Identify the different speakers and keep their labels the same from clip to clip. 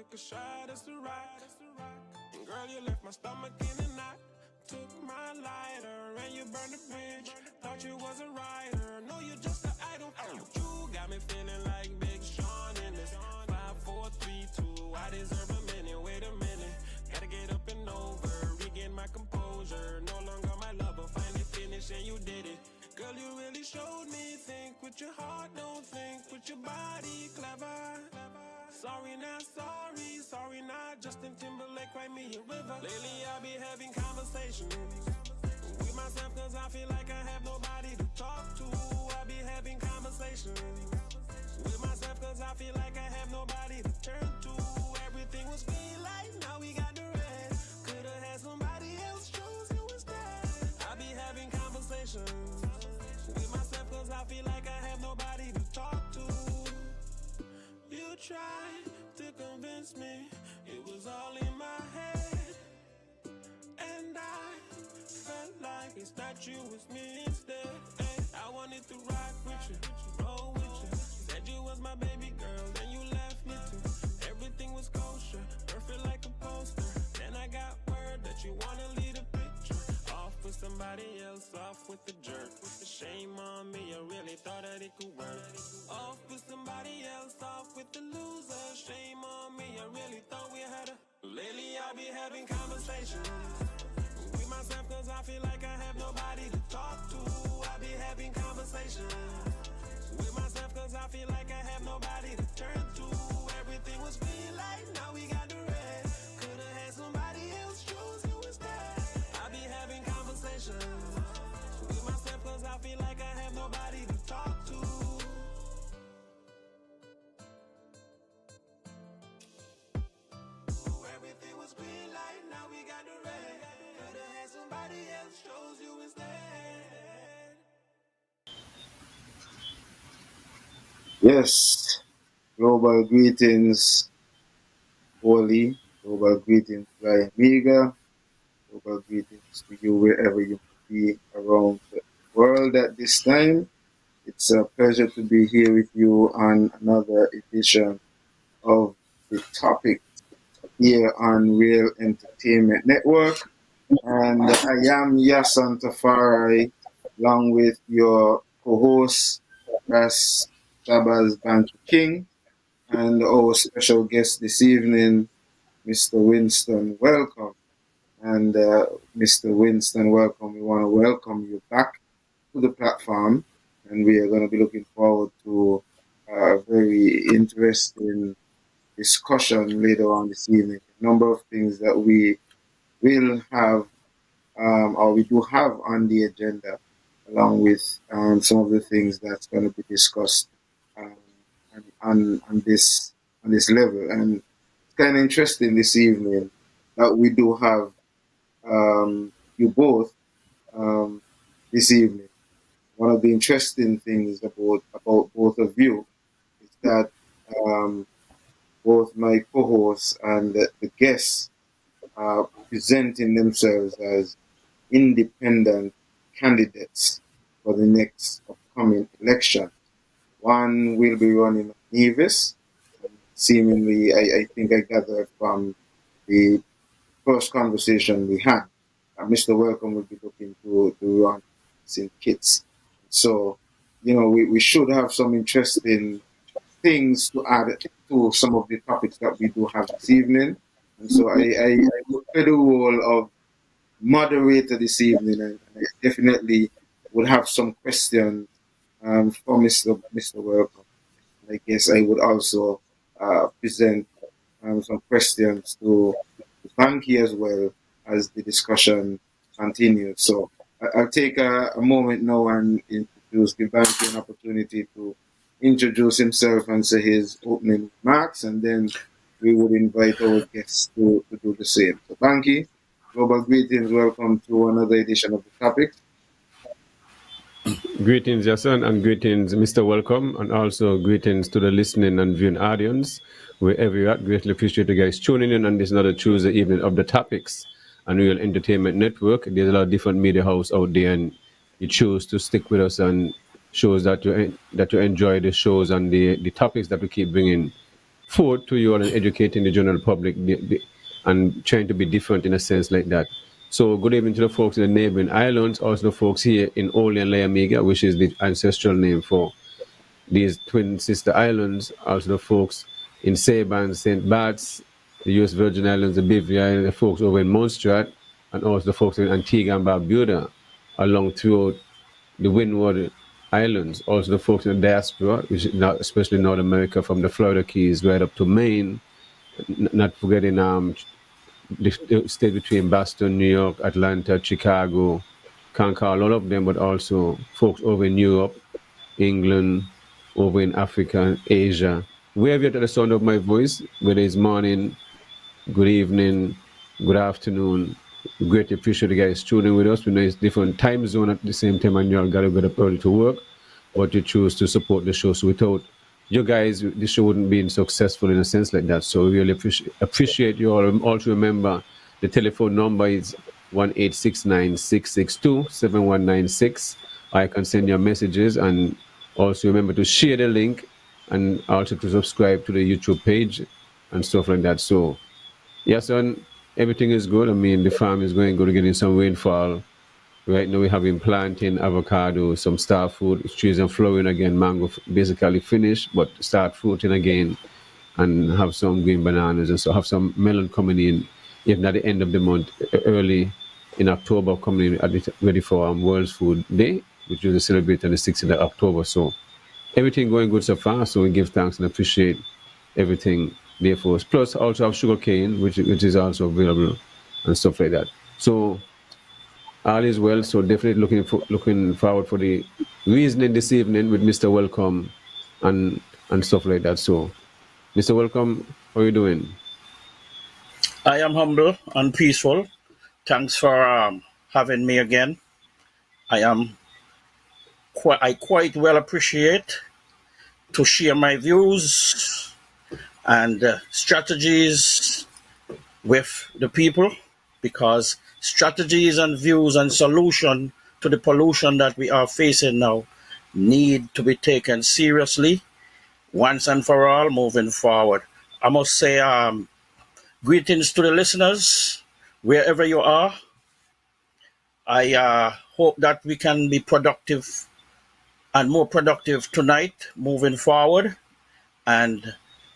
Speaker 1: took a shot, that's the rock. And girl, you left my stomach in a knot. Took my lighter and you burned the bridge. Thought you was a writer, no, you just an idol. You got me feeling like Big Sean in this 5, 4, 3, 2. I deserve a minute, wait a minute. Gotta get up and over, regain my composure. No longer my lover, finally finished and you did it. Girl, you really showed me, think with your heart, don't think with your body, clever. Sorry not sorry not, Justin Timberlake, write me a river. Lately I be having conversations with myself cause I feel like I have nobody to talk to. I be having conversations with myself cause I feel like I have nobody to turn to. Everything was green light, now we got the red. Could've had somebody else, chose you instead. I be having conversations with myself cause I feel like I have nobody to talk to. You tried to convince me it was all in my head, and I felt like it's not you, it's me instead. Hey, I wanted to rock with you, roll with you. Said you was my baby girl, then you left me too. Everything was kosher, perfect like a poster. Then I got word that you wanna lead a picture. Off with somebody else, off with the jerk. Shame on me, I really thought that it could work. Off with somebody else, off with the loser. Shame on me, I really thought we had a... Lately I be having conversations with myself cause I feel like I have nobody to talk to. I be having conversations with myself cause I feel like I have nobody to turn to. Everything was green light, now we got the red. Could've had somebody else, chose you instead. I be having conversations with myself cause I feel like I have nobody to talk to. Everything was green light, now we got the red. Could've had somebody else, chose you instead.
Speaker 2: Yes, global greetings, Wally. Global greetings, Brian Mega. Global greetings to you wherever you may be around the world at this time. It's a pleasure to be here with you on another edition of the topic here on Real Entertainment Network. And I am Yasan Tafari, along with your co-host, that's Shabazz Banky King, and our special guest this evening, Mr. Winston Welcome. And Mr. Winston Welcome, we want to welcome you back to the platform, and we are going to be looking forward to a very interesting discussion later on this evening. A number of things that we will have, or we do have on the agenda, along with some of the things that's going to be discussed um, on this level. And it's kind of interesting this evening that we do have you both this evening. One of the interesting things about both of you is that both my co-hosts and the guests are presenting themselves as independent candidates for the next upcoming election. One will be running Nevis. Seemingly, I think I gathered from the first conversation we had, Mr. Welcome will be looking to run St. Kitts. So, we should have some interesting things to add to some of the topics that we do have this evening. And so I will play the role of moderator this evening, and I definitely would have some questions for Mr. Welcome. I guess I would also present some questions to Banky as well as the discussion continues. So I'll take a moment now and give Banky an opportunity to introduce himself and say his opening remarks, and then we would invite our guests to do the same. So Banky, global greetings, welcome to another edition of the topic.
Speaker 3: Greetings, Jason, and greetings, Mr. Welcome, and also greetings to the listening and viewing audience, wherever you're at. Greatly appreciate you guys tuning in on this another Tuesday evening of the Topiks and Real Entertainment Network. There's a lot of different media house out there, and you choose to stick with us and shows that you enjoy the shows and the topics that we keep bringing forth to you all and educating the general public and trying to be different in a sense like that. So good evening to the folks in the neighboring islands, also the folks here in Ole and Layamiga, which is the ancestral name for these twin sister islands, also the folks in Saban, St. Bart's, the U.S. Virgin Islands, the Bivy Island, the folks over in Montserrat, and also the folks in Antigua and Barbuda, along throughout the Windward Islands, also the folks in the diaspora, which is not, especially North America, from the Florida Keys right up to Maine, not forgetting the state between Boston, New York, Atlanta, Chicago, Concord, all of them, but also folks over in Europe, England, over in Africa, Asia. Wherever you're at the sound of my voice, whether it's morning, good evening, good afternoon, greatly appreciate you guys tuning with us. We know it's different time zone at the same time, and you all got to get up early to work, but you choose to support the show. So without you guys, the show wouldn't be successful in a sense like that. So we really appreciate you all. Also remember, the telephone number is 1-869-662-7196. I can send your messages, and also remember to share the link and also to subscribe to the YouTube page and stuff like that. So, yes, son, everything is good. I mean, the farm is going good. We're getting some rainfall. Right now, we're having plantain, avocado, some star fruit, trees are flowering again. Mango basically finished, but start fruiting again, and have some green bananas, and so have some melon coming in, even at the end of the month, early in October, coming in ready for World Food Day, which will celebrate on the 6th of October. So everything going good so far. So we give thanks and appreciate everything there for us. Plus, also have sugar cane, which is also available and stuff like that. So all is well. So definitely looking forward for the reasoning this evening with Mr. Welcome and stuff like that. So, Mr. Welcome, how are you doing?
Speaker 4: I am humble and peaceful. Thanks for having me again. I quite well appreciate to share my views and strategies with the people, because strategies and views and solution to the pollution that we are facing now need to be taken seriously once and for all moving forward. I must say greetings to the listeners wherever you are. I hope that we can be productive and more productive tonight moving forward. And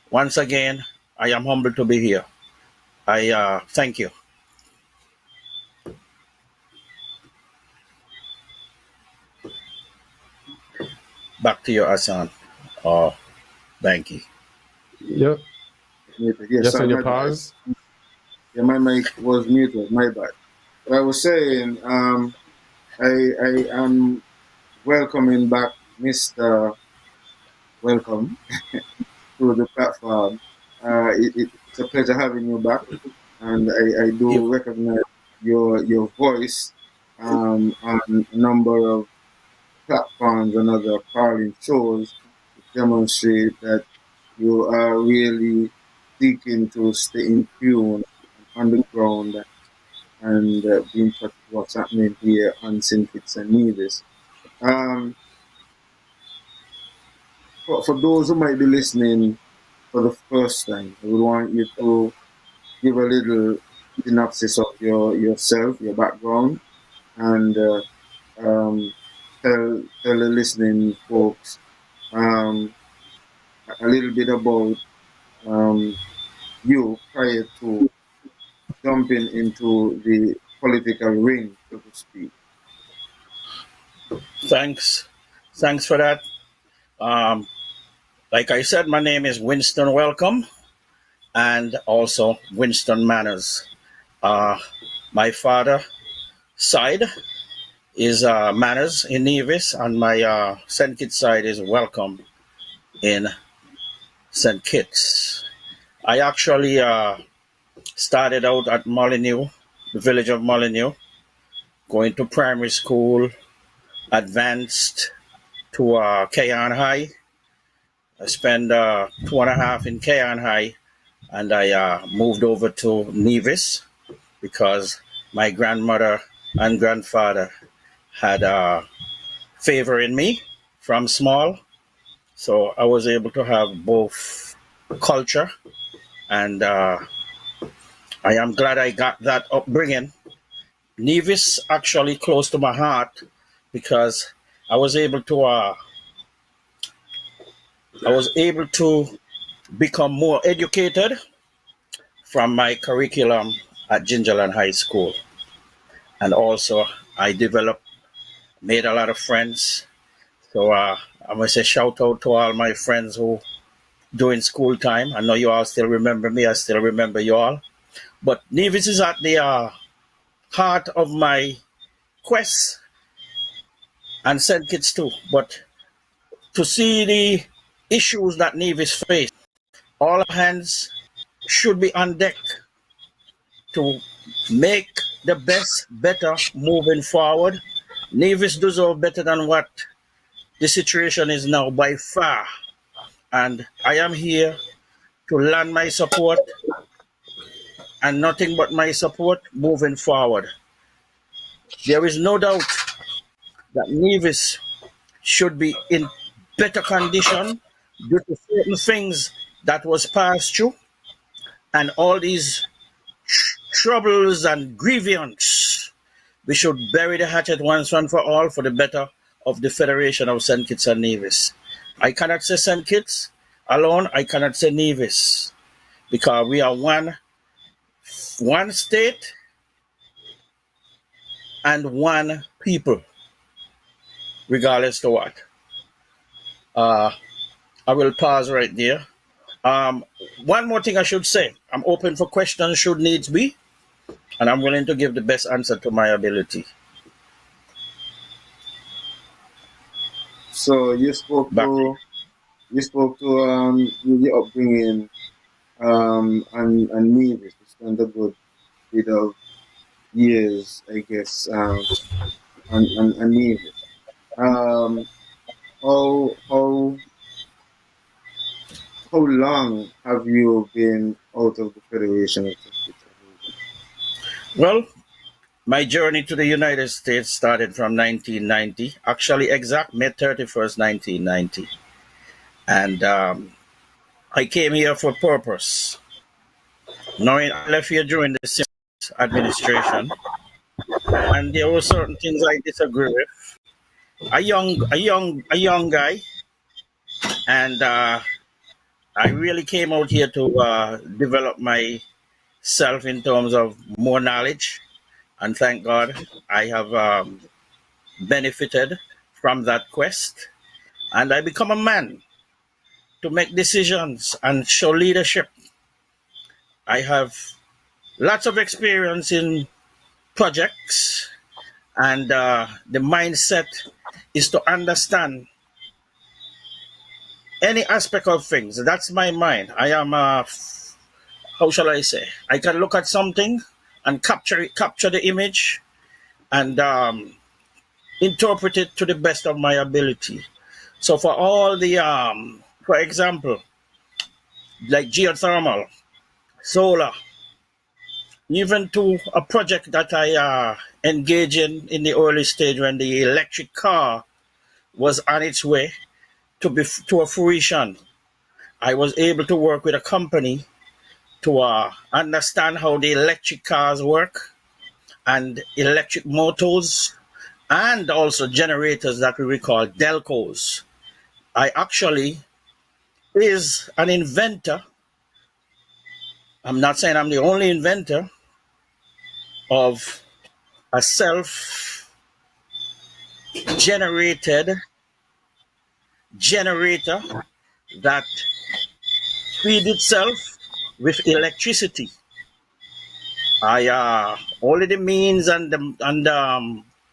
Speaker 4: once again, I am humbled to be here. I thank you. Back to you, Hassan or Banky.
Speaker 3: Yeah.
Speaker 2: Yes,
Speaker 3: Just on your
Speaker 2: my bad.
Speaker 3: pause.
Speaker 2: Yeah, my mic was muted. My bad. But I was saying, I am welcoming back Mr. Welcome to the platform. It's a pleasure having you back, and I do recognize your voice on a number of platforms and other calling shows to demonstrate that you are really seeking to stay in tune on the ground and be in touch with what's happening here on St. Kitts and Nevis. For those who might be listening for the first time, I would want you to give a little synopsis of yourself, your background, and tell the listening folks a little bit about you prior to jumping into the political ring, so to speak.
Speaker 4: Thanks for that. Like I said, my name is Winston Welcome, and also Winston Manners. My father side is Manners in Nevis, and my St. Kitts side is Welcome in St. Kitts. I actually started out at Molyneux, the village of Molyneux, going to primary school, advanced to Kayan High. I spent 2.5 in Kayan High, and I moved over to Nevis because my grandmother and grandfather had favor in me from small. So I was able to have both culture, and I am glad I got that upbringing. Nevis actually close to my heart because I was able to become more educated from my curriculum at Gingerland High School, and also I made a lot of friends. So I must say shout out to all my friends who during school time. I know you all still remember me. I still remember you all. But Nevis is at the heart of my quest, and St. Kitts too. But to see the issues that Nevis face, all hands should be on deck to make the best better moving forward. Nevis deserve better than what the situation is now by far. And I am here to lend my support and nothing but my support moving forward. There is no doubt that Nevis should be in better condition due to certain things that was passed through and all these troubles and grievance. We should bury the hatchet once and for all for the better of the Federation of St. Kitts and Nevis. I cannot say St. Kitts alone. I cannot say Nevis because we are one state and one people, regardless to what. I will pause right there. One more thing I should say. I'm open for questions should needs be, and I'm willing to give the best answer to my ability.
Speaker 2: So you spoke
Speaker 4: Back.
Speaker 2: to your upbringing and Nevis. You spent a good bit of years, I guess, and Nevis. How long have you been out of the Federation of St. Kitts and Nevis?
Speaker 4: Well, my journey to the United States started from 1990, actually exact May 31st, 1990. And I came here for purpose. Knowing I left here during the Sims administration, and there were certain things I disagree with. A young guy, and I really came out here to develop myself in terms of more knowledge, and thank God I have benefited from that quest, and I become a man to make decisions and show leadership. I have lots of experience in projects, and the mindset is to understand any aspect of things. That's my mind. I am how shall I say? I can look at something and capture the image, and interpret it to the best of my ability. So for all the for example, like geothermal, solar, even to a project that I engaged in the early stage when the electric car was on its way to a fruition. I was able to work with a company to understand how the electric cars work and electric motors and also generators that we recall delcos. I actually is an inventor. I'm not saying I'm the only inventor of a self-generated generator that feed itself with electricity. I only the means and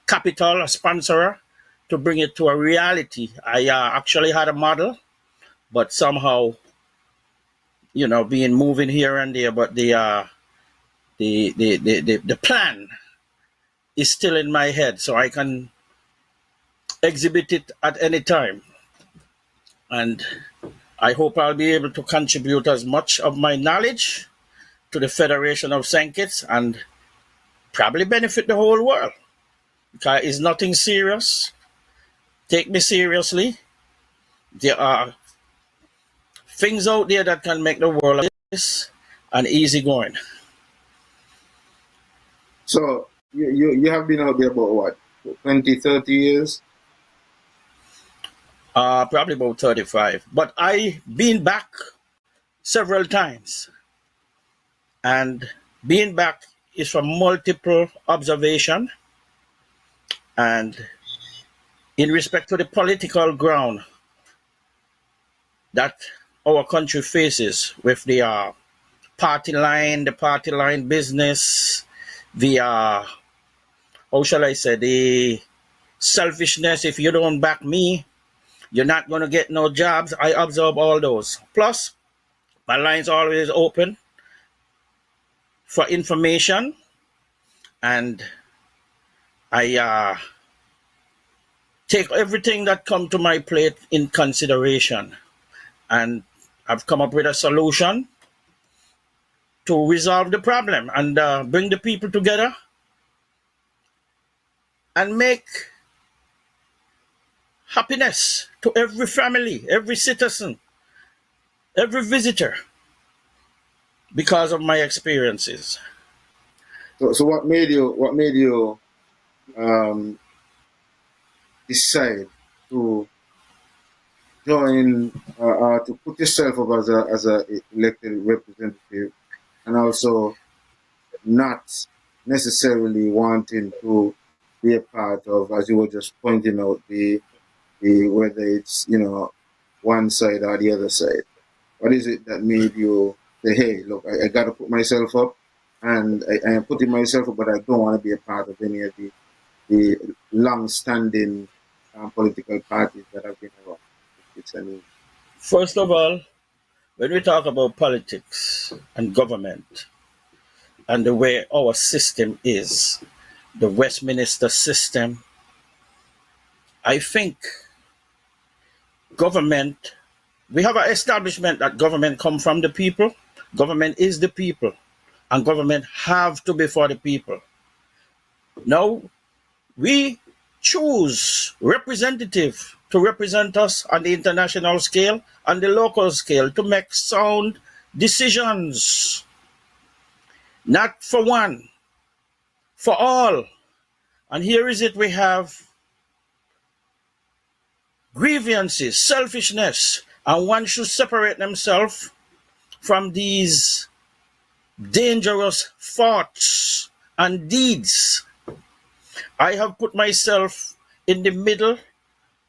Speaker 4: capital, a sponsor to bring it to a reality. I actually had a model, but somehow, being moving here and there, but the plan is still in my head, so I can exhibit it at any time. And I hope I'll be able to contribute as much of my knowledge to the Federation of St. Kitts and probably benefit the whole world. Because it's nothing serious. Take me seriously. There are things out there that can make the world this and easy going.
Speaker 2: So you have been out there about what, 20, 30 years?
Speaker 4: Probably about 35. But I been back several times. And being back is from multiple observation. And in respect to the political ground that our country faces with the party line business, the how shall I say, the selfishness. If you don't back me, you're not going to get no jobs. I observe all those. Plus, my line's always open for information, and I take everything that come to my plate in consideration, and I've come up with a solution to resolve the problem and bring the people together and make happiness to every family, every citizen, every visitor because of my experiences.
Speaker 2: So what made you decide to join to put yourself up as a elected representative, and also not necessarily wanting to be a part of, as you were just pointing out, the whether it's one side or the other side? What is it that made you say, hey, look, I got to put myself up, and I am putting myself up, but I don't want to be a part of any of the long-standing political parties that have been around?
Speaker 4: First of all, when we talk about politics and government and the way our system is, the Westminster system, I think government, we have an establishment that government come from the people, government is the people, and government have to be for the people. Now, we choose representative to represent us on the international scale and the local scale to make sound decisions. Not for one, for all. And here is it, we have grievances, selfishness, and one should separate themselves from these dangerous thoughts and deeds. I have put myself in the middle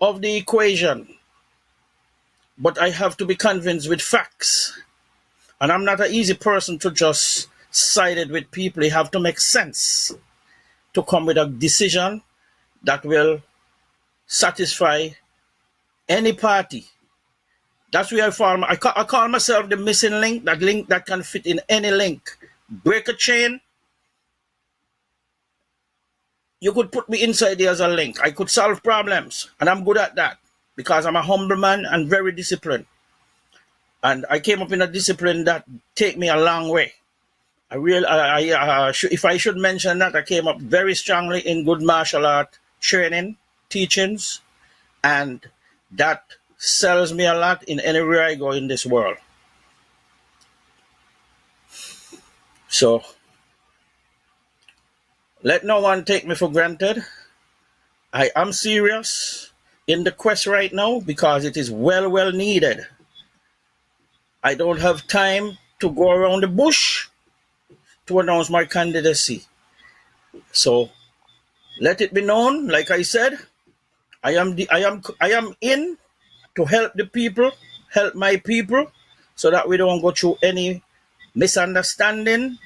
Speaker 4: of the equation, but I have to be convinced with facts. And I'm not an easy person to just side it with people. You have to make sense to come with a decision that will satisfy any party. That's where I call myself the missing link that can fit in any link. Break a chain, you could put me inside there as a link. I could solve problems, and I'm good at that because I'm a humble man and very disciplined. And I came up in a discipline that take me a long way. If I should mention that, I came up very strongly in good martial art training, teachings, and that sells me a lot in anywhere I go in this world. So, let no one take me for granted. I am serious in the quest right now because it is well needed. I don't have time to go around the bush to announce my candidacy. So let it be known, like I said, I am in to help the people, help my people, so that we don't go through any misunderstanding,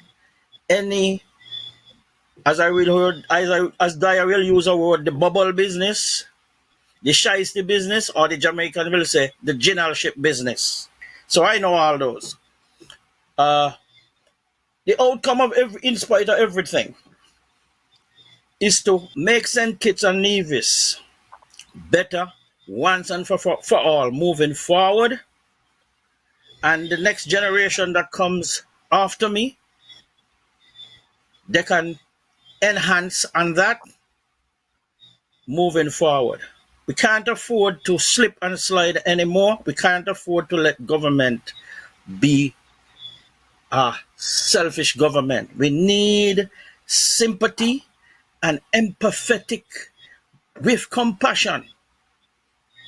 Speaker 4: any, as I will use a word, the bubble business, the shiesty business, or the Jamaican will say the generalship business. So I know all those. The outcome of in spite of everything, is to make St. Kitts and Nevis better once and for all, moving forward. And the next generation that comes after me, they can enhance on that moving forward. We can't afford to slip and slide anymore. We can't afford to let government be a selfish government. We need sympathy and empathetic with compassion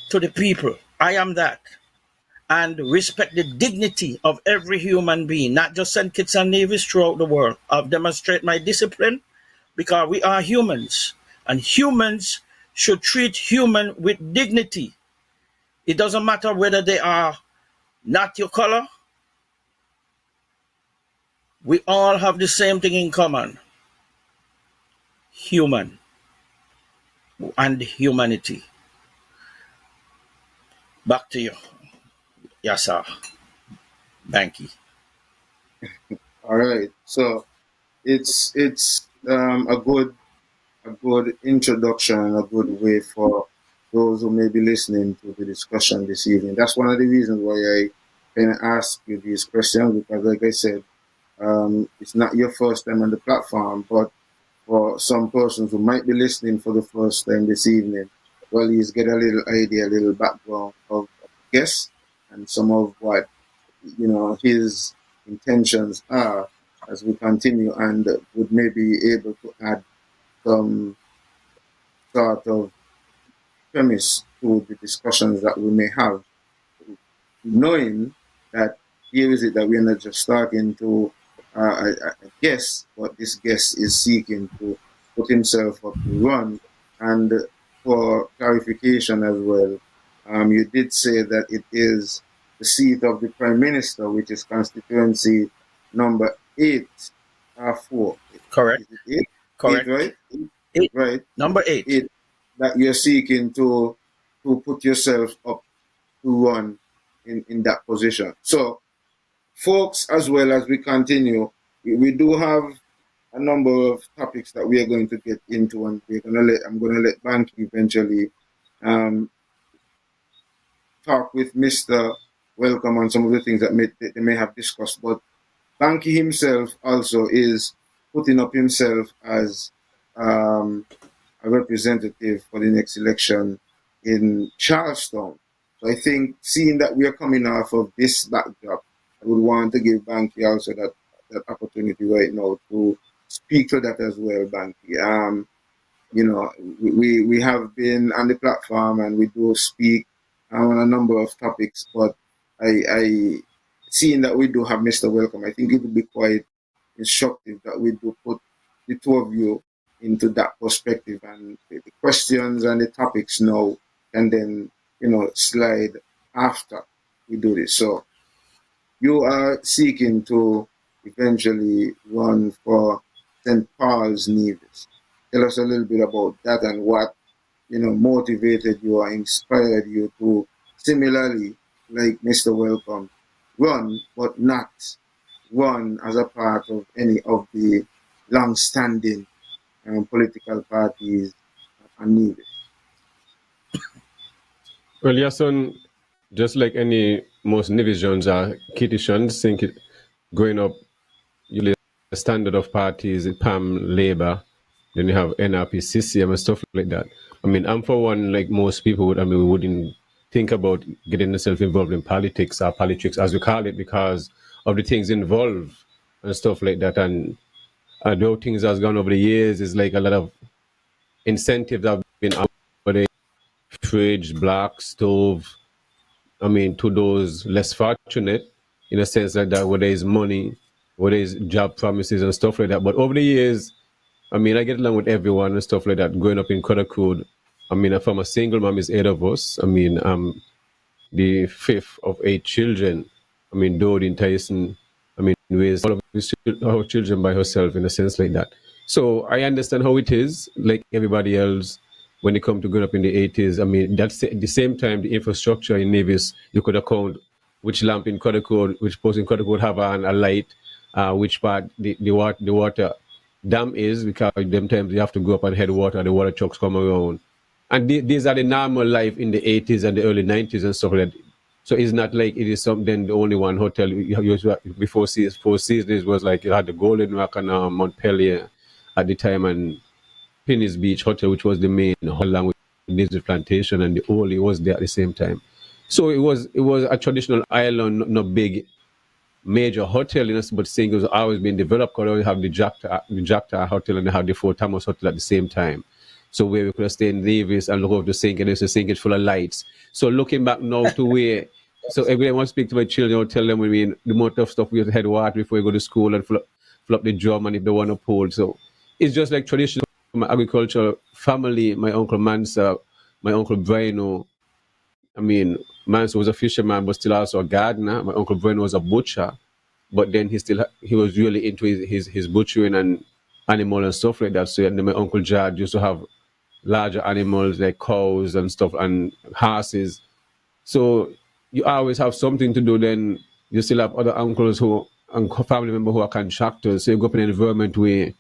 Speaker 4: to the people. I am that. And respect the dignity of every human being, not just St. Kitts and Nevis, throughout the world. I'll demonstrate my discipline because we are humans, and humans should treat human with dignity. It doesn't matter whether they are not your color. We all have the same thing in common: human and humanity. Back to you. Yes, sir. Banky.
Speaker 2: All right. So it's a good introduction and a good way for those who may be listening to the discussion this evening. That's one of the reasons why I kind of ask you these questions, because, like I said, it's not your first time on the platform, but for some persons who might be listening for the first time this evening, well, he's get a little idea, a little background of the guest and some of what his intentions are as we continue, and would maybe be able to add some sort of premise to the discussions that we may have, knowing that here is it that we're not just talking to a guest, but this guest is seeking to put himself up to run. And for clarification as well, you did say that it is the seat of the Prime Minister, which is constituency number 8 4.
Speaker 4: Correct.
Speaker 2: Is it 8?
Speaker 4: Correct.
Speaker 2: 8, right?
Speaker 4: 8.
Speaker 2: Right.
Speaker 4: Number 8.
Speaker 2: 8 that you're seeking to put yourself up to run in that position. So, folks, as well as we continue, we do have a number of topics that we are going to get into, and I'm gonna let Banky eventually talk with Mr. Welcome on some of the things that they may have discussed. But Banky himself also is putting up himself as a representative for the next election in Charlestown. So I think, seeing that we are coming off of this backdrop, I would want to give Banky also that opportunity right now to speak to that as well, Banky. We have been on the platform and we do speak on a number of topics, but I seeing that we do have Mr. Welcome, I think it would be quite instructive that we do put the two of you into that perspective, and the questions and the topics now and then slide after we do this. So you are seeking to eventually run for St. Paul's Nevis. Tell us a little bit about that and what motivated you or inspired you to, similarly like Mr. Welcome, run but not run as a part of any of the long-standing political parties and Nevis.
Speaker 3: Well, your son, just like any most Nevisians are Kittitians, think growing up, you lay a standard of parties, PAM, Labour, then you have NRP, CCM, and stuff like that. I mean, I'm for one, like most people would, we wouldn't think about getting themselves involved in politics or politics, as we call it, because of the things involved and stuff like that. And how things has gone over the years is like a lot of incentives have been offered, fridge, black, stove, to those less fortunate, in a sense like that, where there is money, where there is job promises and stuff like that. But over the years, I get along with everyone and stuff like that. Growing up in Codacode, from a single mom, is 8 of us. I'm the 5th of 8 children. Dodie Tyson, raised all of our children by herself, in a sense like that. So I understand how it is, like everybody else, when it comes to growing up in the 80s. That's at the same time, the infrastructure in Nevis, you could account which lamp in Codacode, which post in Codacode have a light, which part the water dam is, because them times you have to go up and head water, the water trucks come around. And these are the normal life in the 80s and the early 90s and stuff like that. So it's not like it is something, the only one hotel. Before Four Seasons was like, you had the Golden Rock and Montpelier at the time, and Penny's Beach Hotel, which was the main, along with Nevis plantation, and the Oli was there at the same time. So it was a traditional island, not big major hotel, but saying it was always being developed because we have the Jacta Hotel and they have the Fort Thomas Hotel at the same time. So where we could stay in Nevis and look over the sink, and there's a sink full of lights. So looking back now to where, so every time I speak to my children, I'll tell them, the amount of stuff we have to head water before we go to school and fill up the drum, and if they want to pull. So it's just like traditional my agricultural family. My uncle Mansa, my uncle Brino. Mansa was a fisherman, but still also a gardener. My uncle Brino was a butcher, but then he was really into his butchering and animal and stuff like that. So and then my uncle Jad used to have larger animals like cows and stuff and horses. So you always have something to do. Then you still have other uncles and family members who are contractors. So you go up in an environment where,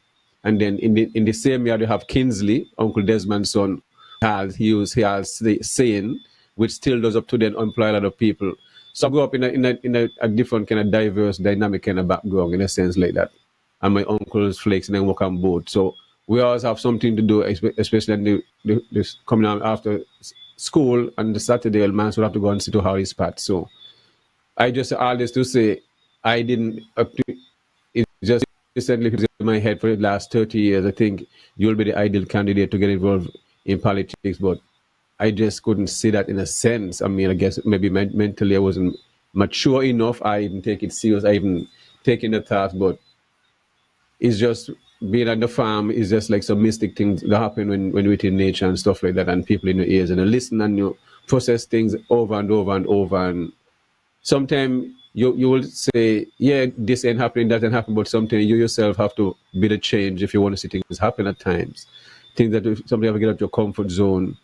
Speaker 3: and then in the same year you have Kinsley, Uncle Desmond's son, he has saying, which still does up to then employ a lot of people. So I grew up in a different kind of diverse, dynamic kind of background in a sense like that. And my uncles flakes and then work on boat. So we always have something to do, especially in the coming out after school and the Saturday, man, so we have to go and sit to Harry's Pat. So I just all this to say, I didn't, it just recently in my head for the last 30 years, I think you'll be the ideal candidate to get involved in politics, but I just couldn't see that in a sense. I guess maybe mentally I wasn't mature enough. I didn't take it serious. I even taken the task, but it's just being on the farm is just like some mystic things that happen when you're in nature and stuff like that, and people in your ears, and you listen and you process things over and over and over. And sometimes you will say, yeah, this ain't happening, that ain't happening, but sometimes you yourself have to be the change if you want to see things happen at times. Things that somebody have to get out your comfort zone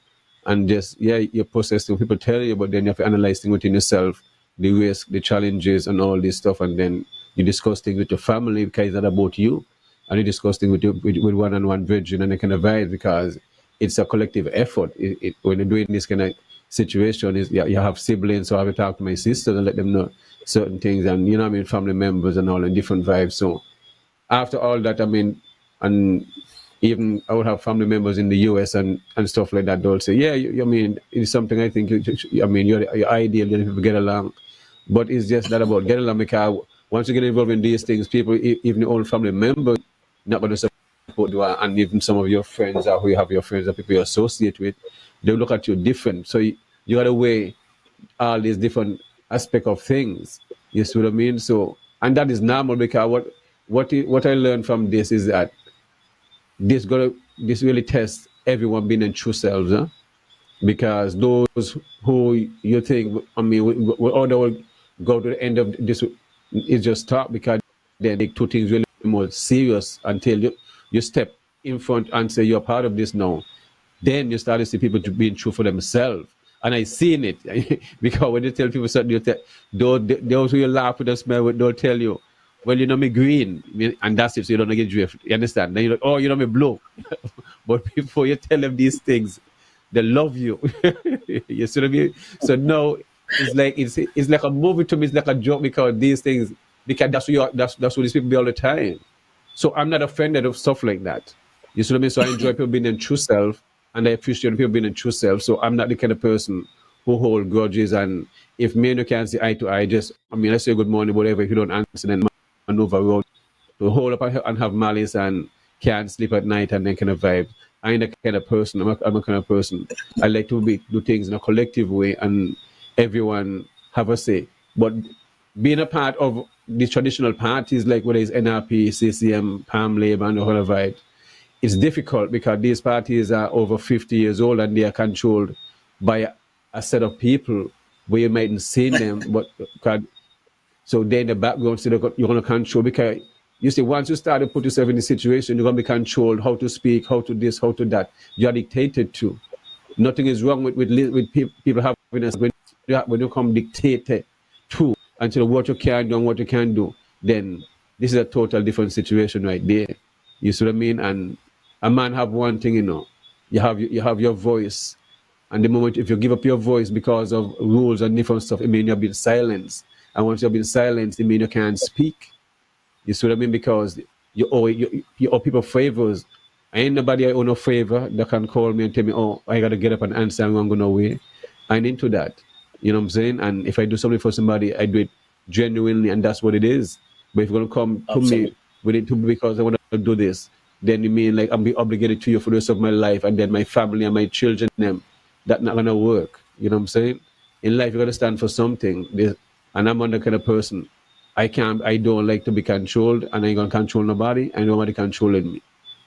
Speaker 3: and just, you process things, people tell you, but then you have to analyze things within yourself, the risk, the challenges, and all this stuff, and then you discuss things with your family because it's not about you, and you discuss things with one-on-one bridging and they kind of vibe because it's a collective effort. When you're doing this kind of situation, you have siblings, so I have to talk to my sisters and let them know certain things, and family members and all, and different vibes. So after all that, and even I would have family members in the US and stuff like that. They'll say, it's something I think, you're ideal, you people get along. But it's just not about getting along, because once you get involved in these things, people, even your own family members, not going to support you, and even some of your friends, or who you have your friends, or people you associate with, they look at you different. So you got to weigh all these different aspects of things. You see what I mean? So, and that is normal, because what I learned from this is that this really tests everyone being in true selves, huh? Because those who you think, we will go to the end of this, is just talk, because they take two things really more serious until you step in front and say you're part of this now. Then you start to see people being true for themselves. And I seen it because when you tell people something, those who you laugh with and smile with, they'll tell you, well, me green, and that's it, so you don't get drift. You understand? Then you're like, oh, me blue. But before you tell them these things, they love you. You see what I mean? So no, it's like a movie to me. It's like a joke, because these things, because that's what these people be all the time. So I'm not offended of stuff like that. You see what I mean? So I enjoy people being their true self, and I appreciate people being their true self. So I'm not the kind of person who hold grudges, and if me and you can't see eye to eye, just I say good morning, whatever. If you don't answer, then maneuver around to hold up and have malice and can't sleep at night and then kind of vibe. I ain't a kind of person. I'm a kind of person. I like to do things in a collective way, and everyone have a say. But being a part of the traditional parties, like whether it's NRP, CCM, Palm Labor, and the whole vibe, it's difficult because these parties are over 50 years old and they are controlled by a set of people where you mightn't see them, but so they're in the background, so you're going to control, because you see, once you start to put yourself in the situation, you're going to be controlled, how to speak, how to this, how to that. You are dictated to. Nothing is wrong with people having us. When you come dictated to until what you can do and what you can do, then this is a total different situation right there. You see what I mean? And a man have one thing, you have your voice. And the moment, if you give up your voice because of rules and different stuff, it means you've been silenced. And once you've been silenced, it means you can't speak. You see what I mean? Because you owe people favors I ain't nobody I owe no favor that can call me and tell me, oh, I gotta get up and answer and I'm going away. I ain't into that. You know what I'm saying? And if I do something for somebody, I do it genuinely, and that's what it is. But if you're gonna come to
Speaker 4: Absolutely.
Speaker 3: me with it because I want to do this, then you mean like I'm be obligated to you for the rest of my life, and then my family and my children, them, that's not gonna work. You know what I'm saying? In life, you gotta stand for something. And I'm the kind of person I don't like to be controlled, and I ain't gonna control nobody, and nobody controlling me.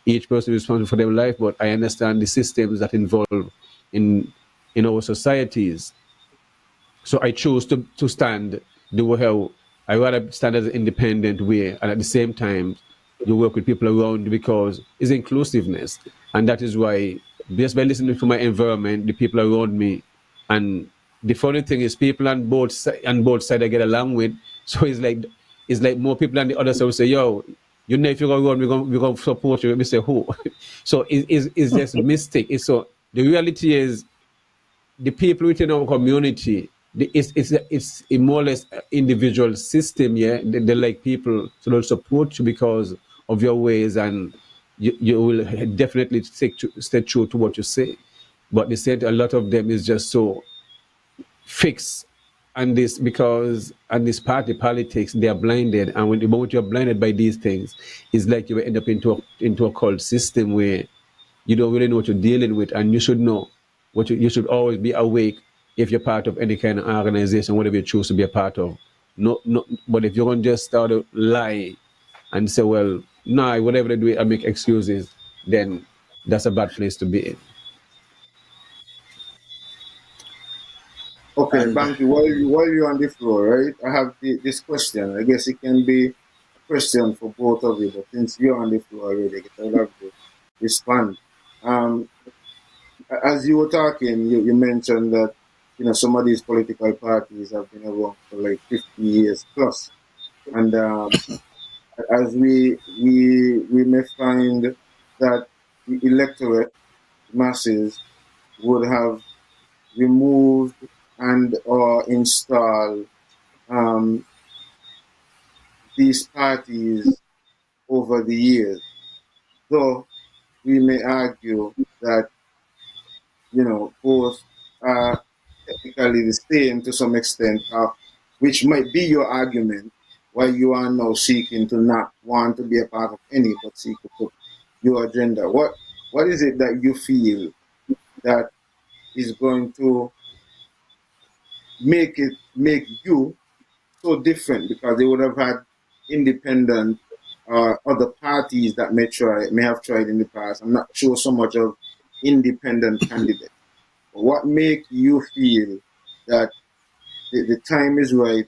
Speaker 3: Each person is responsible for their life, but I understand the systems that involve in in our societies. So I chose to stand the way how I rather stand as an independent way, and at the same time, you work with people around you because it's inclusiveness, and that is why just by listening to my environment, the people around me, and the funny thing is, people on both sides I get along with. So it's like more people on the other side will say, "Yo, you know, if you're going to run, we're gonna support you." We say, "Who?" So it's just mystic. It's so the reality is the people within our community, it's a more or less individual system. Yeah, they like people, so they'll support you because of your ways, and you will definitely stay true to what you say. But they said a lot of them is just so fixed, and this because and this party politics, they are blinded, and when the moment you're blinded by these things, it's like you will end up into a cult system where you don't really know what you're dealing with, and you should know you should always be awake if you're part of any kind of organization, whatever you choose to be a part of. No, no, but if you're going to just start to lie and say, well, nah, whatever they do, I make excuses, then that's a bad place to be in.
Speaker 2: Okay,
Speaker 4: And
Speaker 2: Banky, while you're on the floor, right? I have this question. I guess it can be a question for both of you, but since you're on the floor already, I guess I'll have to respond. Um, as you were talking, you mentioned that some of these political parties have been around for like 50 years plus, and as we may find that the electorate masses would have removed and or installed um, these parties over the years. Though we may argue that both are technically the same to some extent, which might be your argument why you are now seeking to not want to be a part of any, but seek to put your agenda. What is it that you feel that is going to make you so different? Because they would have had independent other parties that may have tried in the past. I'm not sure so much of independent candidates. But what make you feel that the time is right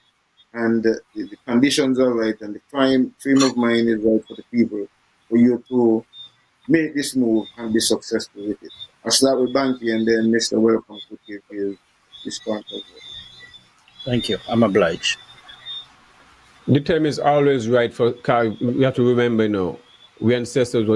Speaker 2: and the conditions are right and the frame of mind is right for the people for you to make this move and be successful with it? I'll start with Banky and then Mr. Welcome could give his response as well.
Speaker 4: thank you. I'm obliged.
Speaker 3: The term is always right for car. We have to remember, we ancestors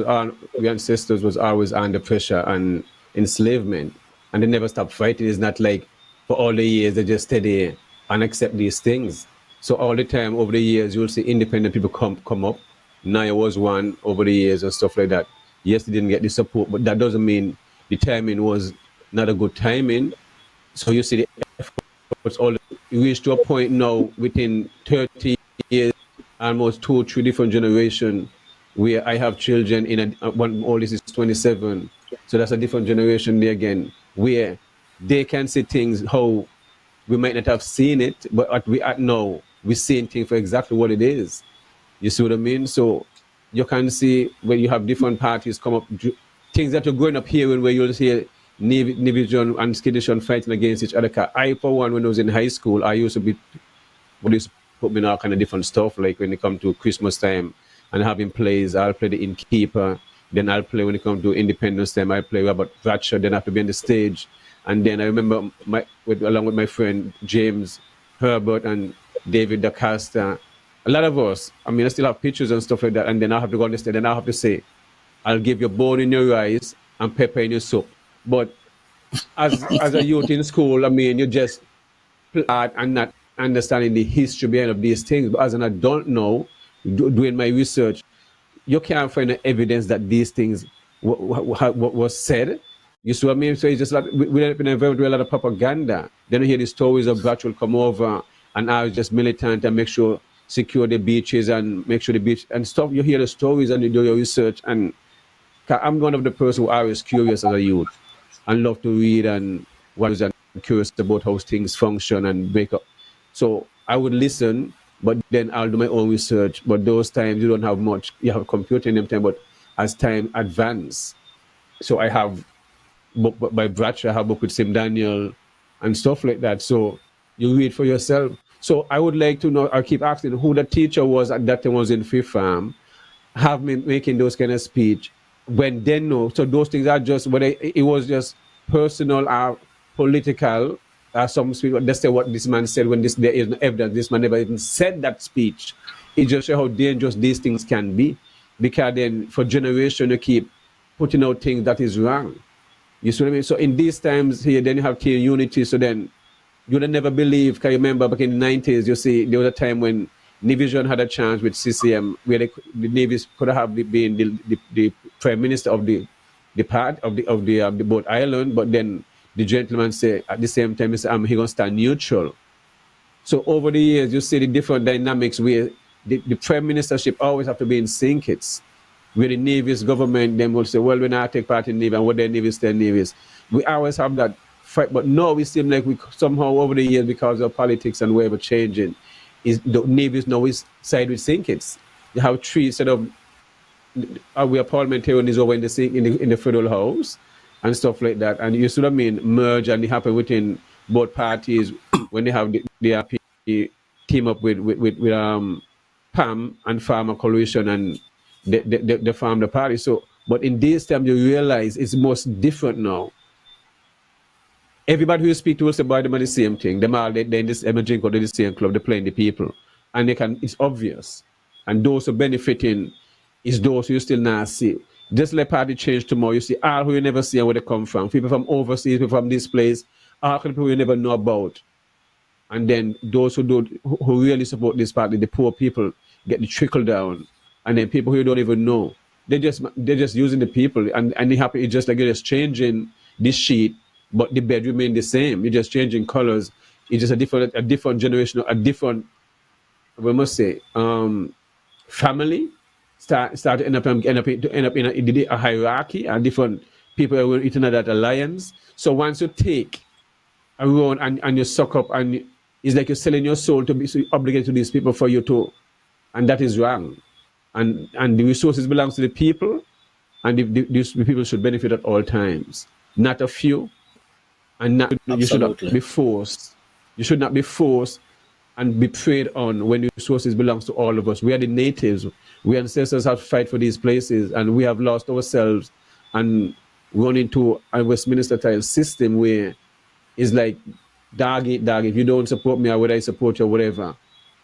Speaker 3: was always under pressure and enslavement, and they never stopped fighting. It's not like for all the years they just steady and accept these things. So all the time over the years, you'll see independent people come up. Naya was one over the years and stuff like that. Yes, they didn't get the support, but that doesn't mean the timing was not a good timing. So you see the efforts all reached to a point now within 30 years, almost 2 3 different generation, where I have children in one oldest is 27, so that's a different generation there again, where they can see things how we might not have seen it, but we at now we're seeing things for exactly what it is. You see what I mean? So you can see when you have different parties come up, things that you're growing up hearing where you'll see Nevis and Skidishon fighting against each other. I, for one, when I was in high school, I used to be, what used to put me in all kind of different stuff, like when it comes to Christmas time and having plays, I'll play the innkeeper, then I'll play when it comes to Independence time, I play Robert Bradshaw, then I have to be on the stage. And then I remember along with my friend James Herbert and David DaCosta, a lot of us, I mean, I still have pictures and stuff like that. And then I have to go on the stage and I have to say, I'll give you bone in your rice and pepper in your soup. But as a youth in school, I mean, you just play art and not understanding the history behind of these things. But as an adult now, doing my research, you can't find the evidence that these things what was said. You see what I mean? So it's just like we end up in a very a lot of propaganda. Then you hear the stories of Bradshaw come over and I was just militant and make sure secure the beaches and make sure the beach and stuff. You hear the stories and you do your research. And I'm one of the person who always curious as a youth and love to read and was curious about how things function and make up. So I would listen, but then I'll do my own research. But those times you don't have much. You have a computer in them time, but as time advance, so I have book by Bradshaw, I have book with Sim Daniel and stuff like that. So you read for yourself. So I would like to know, I keep asking who the teacher was at that time was in Fifth Farm, have me making those kind of speech when they know. So those things are just, whether it was just personal or political, some speech, that's what this man said when there is no evidence. This man never even said that speech. It just shows how dangerous these things can be. Because then for generation you keep putting out things that is wrong. You see what I mean? So in these times here, then you have team unity. So then you would never believe. Can you remember back in the 90s, you see, there was a time when Nevis had a chance with CCM, where the Nevis could have been the prime minister of the part of the boat island, but then the gentleman said at the same time, he said, he gonna stand neutral. So over the years, you see the different dynamics where the prime ministership always have to be in sync. It's where the Nevis government, them will say, well, we not take part in Nevis, and what the Nevis tell Nevis. We always have that fight, but now we seem like we somehow over the years, because of politics and whatever changing, is the Nevis now is side with Sinkits. You have three set of we are parliamentarians over in the federal house and stuff like that, and you see what I mean, merge, and it happen within both parties when they have the RP team up with PAM and Farmer Coalition and the Farmer Party. So, but in this time you realize it's most different now. Everybody who you speak to will say about them are the same thing. Them all they're in this drink or they're the same club, they're playing the people. And it's obvious. And those who are benefiting is those who you still not see. Just let party change tomorrow. You see all who you never see and where they come from. People from overseas, people from this place, all the people you never know about. And then those who really support this party, the poor people, get the trickle down. And then people who you don't even know, they're just using the people, and they happy. It's just like you're just changing this sheet, but the bed remain the same. You're just changing colors. It's just a different generation, a different, we must say, family start to end up in a hierarchy, and different people are eating at that alliance. So once you take around and you suck up, and it's like you're selling your soul to be obligated to these people for you to, and that is wrong. And the resources belongs to the people, and the people should benefit at all times, not a few, and not you should not be forced. You should not be forced and be preyed on when the resources belongs to all of us. We are the natives. We ancestors have to fight for these places, and we have lost ourselves and run into a Westminster style system where it's like dog eat dog. If you don't support me, or whether I support you or whatever.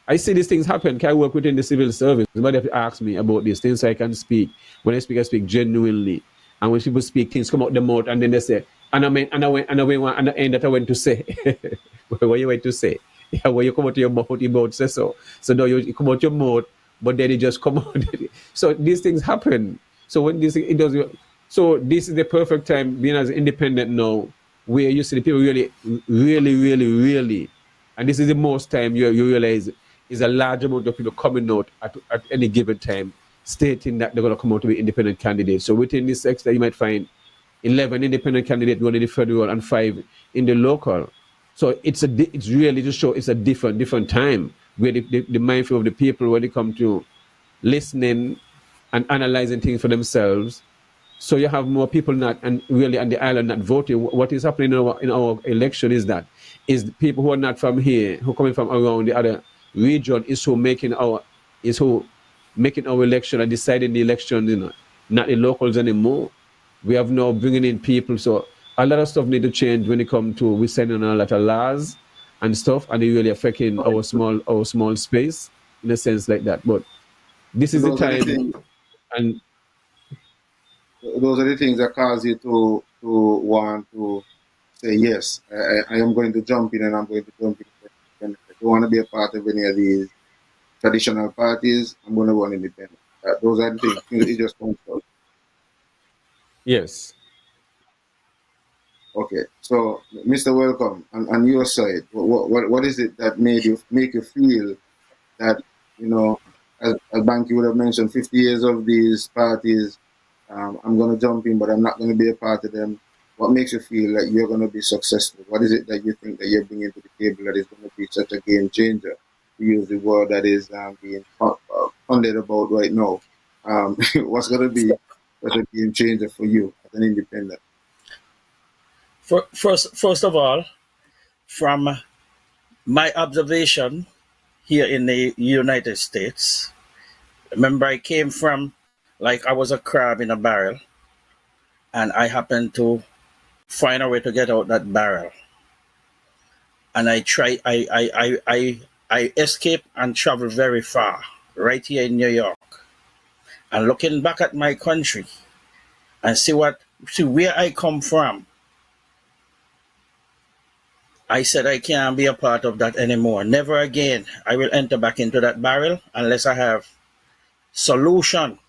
Speaker 3: I see these things happen. Can I work within the civil service? Somebody have to ask me about these things so I can speak. When I speak genuinely. And when people speak, things come out the mouth, and then they say, and I end that I went to say. What you went to say? Yeah, when you come out your mouth say so. So now you come out your mouth, but then it just come out. So these things happen. So when this it does, so this is the perfect time being as independent now, where you see the people really, and this is the most time you realize is a large amount of people coming out at any given time, stating that they're going to come out to be independent candidates. So within this sector, you might find 11 independent candidates, one in the federal and 5 in the local. So it's really to show it's a different time where the mindful of the people when it comes to listening and analyzing things for themselves. So you have more people not and really on the island not voting. What is happening in our election is people who are not from here, who are coming from around the other region, is who making our election and deciding the election, not the locals anymore. We have now bringing in people, so a lot of stuff need to change when it comes to we sending a lot of laws and stuff, and it really affecting our small space in a sense like that. But this is the time, and
Speaker 2: those are the things that cause you to want to say yes. I am going to jump in, and I'm going to jump in. I don't want to be a part of any of these traditional parties. I'm going to run independent. Those are the things. It just comes out.
Speaker 3: Yes.
Speaker 2: Okay, so Mr. Welcome, on your side, what is it that make you feel that, you know, as Banky would have mentioned, 50 years of these parties, I'm going to jump in, but I'm not going to be a part of them. What makes you feel that you're going to be successful? What is it that you think that you're bringing to the table that is going to be such a game changer? To use the word that is being funded about right now. What's going to be such a game changer for you as an independent?
Speaker 4: First of all, from my observation here in the United States, remember I came from, like I was a crab in a barrel, and I happened to find a way to get out that barrel. And I escaped and traveled very far, right here in New York. And looking back at my country and see where I come from, I said I can't be a part of that anymore. Never again. I will enter back into that barrel unless I have solution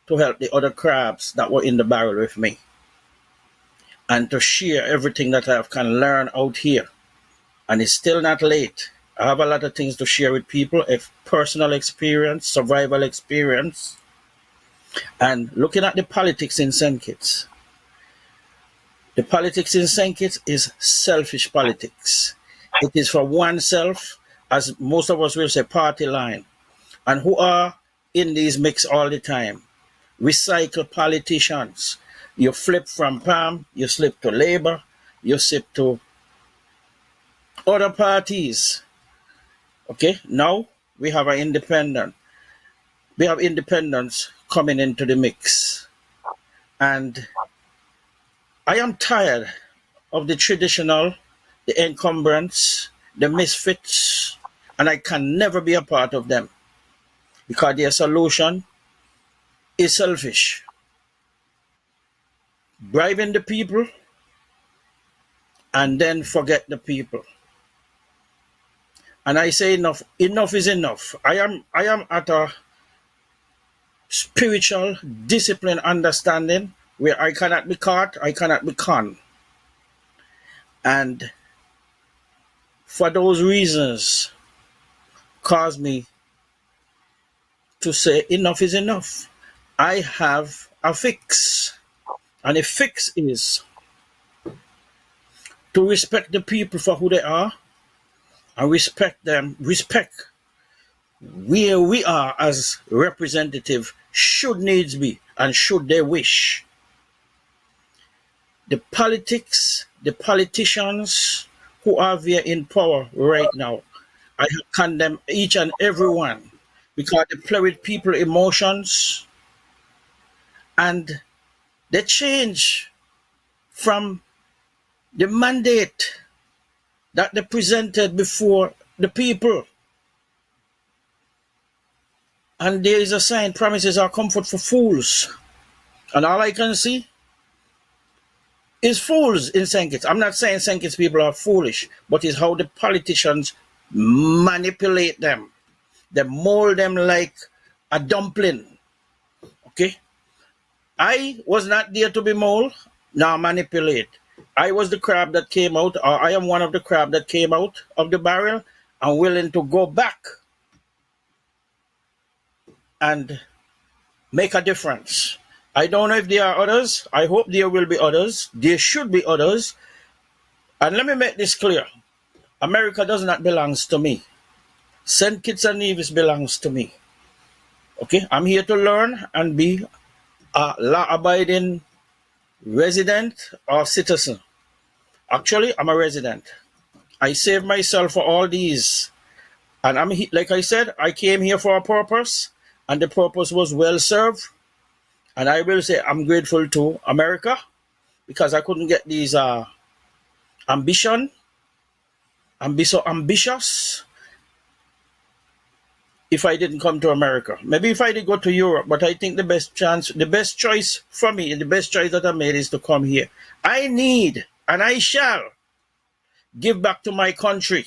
Speaker 4: to help the other crabs that were in the barrel with me, and to share everything that I can learn out here. And it's still not late. I have a lot of things to share with people, personal experience, survival experience, and looking at the politics in St. Kitts. The politics in St. Kitts is selfish politics. It is for oneself, as most of us will say, party line. And who are in these mix all the time? Recycle politicians. You flip from Palm, you slip to Labour, you slip to other parties. Okay, now we have an independent. We have independents coming into the mix. And I am tired of the traditional, the encumbrance, the misfits, and I can never be a part of them because their solution is selfish. Bribing the people and then forget the people. And I say enough is enough. I am at a spiritual discipline understanding where I cannot be caught, I cannot be conned. And for those reasons cause me to say enough is enough. I have a fix. And the fix is to respect the people for who they are and respect where we are as representative should needs be and should they wish. The politicians who are there in power right now, I condemn each and every one because they play with people's emotions and they change from the mandate that they presented before the people. And there is a sign, promises are comfort for fools. And all I can see is fools in St. Kitts. I'm not saying St. Kitts people are foolish, but it's how the politicians manipulate them. They mold them like a dumpling. Okay? I was not there to be molded, nor manipulate. I was the crab that came out, or I am one of the crab that came out of the barrel and willing to go back and make a difference. I don't know if there are others. I hope there will be others. There should be others. And let me make this clear. America does not belong to me. St. Kitts and Nevis belongs to me. Okay, I'm here to learn and be a law-abiding resident or citizen. Actually, I'm a resident. I saved myself for all these. And like I said, I came here for a purpose, and the purpose was well served. And I will say I'm grateful to America because I couldn't get these ambition and be so ambitious if I didn't come to America. Maybe if I did go to Europe, but I think the best choice for me, and the best choice that I made is to come here. I need, and I shall, give back to my country.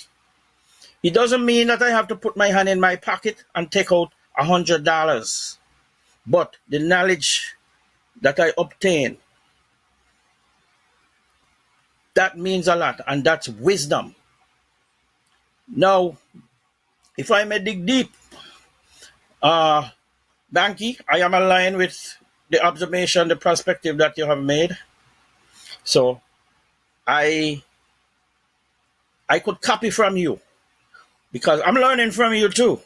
Speaker 4: It doesn't mean that I have to put my hand in my pocket and take out $100. But the knowledge that I obtain That means a lot, and that's wisdom. Now, if I may dig deep, Banky, I am aligned with the observation, the perspective that you have made. So I could copy from you because I'm learning from you too,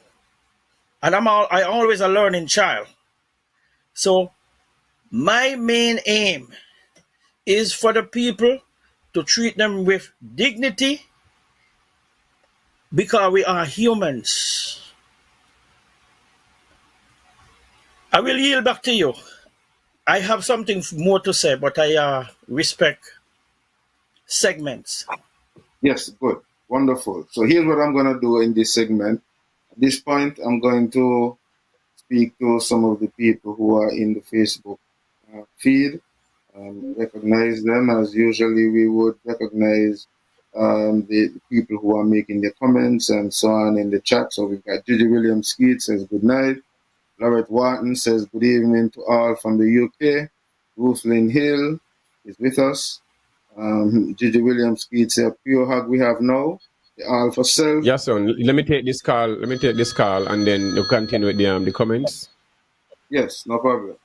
Speaker 4: and I always a learning child. So my main aim is for the people to treat them with dignity because we are humans. I will yield back to you. I have something more to say, but I respect segments.
Speaker 2: Yes, good. Wonderful. So here's what I'm going to do in this segment. At this point, I'm going to speak to some of the people who are in the Facebook feed, recognize them as usually we would recognize the people who are making their comments and so on in the chat. So we've got Gigi Williams Skeet says good night. Lauret Wharton says good evening to all from the UK. Rooflin Hill is with us. Gigi Williams Skeet says pure hug we have now. The all for self.
Speaker 3: Yes, son. Let me take this call. And then you continue with the comments.
Speaker 2: Yes, no problem.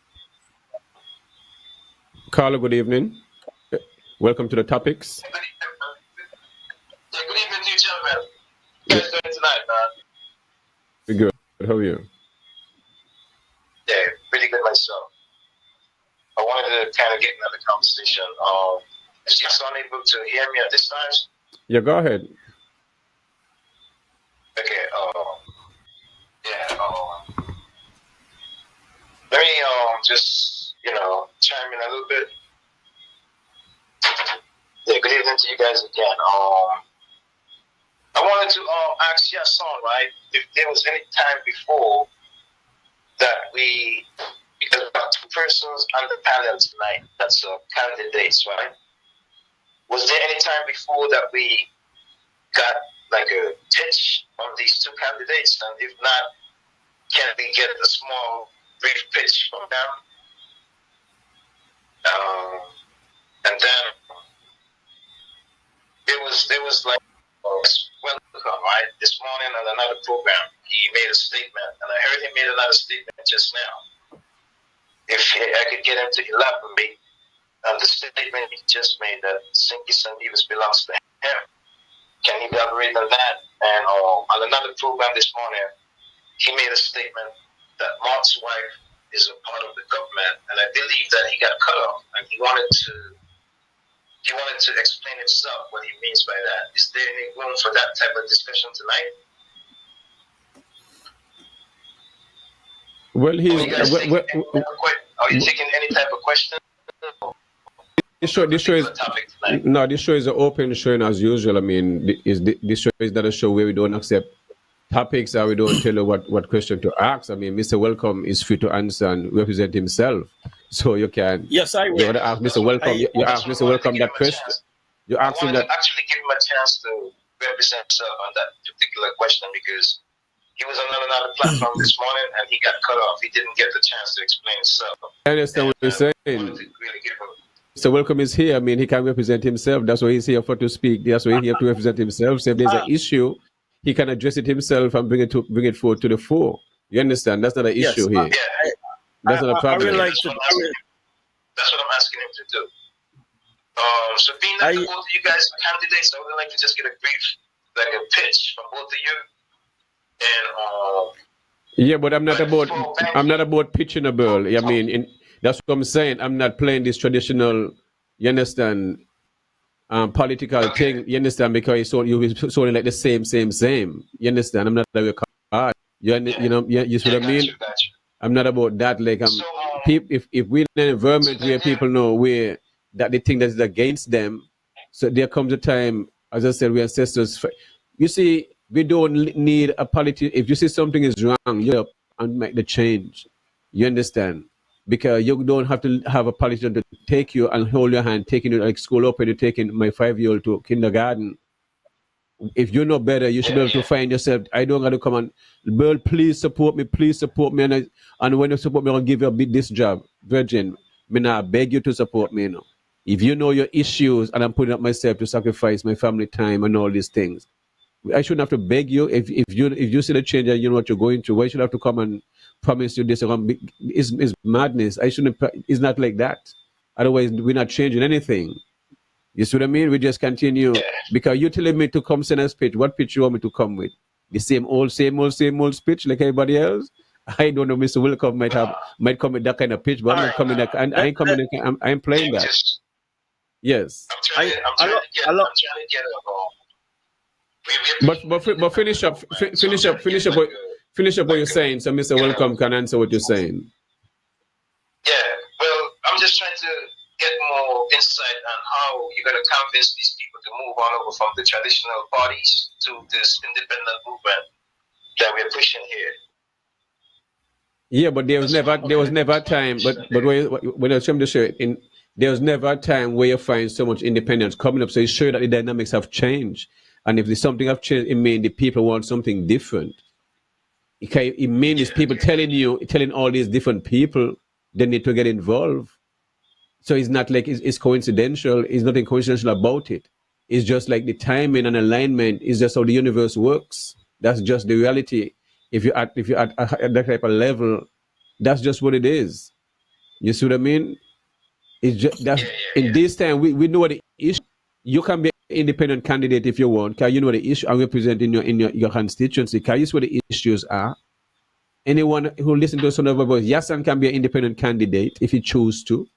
Speaker 3: Carlo, good evening. Welcome to the topics.
Speaker 5: Good evening to you, gentlemen. How you guys doing tonight, man?
Speaker 3: Good. How are you?
Speaker 5: Yeah, pretty good myself. I wanted to kind of get into the conversation. Is your son able to hear me at this time?
Speaker 3: Yeah, go ahead.
Speaker 5: Okay. Let me just chime in a little bit. Yeah, good evening to you guys again. I wanted to ask your son, right, if there was any time before that because we have two persons on the panel tonight, that's candidates, right? Was there any time before that we got like a pitch on these two candidates? And if not, can we get a small, brief pitch from them? And then there was like Welcome, right? This morning on another program, he made a statement, and I heard he made another statement just now. If I could get him to elaborate on the statement he just made that St. Nevis belongs to him, can he elaborate on that? And on another program this morning, he made a statement that Mark's wife is a part of the government, and I believe that he got cut off, and he wanted to explain himself what he means by that. Is there any room for that type of discussion tonight?
Speaker 3: Well,
Speaker 5: are you taking any type of question?
Speaker 3: This show is an open show as usual. I mean, this show is not a show where we don't accept topics or we don't tell you what question to ask. I mean, Mr. Welcome is free to answer and represent himself. So you can.
Speaker 4: Yes, I will.
Speaker 3: You want to ask Mr. Welcome. You ask Mr. Welcome that question. You ask him that.
Speaker 5: Actually, give him a chance to represent himself on that particular question because he was on another platform this morning and he got cut off. He didn't get the chance to explain himself.
Speaker 3: I understand what you're saying. Mr. Welcome is here. I mean, he can represent himself. That's why he's here for to speak. That's why he's here to represent himself. So if there's an issue, he can address it himself and bring it forward to the fore. You understand? That's not an issue here. That's not a problem.
Speaker 5: That's what I'm asking him to do. So being that both of you guys are candidates, I would like to just get a brief, like a pitch from both of you. And
Speaker 3: yeah, but I'm not about pitching a ball. I mean, that's what I'm saying. I'm not playing this traditional, you understand, political thing. You understand? Because it's only like the same. You understand? I'm not like a card. You see what I mean? I'm not about that. Like, if we're in an environment where people know that they think that is against them, so there comes a time, as I said, we ancestors. You see, we don't need a politician. If you see something is wrong, you up and make the change. You understand? Because you don't have to have a politician to take you and hold your hand, taking you like school up and you're taking my 5-year-old to kindergarten. If you know better, you should be able to find yourself. I don't got to come and, Bill, please support me. And when you support me, I'll give you this job. Virgin, I beg you to support me, If you know your issues and I'm putting up myself to sacrifice my family time and all these things, I shouldn't have to beg you. If you see the change and you know what you're going through, why should I have to come and promise you this? It's madness. I shouldn't. It's not like that. Otherwise, we're not changing anything. You see what I mean? We just continue because you're telling me to come send a speech. What pitch you want me to come with? The same old speech like everybody else? I don't know. Mr. Welcome might come with that kind of pitch, but I'm not coming. I ain't coming. I'm playing that. Yes.
Speaker 5: I'm trying to get
Speaker 3: But finish up what you're saying, so Mr. Welcome can answer what you're saying.
Speaker 5: Yeah, well, I'm just trying to get more insight on how you're going to convince these people to move on over from the traditional parties to this independent movement that we're pushing here.
Speaker 3: Yeah, but there was never a time. But when I was trying to show it, there was never a time where you find so much independence coming up. So it's sure that the dynamics have changed. And if there's something have changed, it means the people want something different. Okay, it means it's people telling all these different people they need to get involved. So it's not like it's coincidental. It's nothing coincidental about it. It's just like the timing and alignment is just how the universe works. That's just the reality. If you're at that type of level, that's just what it is. You see what I mean? It's just that in this time we know what the issue. You can be an independent candidate if you want, because you know the issue and represent in your constituency. Because you see what the issues are. Anyone who listens to a son of a voice, Yasan can be an independent candidate if he chooses to.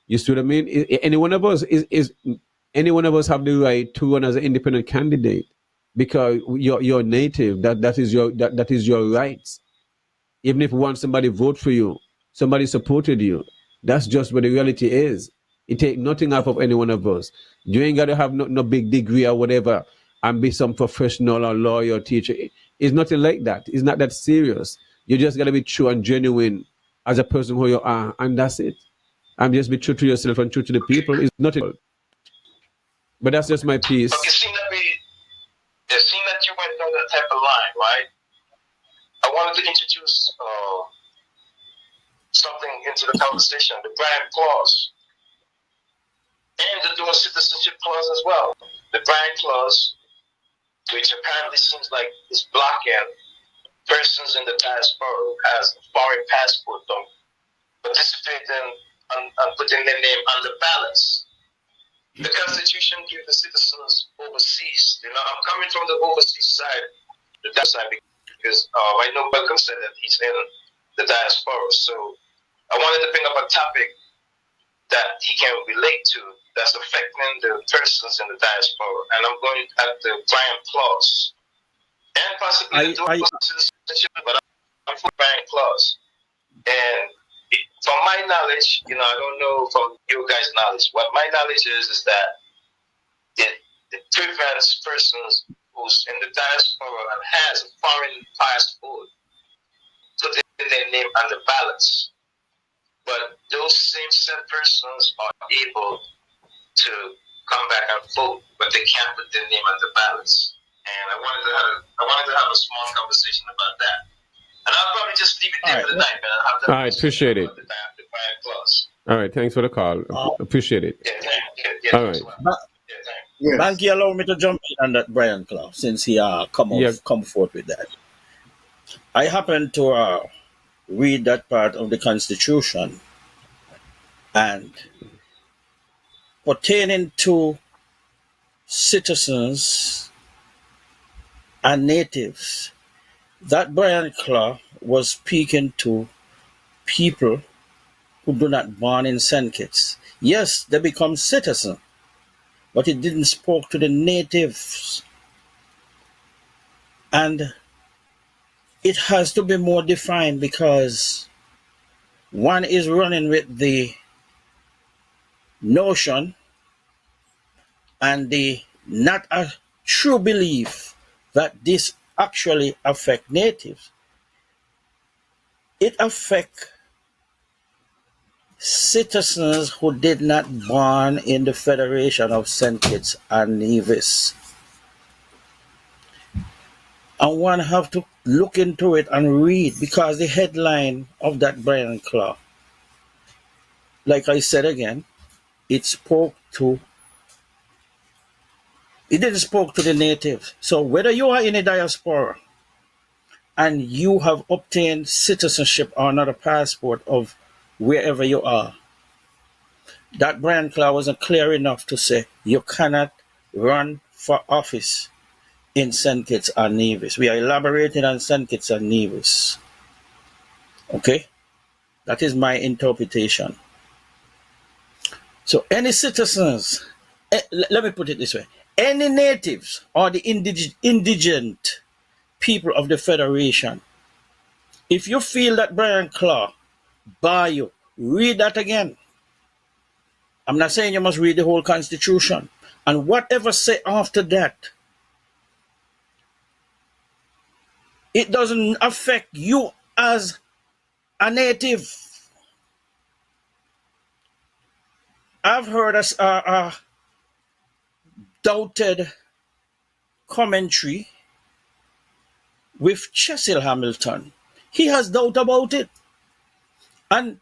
Speaker 3: You see what I mean? Any one of us any one of us have the right to run as an independent candidate because you're native. That is your rights. Even if once somebody vote for you, somebody supported you, that's just what the reality is. It take nothing off of any one of us. You ain't got to have no big degree or whatever and be some professional or lawyer or teacher. It's nothing like that. It's not that serious. You just got to be true and genuine as a person who you are, and that's it. And just be true to yourself and true to the people. It's nothing. But that's just my piece.
Speaker 5: Okay, seeing that you went down that type of line, right? I wanted to introduce something into the conversation, the Bryan Clause. And the dual citizenship clause as well. The Bryan Clause, which apparently seems like is blocking persons in the diaspora who has a foreign passport from participating and putting their name on the ballots. The Constitution gives the citizens overseas. You know, I'm coming from the overseas side, the diaspora side, because I know Welcome said that he's in the diaspora. So I wanted to bring up a topic that he can relate to that's affecting the persons in the diaspora. And I'm going at the Bryan Clause. And possibly the dual citizenship, but I'm for Bryan Clause. And from my knowledge, you know, I don't know from you guys' knowledge, what my knowledge is that it prevents persons who's in the diaspora and has a foreign passport putting their name on the ballots. But those same set persons are able to come back and vote, but they can't put their name on the ballots. And I wanted to have a small conversation about that. And I'll probably just leave it there for the night, man. I'll have to.
Speaker 3: All right, appreciate it. All right, thanks for the call. Appreciate it.
Speaker 5: Yeah,
Speaker 3: all right.
Speaker 2: Yes.
Speaker 4: Banky, allow me to jump in on that Bryan Clause since he come forth with that. I happen to read that part of the Constitution, and pertaining to citizens and natives, that Bryan Clause was speaking to people who do not born in St. Kitts. Yes, they become citizens, but it didn't speak to the natives. And it has to be more defined because one is running with the notion and the not a true belief that this actually affect natives. It affect citizens who did not born in the Federation of St. Kitts and Nevis. And one have to look into it and read, because the headline of that Bryan Clause, like I said again, it didn't spoke to the natives. So whether you are in a diaspora and you have obtained citizenship or not a passport of wherever you are, that Brian Clark wasn't clear enough to say you cannot run for office in St. Kitts and Nevis. We are elaborating on St. Kitts and Nevis. Okay? That is my interpretation. So any citizens, let me put it this way, any natives or the indigent people of the Federation, if you feel that Brian Clark bar you, read that again. I'm not saying you must read the whole Constitution. And whatever say after that, it doesn't affect you as a native. I've heard a doubted commentary with Cecil Hamilton. He has doubt about it. And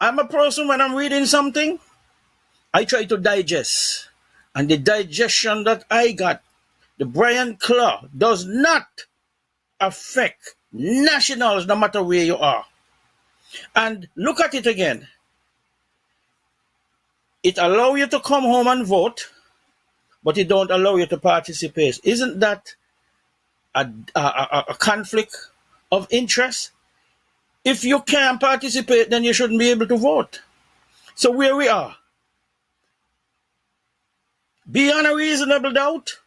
Speaker 4: I'm a person, when I'm reading something, I try to digest. And the digestion that I got, the Brian Clark does not affect nationals no matter where you are. And look at it again. It allows you to come home and vote, but it don't allow you to participate. Isn't that a conflict of interest? If you can't participate, then you shouldn't be able to vote. So where we are, beyond a reasonable doubt,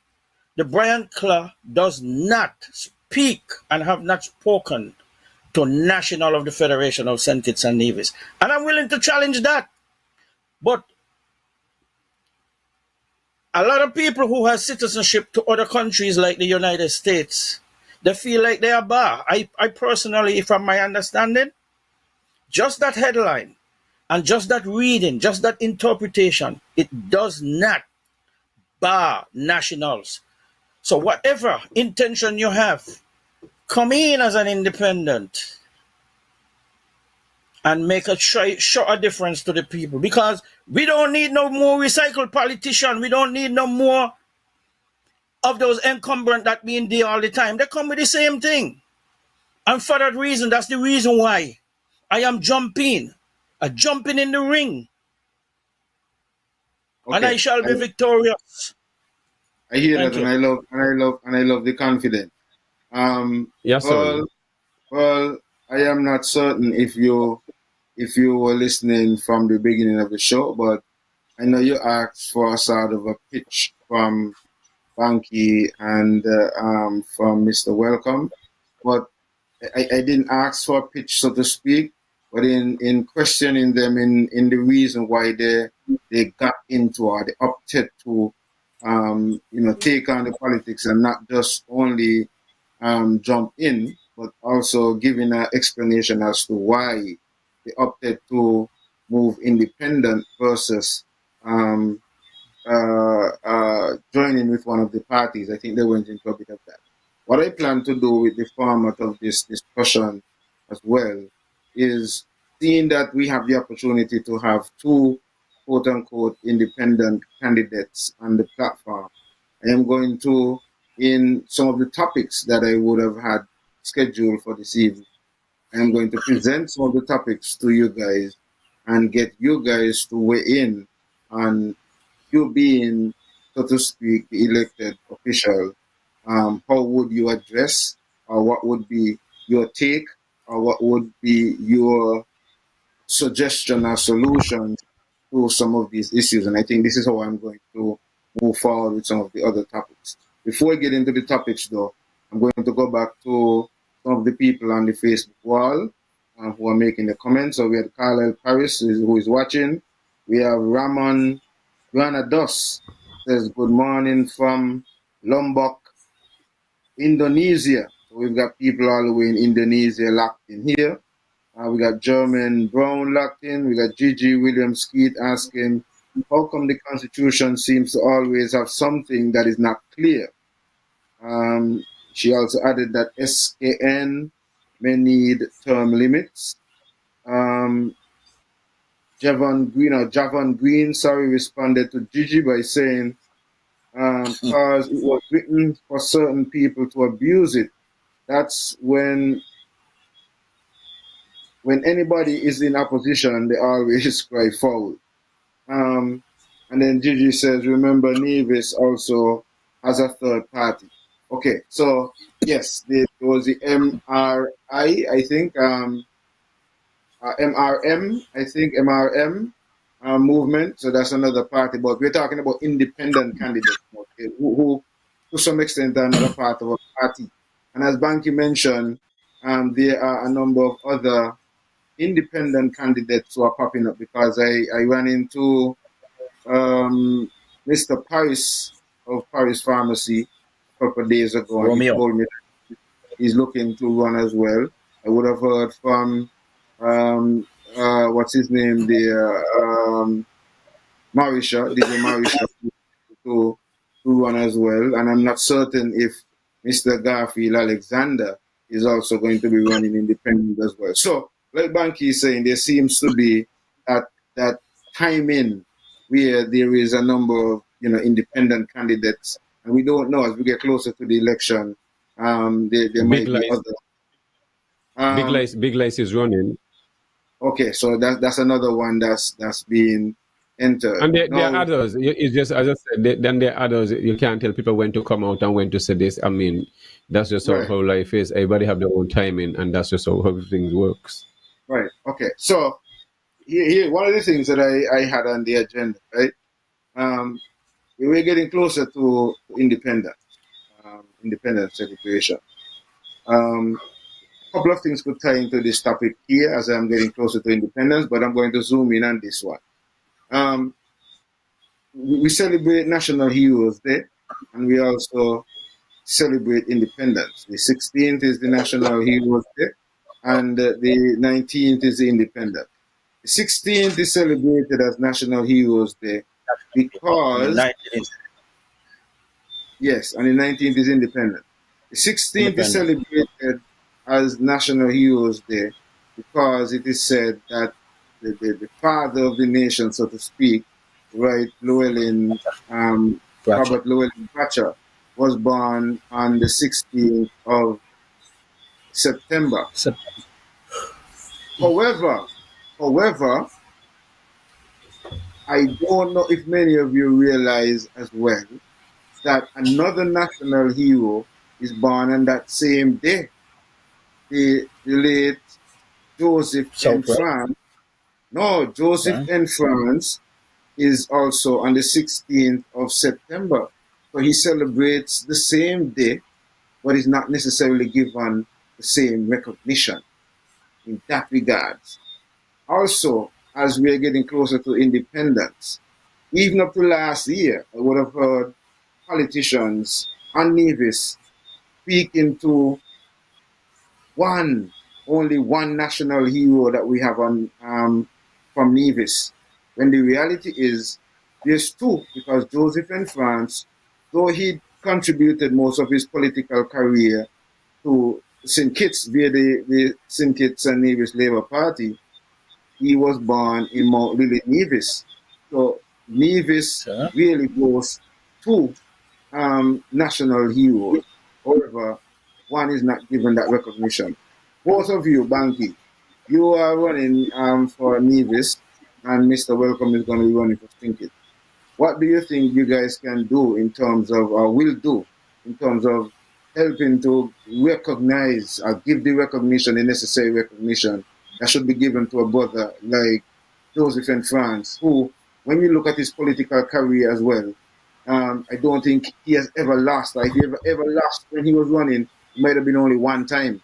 Speaker 4: the Brian Clark does not speak and have not spoken to National of the Federation of St. Kitts and Nevis. And I'm willing to challenge that. But a lot of people who have citizenship to other countries like the United States, they feel like they are bar. I personally, from my understanding, just that headline and just that reading, just that interpretation, it does not bar nationals. So whatever intention you have, come in as an independent and make show a difference to the people, because we don't need no more recycled politicians. We don't need no more of those encumbrant that being there all the time. They come with the same thing. And for that reason, that's the reason why I am jumping in the ring. Okay. And I shall be victorious.
Speaker 2: I hear Thank that, you. and I love the confidence.
Speaker 3: Yes, sir.
Speaker 2: Well, I am not certain if you were listening from the beginning of the show, but I know you asked for a sort of a pitch from Banky and from Mr. Welcome, but I didn't ask for a pitch, so to speak, but in questioning them in the reason why they got into or they opted to take on the politics and not just only jump in, but also giving an explanation as to why they opted to move independent versus joining with one of the parties. I think they went into a bit of that. What I plan to do with the format of this discussion as well is, seeing that we have the opportunity to have two quote-unquote independent candidates on the platform, I am going to, in some of the topics that I would have had scheduled for this evening, I am going to present some of the topics to you guys and get you guys to weigh in on you being, so to speak, the elected official. How would you address, or what would be your take, or what would be your suggestion or solution to some of these issues? And I think this is how I'm going to move forward with some of the other topics. Before I get into the topics, though, I'm going to go back to some of the people on the Facebook wall who are making the comments. So we have Carlisle Paris, who is watching. We have Ramon Granados, says good morning from Lombok, Indonesia. So we've got people all the way in Indonesia locked in here. We got German Brown locked in. We got Gigi Williams Skeet asking, how come the Constitution seems to always have something that is not clear? She also added that SKN may need term limits. Javon Green, responded to Gigi by saying, because it was written for certain people to abuse it. That's when anybody is in opposition, they always cry foul. And then Gigi says, remember Nevis also has a third party. Okay, so yes, there was the MRI, I think, MRM movement. So that's another party, but we're talking about independent candidates, okay, who to some extent are not a part of a party. And as Banky mentioned, there are a number of other independent candidates who are popping up, because I ran into Mr. Paris of Paris Pharmacy a couple of days ago, and he told me that he's looking to run as well. I would have heard from what's his name there, Marisha, DJ Marisha, to run as well. And I'm not certain if Mr. Garfield Alexander is also going to be running independent as well. So, like Banky is saying, there seems to be that timing where there is a number of independent candidates, and we don't know as we get closer to the election. There might be other.
Speaker 3: Big Lice is running.
Speaker 2: Okay, so that's another one that's being entered.
Speaker 3: And there are others. It's just, as I said, then there are others. You can't tell people when to come out and when to say this. I mean, that's just how life is. Everybody have their own timing, and that's just how things works.
Speaker 2: Right. Okay. So here, one of the things that I had on the agenda, right? We were getting closer to independence celebration. A couple of things could tie into this topic here as I'm getting closer to independence, but I'm going to zoom in on this one. We celebrate National Heroes Day, and we also celebrate independence. The 16th is the National Heroes Day, and the 19th is the Independence. The 16th is celebrated as National Heroes Day because... Yes, and the 19th is Independence. The 16th is celebrated as National Heroes Day because it is said that the father of the nation, so to speak, right, Robert Llewellyn Bradshaw, was born on the 16th of September. However, I don't know if many of you realize as well that another national hero is born on that same day. The late Joseph N. France. No, Joseph N. France is also on the 16th of September. So he celebrates the same day, but is not necessarily given the same recognition in that regards. Also, as we are getting closer to independence, even up to last year, I would have heard politicians and Nevis speaking to only one national hero that we have from Nevis, when the reality is there's two, because Joseph N. France, though he contributed most of his political career to St. Kitts via the St. Kitts and Nevis Labour Party, he was born in Mount Lily, Nevis. So Nevis really goes two national heroes. However, one is not given that recognition. Both of you, Banky, you are running for Nevis, and Mr. Welcome is going to be running for St. Kitts. What do you think you guys can do in terms of, or will do, in terms of helping to recognize or give the recognition, the necessary recognition that should be given to a brother like Joseph N. France, who, when you look at his political career as well, I don't think he has ever lost. If he ever lost when he was running, it might have been only one time.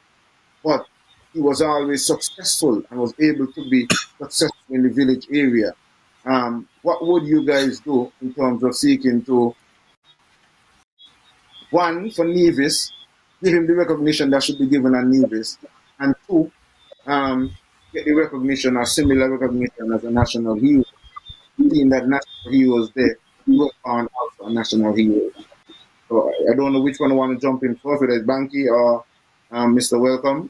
Speaker 2: But he was always successful and was able to be successful in the village area. What would you guys do in terms of seeking to, one, for Nevis, give him the recognition that should be given on Nevis, and two, get the recognition or similar recognition as a national hero, seeing that national heroes there, he was on also a national hero. So I don't know which one I want to jump in first, whether it's Banky or Mr. Welcome.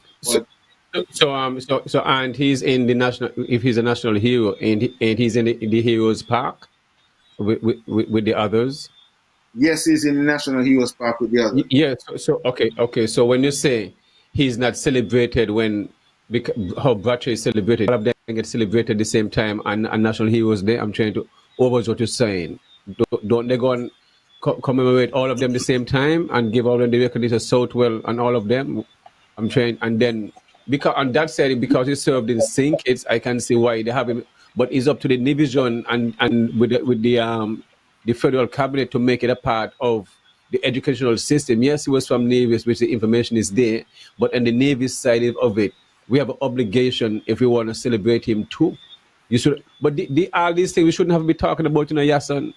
Speaker 3: And he's in the national. If he's a national hero, and he's in the Heroes Park with the others.
Speaker 2: Yes, he's in the National Heroes Park with the others.
Speaker 3: Yeah. Okay. So when you say he's not celebrated when how Bradshaw is celebrated, all of them get celebrated at the same time, and National Heroes Day. I'm trying to over what you're saying. Don't they go and commemorate all of them the same time and give all of them the recognition Southwell and all of them? I'm trying, and then because on that side, because he served in St. Kitts, I can see why they have him. But it's up to the division and with the federal cabinet to make it a part of the educational system. Yes, he was from Nevis, which the information is there, but on the Nevis side of it, we have an obligation if we want to celebrate him too. You should, but all these things we shouldn't have to be talking about, Yasan.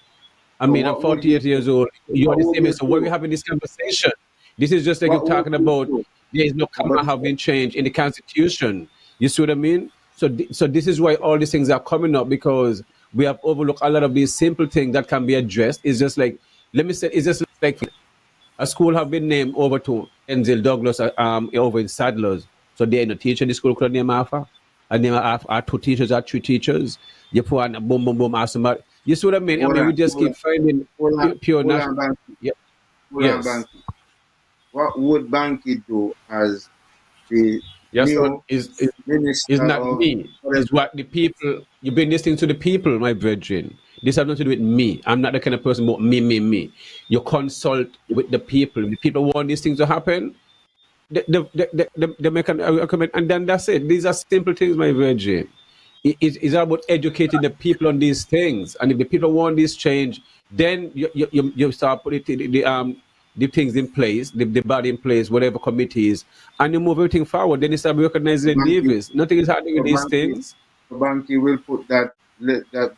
Speaker 3: I mean, I'm 48 years old. You're the same age. So why are we having this conversation? This is just like you're talking about there is no comma have been changed in the Constitution. You see what I mean? So this is why all these things are coming up, because we have overlooked a lot of these simple things that can be addressed. It's just like, let me say, it's just like a school have been named over to Denzel Douglas over in Sadlers. So there ain't no teacher in the school could name after. And name are two teachers or three teachers. You put on a boom, boom, boom, ask somebody. You see what I mean? We just keep finding pure national. Yeah. Yes.
Speaker 2: Banky. What would Banky do as the
Speaker 3: new minister? Is not me. It's what the people. You've been listening to the people, my brethren. This has nothing to do with me. I'm not the kind of person about me. You consult with the people. The people want these things to happen. They make a comment, and then that's it. These are simple things, my brethren. It's about educating the people on these things, and if the people want this change, then you start putting the things in place, the body in place, whatever committees, and you move everything forward. Then you start recognizing the Nevis. Nothing is happening with these things.
Speaker 2: Banky will put that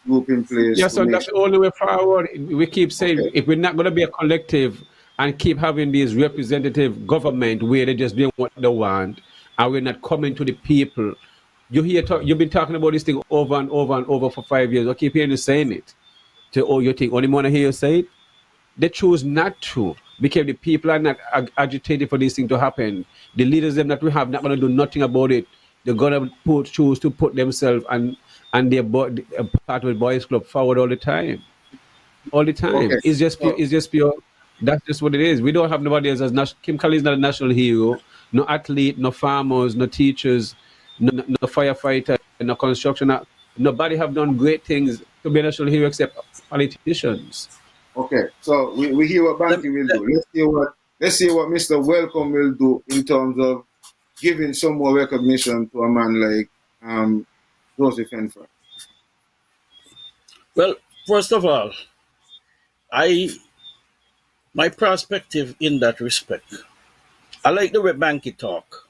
Speaker 2: group in place.
Speaker 3: Yes, so that's the only way forward. We keep saying if we're not going to be a collective and keep having these representative government where they just doing what they want, and we're not coming to the people. You've been talking about this thing over and over and over for 5 years. I keep hearing you saying it. You think only want to hear you say it? They choose not to, because the people are not agitated for this thing to happen. The leaders them that we have not going to do nothing about it. They're going to choose to put themselves and their part of the boys club forward all the time. Okay. It's just pure. That's just what it is. We don't have nobody else as Kim Kelly is not a national hero. No athlete, no farmers, no teachers, no firefighter, no construction. Nobody have done great things to be a national hero except politicians.
Speaker 2: Okay, so we hear what Banky will do. Let's see what Mr. Welcome will do in terms of giving some more recognition to a man like Joseph Enfer.
Speaker 4: Well, first of all, my perspective in that respect, I like the way Banky talk,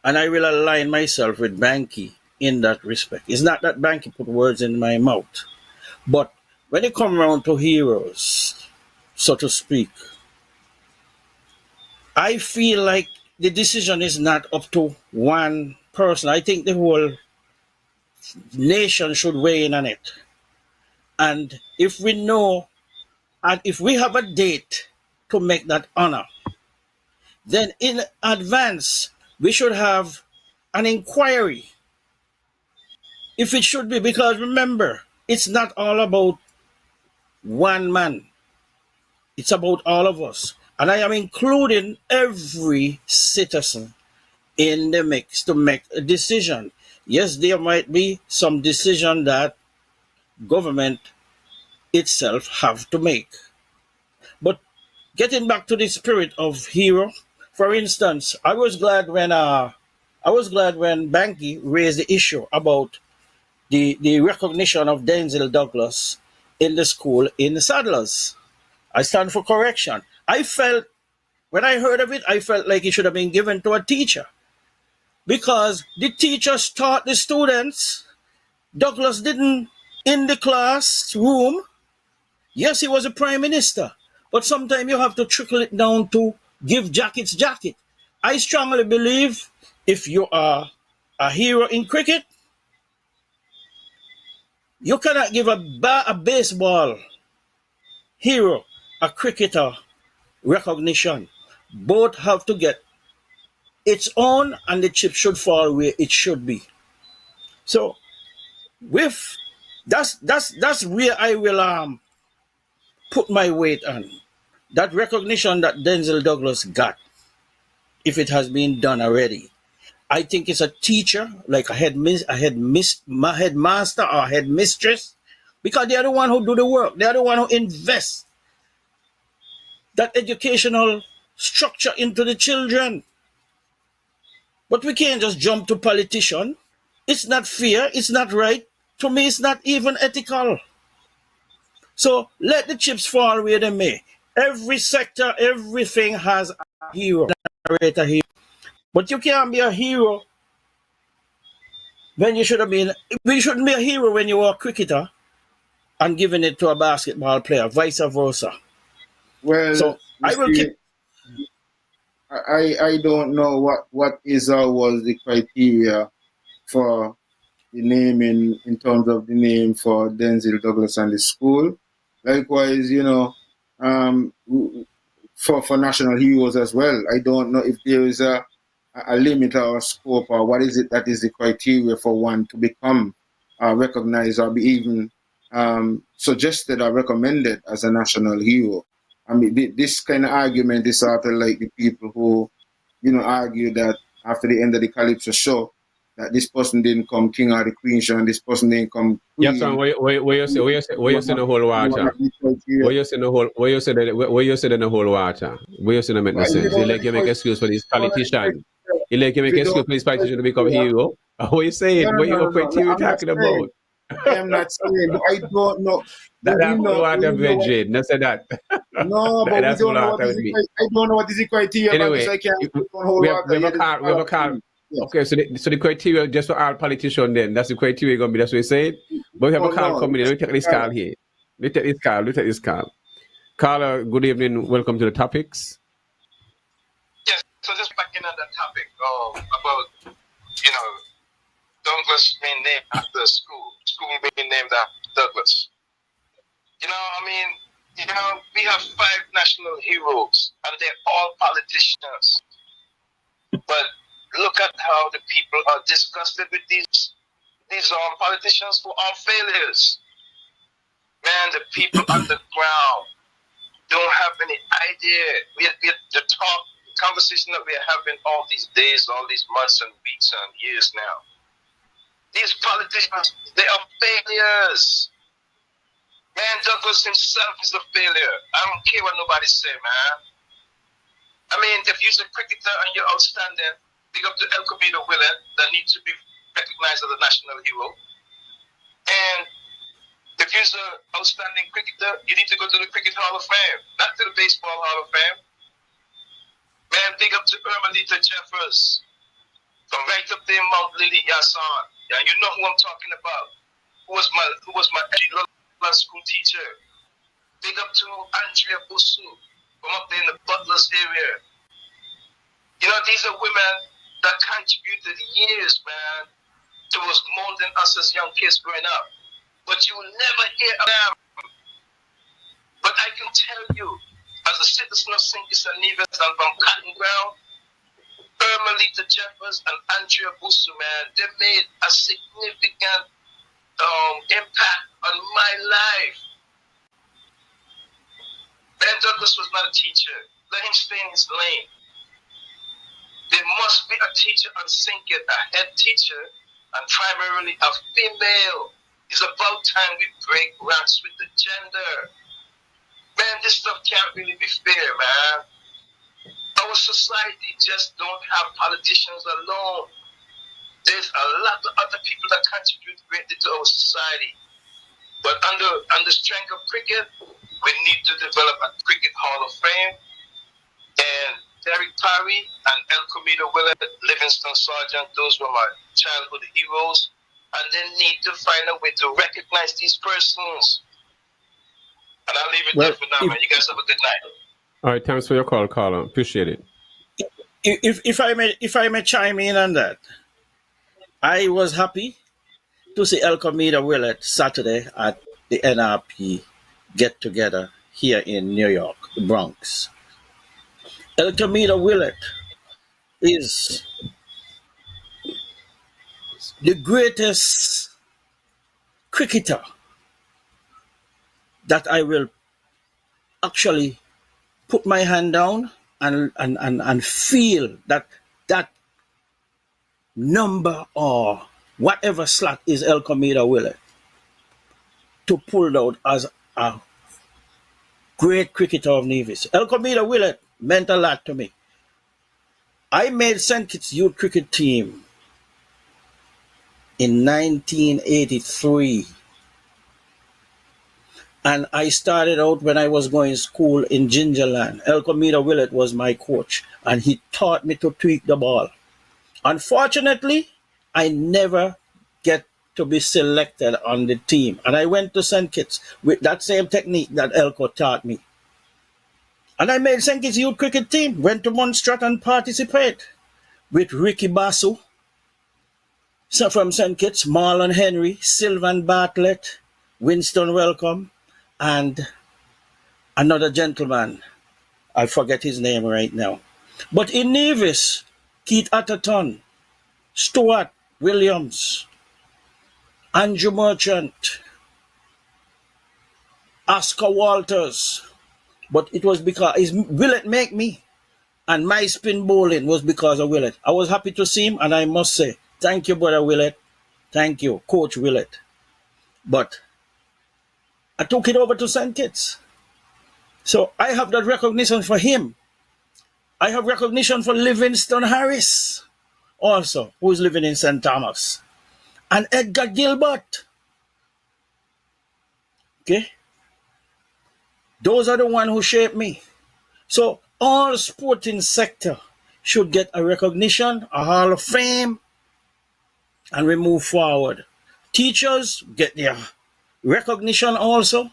Speaker 4: and I will align myself with Banky in that respect. It's not that Banky put words in my mouth, but when it comes around to heroes, so to speak, I feel like the decision is not up to one person. I think the whole nation should weigh in on it. And if we know, and if we have a date to make that honor, then in advance, we should have an inquiry. If it should be, because remember, it's not all about one man. It's about all of us. And I am including every citizen in the mix to make a decision. Yes, there might be some decision that government itself have to make. But getting back to the spirit of hero, for instance, I was glad when Banky raised the issue about the recognition of Denzel Douglas in the school in the Sadlers. I stand for correction. When I heard of it, I felt like it should have been given to a teacher, because the teachers taught the students. Douglas didn't in the classroom. Yes, he was a prime minister, but sometimes you have to trickle it down to give jackets jacket. I strongly believe if you are a hero in cricket, you cannot give a baseball hero a cricketer recognition. Both have to get its own, and the chip should fall where it should be. So with that's where I will put my weight on. That recognition that Denzel Douglas got, if it has been done already. I think it's a teacher, like a headmaster or headmistress, because they're the one who do the work. They're the one who invest that educational structure into the children. But we can't just jump to politician. It's not fair. It's not right. To me, it's not even ethical. So let the chips fall where they may. Every sector, everything has a hero, narrator hero. But you can't be a hero when you should have been. You shouldn't be a hero when you were a cricketer and giving it to a basketball player, vice versa.
Speaker 2: Well,
Speaker 4: So I will keep.
Speaker 2: I don't know what is or was the criteria for the naming in terms of the name for Denzel Douglas and the school. Likewise, for national heroes as well. I don't know if there is a limit or a scope, or what is it that is the criteria for one to become recognized or be even suggested or recommended as a national hero. I mean, this kind of argument is sort of like the people who, argue that after the end of the Calypso show, that this person didn't come king or the queen show, and this person didn't come queen.
Speaker 3: Yeah, son, where you say the whole water? Where you say the whole where you say in the whole water? Where you say no make no sense? You like you make excuse for this politician. You like you make excuse for this politician to become hero. What you saying? What you criteria talking about?
Speaker 2: I am not saying, but I don't know.
Speaker 3: That's whole water virgin. Don't say that.
Speaker 2: No, but
Speaker 3: That's
Speaker 2: we don't know
Speaker 3: what
Speaker 2: what is I don't know what is the criteria.
Speaker 3: Anyway,
Speaker 2: I can't
Speaker 3: we have a call. Yes. Okay, so the criteria just for all politicians then, that's the criteria going to be, that's what you said? But we have a call coming in. Let me take this call here. Let me take this call. Caller, good evening. Welcome to the topics.
Speaker 5: Yes, so just back in on that topic about, Douglas being named after school being named after Douglas. We have 5 national heroes, and they're all politicians. But look at how the people are disgusted with these politicians who are failures. Man, the people on the ground don't have any idea. The conversation that we are having all these days, all these months and weeks and years now. These politicians, they are failures. Man, Douglas himself is a failure. I don't care what nobody say, man. I mean, if you're a cricketer and you're outstanding, big up to El Comido Willett, that needs to be recognized as a national hero. And if you're an outstanding cricketer, you need to go to the Cricket Hall of Fame, not to the Baseball Hall of Fame. Man, big up to Ermelita Jeffers, from right up there in Mount Lily, Yasan. Yeah, you know who I'm talking about. Who was my school teacher. Big up to Andrea Busu, from up there in the Butlers area. These are women that contributed years, man, towards molding us as young kids growing up. But you will never hear of them. But I can tell you, as a citizen of St. Kitts and Nevis and from Cotton Ground, Ermelita Jeffers and Andrea Busu, man, they made a significant impact on my life. Ben Douglas was not a teacher. Let him stay in his lane. There must be a teacher on St. Kitts, a head teacher, and primarily a female. It's about time we break ranks with the gender. Man, this stuff can't really be fair, man. Our society just don't have politicians alone. There's a lot of other people that contribute greatly to our society. But under strength of cricket, we need to develop a Cricket Hall of Fame. And Derek Parry and El Comido Willett, Livingston Sargent, those were my childhood heroes. And they need to find a way to recognize these persons. And I'll leave it there for now, man. You guys have a good night.
Speaker 3: All right, thanks for your call, caller. Appreciate it.
Speaker 4: If I may chime in on that, I was happy to see El Comido Willett Saturday at the NRP get together here in New York, the Bronx. El Comido Willett is the greatest cricketer that I will actually put my hand down and feel that that number or whatever slot is El Comida Willett to pull out as a great cricketer of Nevis. El Comida Willett meant a lot to me. I made St. Kitts youth cricket team in 1983. And I started out when I was going to school in Gingerland. El Comida Willett was my coach, and he taught me to tweak the ball. Unfortunately, I never get to be selected on the team. And I went to St. Kitts with that same technique that Elko taught me. And I made St. Kitts youth cricket team, went to Montserrat and participate with Ricky Basu, so from St. Kitts, Marlon Henry, Sylvan Bartlett, Winston Welcome, and another gentleman. I forget his name right now. But in Nevis, Keith Atherton, Stuart Williams, Andrew Merchant, Oscar Walters. But it was because Willett make me. And my spin bowling was because of Willett. I was happy to see him, and I must say, thank you, Brother Willett. Thank you, Coach Willett. But I took it over to St. Kitts. So I have that recognition for him. I have recognition for Livingston Harris also, who is living in St. Thomas. And Edgar Gilbert. Okay? Those are the ones who shaped me. So all sporting sector should get a recognition, a Hall of Fame, and we move forward. Teachers get their recognition also.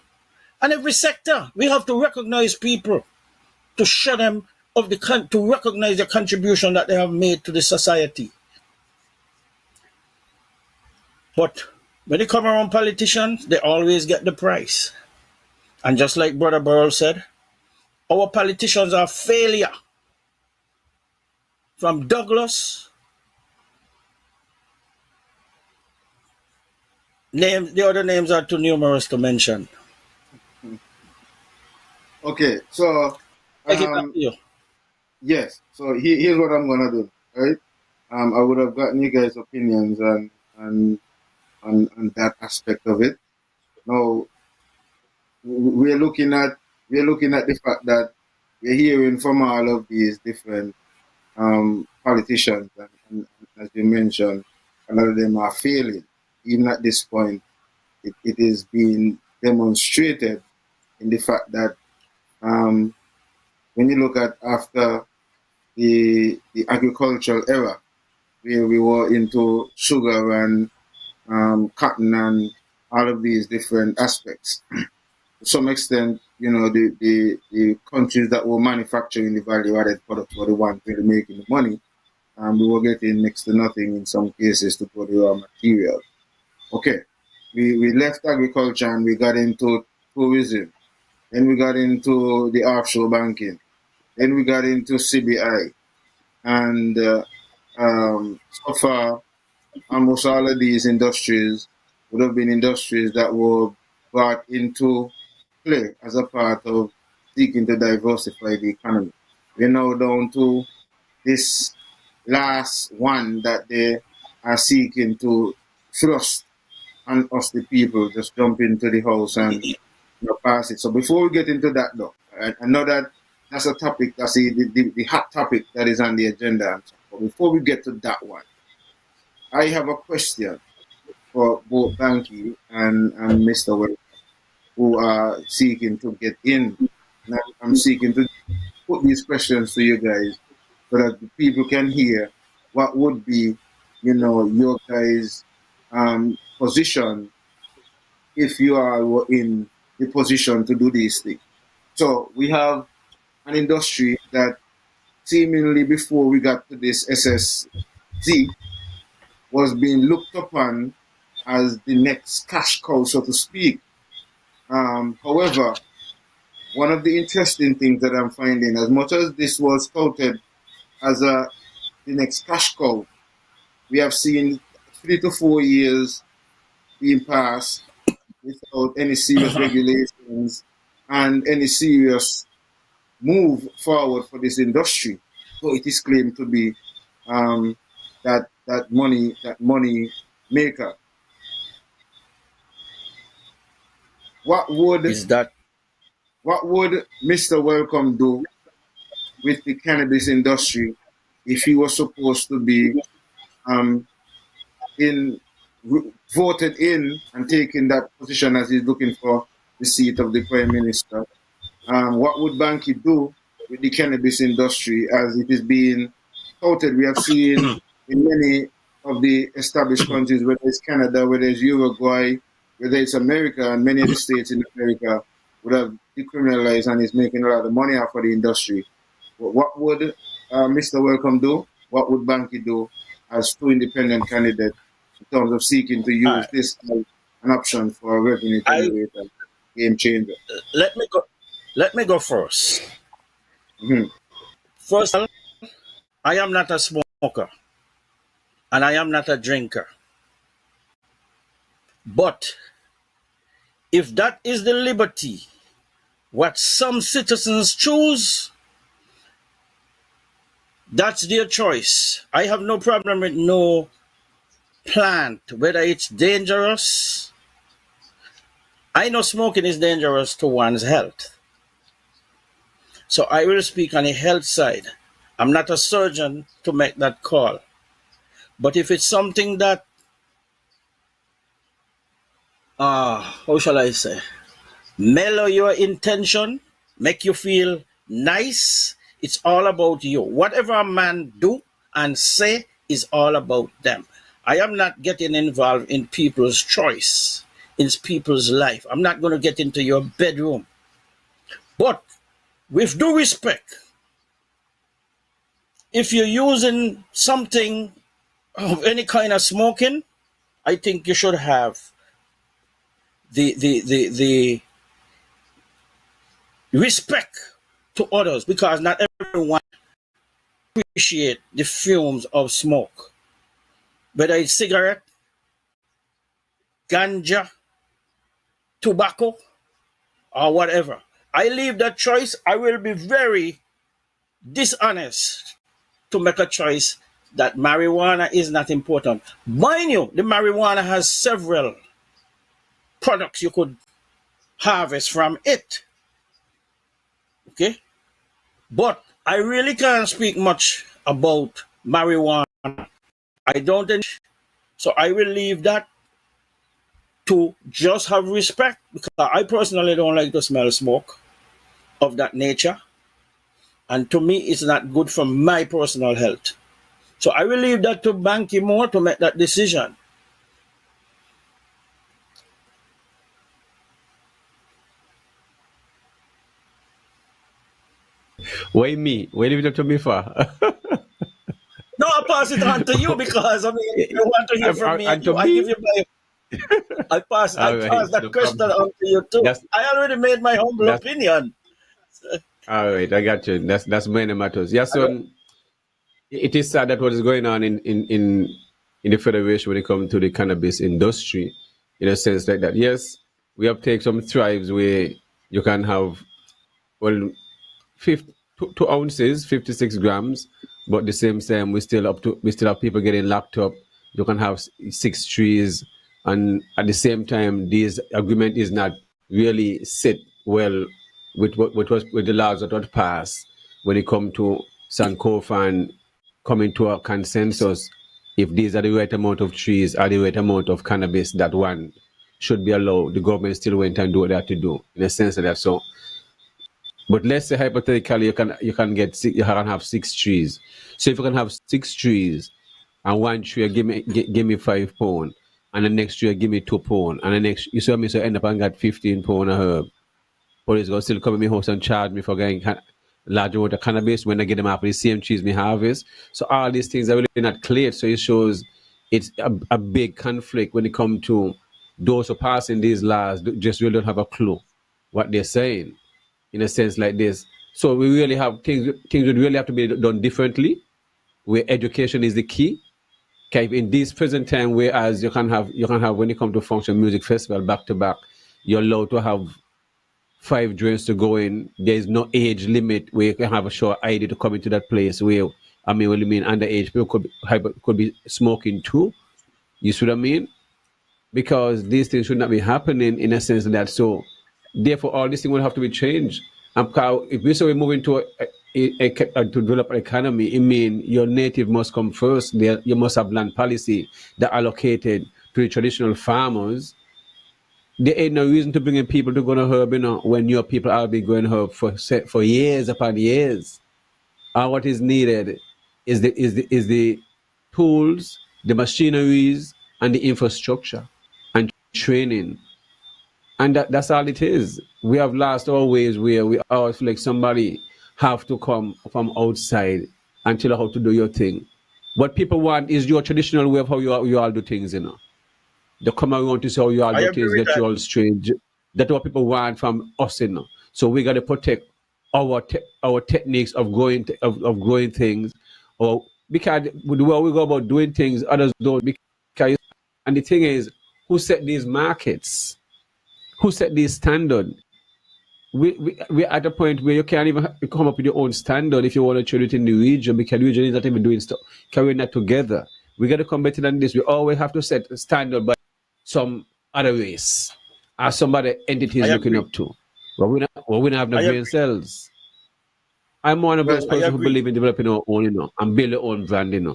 Speaker 4: And every sector, we have to recognize people to show them to recognize the contribution that they have made to the society. But when they come around politicians, they always get the prize. And just like Brother Burrell said, our politicians are failure. From Douglas, the other names are too numerous to mention.
Speaker 2: Okay, so
Speaker 4: Take it back to you.
Speaker 2: yes, so here's what I'm gonna do, right? I would have gotten you guys' opinions on that aspect of it. Now we're looking at the fact that we're hearing from all of these different politicians, and as you mentioned, a lot of them are failing. Even at this point, it is being demonstrated in the fact that when you look at after the agricultural era, where we were into sugar and cotton and all of these different aspects, to some extent, you know, the countries that were manufacturing the value-added products were the ones really making the money, and we were getting next to nothing in some cases to put the raw material. Okay, we left agriculture and we got into tourism. Then we got into the offshore banking. Then we got into CBI. And so far, almost all of these industries would have been industries that were brought into play as a part of seeking to diversify the economy. We're now down to this last one that they are seeking to thrust on us, the people, just jump into the house and pass it. So before we get into that, though, I know that that's a topic, that's the hot topic that is on the agenda. But before we get to that one, I have a question for both Banky and Mr. Welcome, who are seeking to get in. And I'm seeking to put these questions to you guys so that the people can hear what would be, you know, your guys' position if you are in the position to do these things. So we have an industry that seemingly before we got to this SSZ was being looked upon as the next cash cow, so to speak. However, one of the interesting things that I'm finding, as much as this was touted as a the next cash cow. We have seen 3 to 4 years being passed without any serious regulations and any serious move forward for this industry. So it is claimed to be that money maker. What would Mr. Welcome do with the cannabis industry if he was supposed to be voted in and taking that position as he's looking for the seat of the Prime Minister? What would Banky do with the cannabis industry as it is being touted? We have seen in many of the established countries, whether it's Canada, whether it's Uruguay, whether it's America, and many of the states in America would have decriminalized and is making a lot of money off of the industry. What would Mr. Welcome do? What would Banky do as two independent candidates in terms of seeking to use this as an option for a revenue generator, game changer?
Speaker 4: Let me go first.
Speaker 2: Mm-hmm.
Speaker 4: First, I am not a smoker and I am not a drinker. But if that is the liberty what some citizens choose, that's their choice. I have no problem with no plant, whether it's dangerous. I know smoking is dangerous to one's health. So I will speak on the health side. I'm not a surgeon to make that call. But if it's something that, how shall I say, mellow your intention, make you feel nice, it's all about you. Whatever a man do and say is all about them. I am not getting involved in people's choice, in people's life. I'm not going to get into your bedroom. But with due respect, if you're using something of any kind of smoking, I think you should have the respect to others, because not everyone appreciate the fumes of smoke, whether it's cigarette, ganja, tobacco, or whatever. I leave that choice. I will be very dishonest to make a choice that marijuana is not important. Mind you, the marijuana has several products you could harvest from it. Okay? But I really can't speak much about marijuana. I don't, so I will leave that to just have respect, because I personally don't like to smell smoke of that nature. And to me, it's not good for my personal health. So I will leave that to Banky more to make that decision.
Speaker 3: Why me? Why leave it up to me for?
Speaker 4: No, I'll pass it on to you, because I mean, if you want to hear from me, I give you my. I pass that question on to you too. I already made my humble opinion.
Speaker 3: All right, I got you. That's many matters. Yeah, so it is sad that what is going on in the Federation when it comes to the cannabis industry, in a sense like that. Yes, we have taken some thrives where you can have, 2 ounces, 56 grams, but at the same time we still have people getting locked up. You can have 6 trees, and at the same time, this agreement is not really set well with the laws that were passed when it comes to Sankofa and coming to a consensus if these are the right amount of trees or the right amount of cannabis that one should be allowed. The government still went and do what they have to do in a sense of that. So, but let's say hypothetically you can have 6 trees. So if you can have 6 trees and one tree give me 5 pounds, and the next tree give me 2 pounds, and the next you saw me so end up and got 15 pounds of herb. Police gonna still come in my house and charge me for getting large amount of cannabis when I get them after the same trees me harvest. So all these things are really not clear. So it shows it's a big conflict when it comes to those who are passing these laws just really don't have a clue what they're saying in a sense like this. So we really have things would really have to be done differently where education is the key. Okay, in this present time, whereas you can have when it comes to function music festival back to back, you're allowed to have 5 drinks to go in. There is no age limit where you can have a short ID to come into that place. Where I mean, what do you mean underage people could be smoking too? You see what I mean? Because these things should not be happening in a sense that so. Therefore, all these things will have to be changed. And if we say we're moving to to develop an economy, it means your native must come first. There, you must have land policy that allocated to the traditional farmers. There ain't no reason to bring in people to go to herb, when your people are been going herb for years upon years. And what is needed is the tools, the machineries, and the infrastructure and training. And that's all it is. We have lost our ways where we always feel like somebody have to come from outside and tell you how to do your thing. What people want is your traditional way of how you all do things, They come and want to say how you all
Speaker 4: I
Speaker 3: do
Speaker 4: agree
Speaker 3: things,
Speaker 4: with
Speaker 3: get you
Speaker 4: that.
Speaker 3: all strange. That's what people want from us, So we got to protect our techniques of growing things, or because the way we go about doing things, others don't. Because and the thing is, who set these markets? Who set these standards? We're at a point where you can't even come up with your own standard if you want to trade it in the region, because the region is not even doing stuff, carrying that together. We got to come better than this. We always have to set a standard by some other race or some other entity
Speaker 4: I
Speaker 3: is looking
Speaker 4: agree.
Speaker 3: up to. We don't have no
Speaker 4: I
Speaker 3: brain
Speaker 4: agree.
Speaker 3: cells. I'm one of
Speaker 2: Well,
Speaker 3: those
Speaker 4: I
Speaker 3: persons who
Speaker 4: agree.
Speaker 3: believe in developing our own, and build our own brand.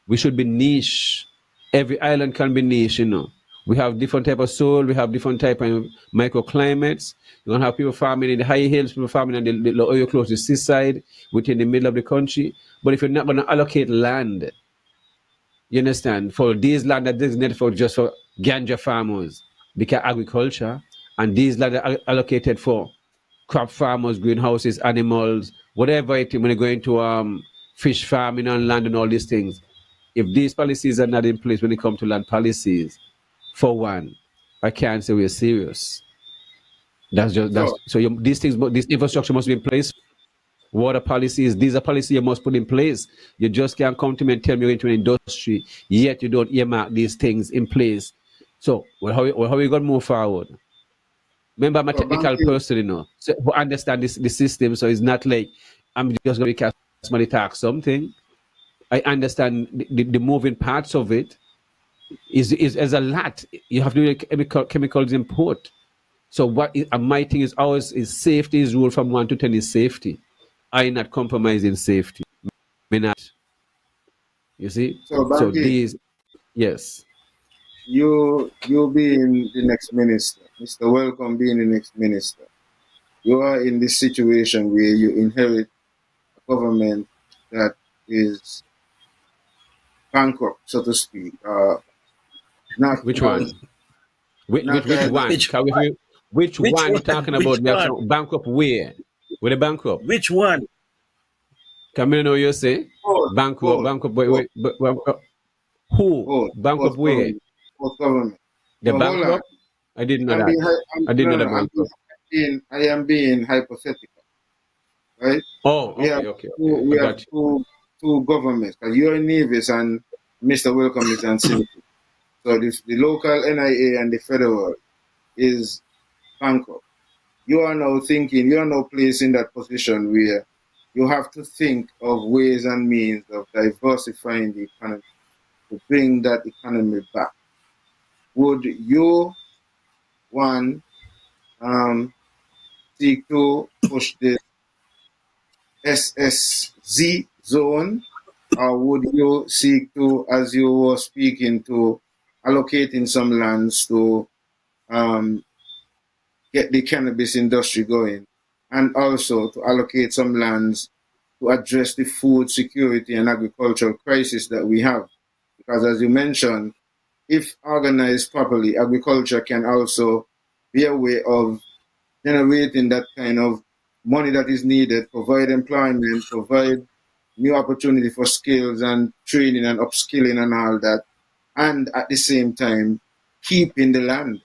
Speaker 3: We should be niche. Every island can be niche. We have different type of soil. We have different type of microclimates. You're gonna have people farming in the high hills, people farming in the lower close to the seaside, within the middle of the country. But if you're not gonna allocate land, you understand, for these land that is designated for just for ganja farmers, because agriculture, and these land are allocated for crop farmers, greenhouses, animals, whatever it when you go into fish farming on land and all these things. If these policies are not in place when it comes to land policies, for one, I can't say we're serious.
Speaker 2: so
Speaker 3: These things, this infrastructure must be in place. Water policies, these are policies you must put in place. You just can't come to me and tell me you're into an industry, yet you don't earmark these things in place. So, how are we going to move forward? Remember, I'm a
Speaker 2: so
Speaker 3: technical
Speaker 2: Banky,
Speaker 3: person, so who understand the system. So it's not like I'm just going to cast somebody talk something. I understand the moving parts of it. Is a lot. You have to do chemicals import. So my thing is always is safety is rule from 1 to 10 is safety. I not compromising safety. Me not. You see.
Speaker 2: so
Speaker 3: So
Speaker 2: Banky,
Speaker 3: these yes.
Speaker 2: you being the next minister, Mr. Welcome being the next minister, you are in this situation where you inherit a government that is bankrupt, so to speak. Not
Speaker 3: Which
Speaker 2: as
Speaker 3: one? Which
Speaker 2: as
Speaker 3: one?
Speaker 4: Which
Speaker 3: Can we, which
Speaker 4: which
Speaker 3: one you
Speaker 4: one?
Speaker 3: talking
Speaker 4: Which
Speaker 3: about? We have
Speaker 4: one?
Speaker 3: some bankrupt where? With a bankrupt?
Speaker 4: Which one?
Speaker 3: Can we know you say?
Speaker 2: both, both,
Speaker 3: Bankrupt,
Speaker 2: both,
Speaker 3: who? Bankrupt
Speaker 2: both
Speaker 3: where?
Speaker 2: government, both government.
Speaker 3: The
Speaker 2: So hold on.
Speaker 3: bankrupt? I didn't know
Speaker 2: I'm
Speaker 3: that.
Speaker 2: being, I'm,
Speaker 3: I didn't
Speaker 2: no,
Speaker 3: know
Speaker 2: no,
Speaker 3: the bankrupt.
Speaker 2: I am being hypothetical, right?
Speaker 3: Oh,
Speaker 2: We have
Speaker 3: okay. I
Speaker 2: we have
Speaker 3: got you.
Speaker 2: two governments. Because you're in Nevis and Mr. Welcome is in Singapore. So the local NIA and the federal is bankrupt. You are now thinking, you are now placed in that position where you have to think of ways and means of diversifying the economy to bring that economy back. Would you, one, seek to push the SSZ zone, or would you seek to, as you were speaking, to allocating some lands to um, get the cannabis industry going, and also to allocate some lands to address the food security and agricultural crisis that we have? Because as you mentioned, if organized properly, agriculture can also be a way of generating that kind of money that is needed, provide employment, provide new opportunity for skills and training and upskilling and all that, and at the same time keeping the land.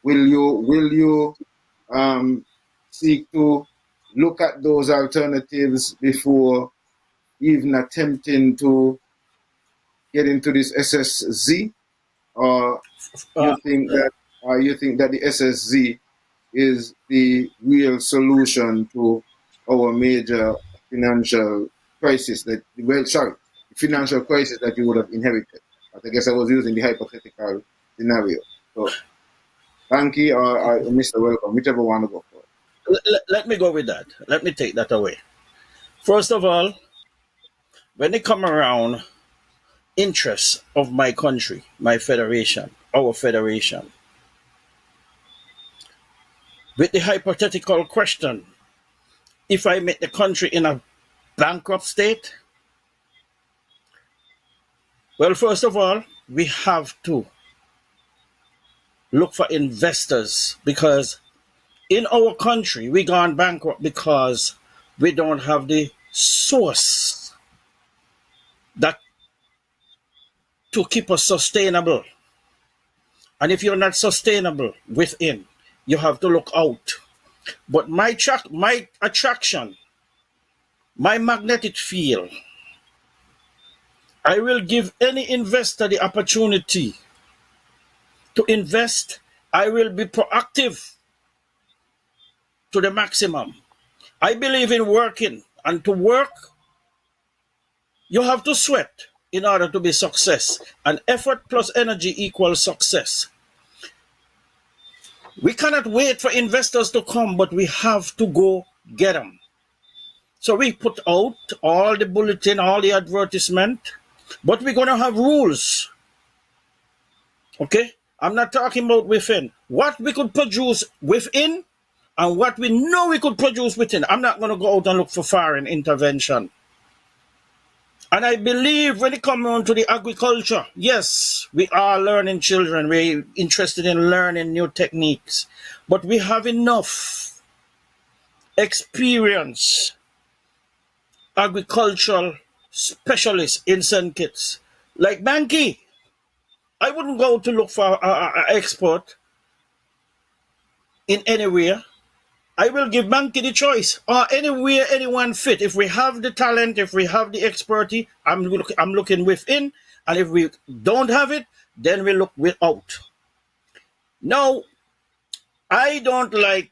Speaker 2: Will you seek to look at those alternatives before even attempting to get into this SSZ, or
Speaker 4: Uh,
Speaker 2: you think that the SSZ is the real solution to our major financial crisis the financial crisis that you would have inherited. But I guess I was using the hypothetical scenario. So Banky or Mr. Welcome, whichever one to go for.
Speaker 4: let me go with that. Let me take that away. First of all, when they come around interests of my country, my federation, our federation, with the hypothetical question, if I make the country in a bankrupt state, well, first of all, we have to look for investors, because in our country, we gone bankrupt because we don't have the source that to keep us sustainable. And if you're not sustainable within, you have to look out. But my attraction, my magnetic field, I will give any investor the opportunity to invest. I will be proactive to the maximum. I believe in working, and to work, you have to sweat in order to be success. And effort plus energy equals success. We cannot wait for investors to come, but we have to go get them. So we put out all the bulletin, all the advertisement, but we're going to have rules. Okay? I'm not talking about within. What we could produce within and what we know we could produce within. I'm not going to go out and look for foreign intervention. And I believe when it comes on to the agriculture, yes, we are learning children. We're interested in learning new techniques. But we have enough experience, agricultural specialists in St. Kitts. Like Banky. I wouldn't go to look for an export in anywhere. I will give Banky the choice, or anywhere anyone fit. If we have the talent, if we have the expertise, I'm looking within, and if we don't have it, then we look without. Now, I don't like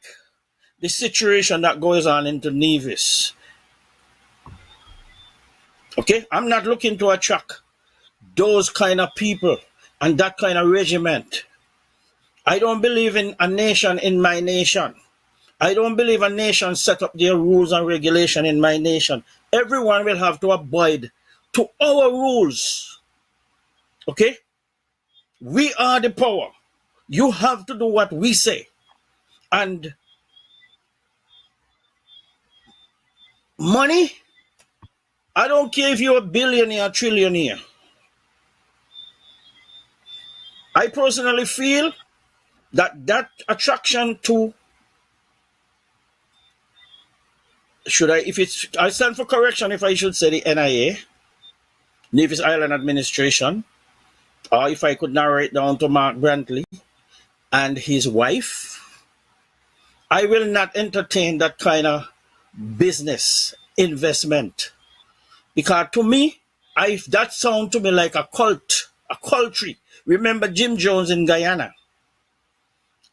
Speaker 4: the situation that goes on into Nevis. Okay, I'm not looking to attract those kind of people and that kind of regiment. I don't believe in a nation in my nation. I don't believe a nation set up their rules and regulation in my nation. Everyone will have to abide to our rules. Okay? We are the power. You have to do what we say. And money, I don't care if you're a billionaire or trillionaire. I personally feel that attraction to, I stand for correction if I should say the NIA, Nevis Island Administration, or if I could narrow it down to Mark Brantley and his wife, I will not entertain that kind of business investment. Because to me, that sounds to me like a cult, a cultry. Remember Jim Jones in Guyana?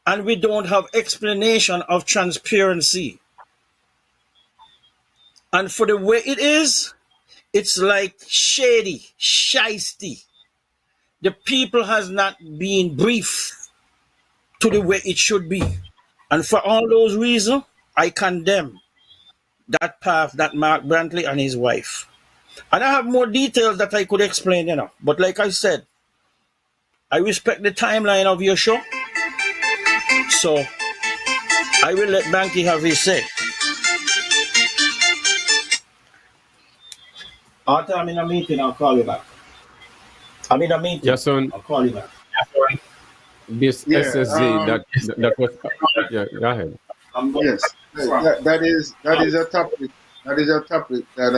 Speaker 4: And we don't have explanation of transparency. And for the way it is, it's like shady, shisty. The people has not been briefed to the way it should be. And for all those reasons, I condemn that path that Mark Brantley and his wife. And I have more details that I could explain, But like I said, I respect the timeline of your show. So I will let Banky have his say. After I'm in a meeting, I'll call you back. I'm in a meeting.
Speaker 3: Yes, son.
Speaker 4: I'll call you back.
Speaker 3: This SSZ, that was, yeah, go ahead.
Speaker 2: Yes, that is a topic. That is a topic that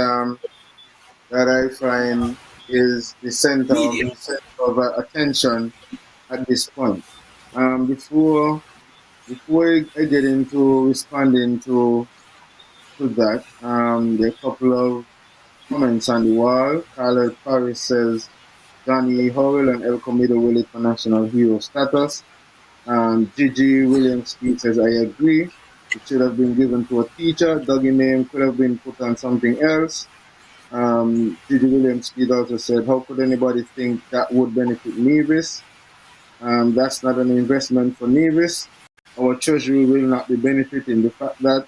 Speaker 2: I find is the center of attention at this point. Before I get into responding to that, there are a couple of comments on the wall. Carlos Paris says Johnny Howell and El Comido will it for national hero status. Gigi Williams Speed says, I agree. It should have been given to a teacher. Dougie name could have been put on something else. Gigi Williams Speed also said, how could anybody think that would benefit Nevis? That's not an investment for Nevis. Our treasury will not be benefiting. The fact that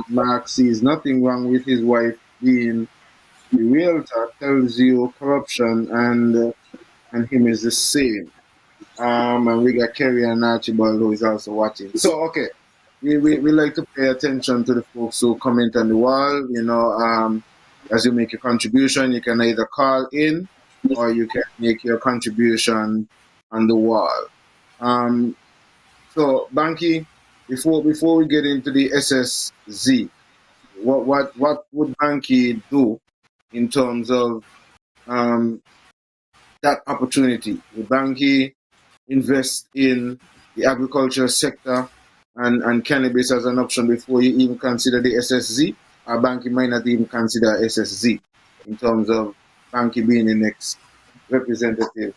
Speaker 2: Mark sees nothing wrong with his wife being the realtor tells you corruption and him is the same. And we got Kerry and Archibald who is also watching. So, okay, we like to pay attention to the folks who comment on the wall. You know, as you make your contribution, you can either call in or you can make your contribution on the wall. So, Banky, before we get into the SSZ, what would Banky do in terms of that opportunity? Would Banky invest in the agricultural sector and cannabis as an option before you even consider the SSZ? Or Banky might not even consider SSZ in terms of Banky being the next representative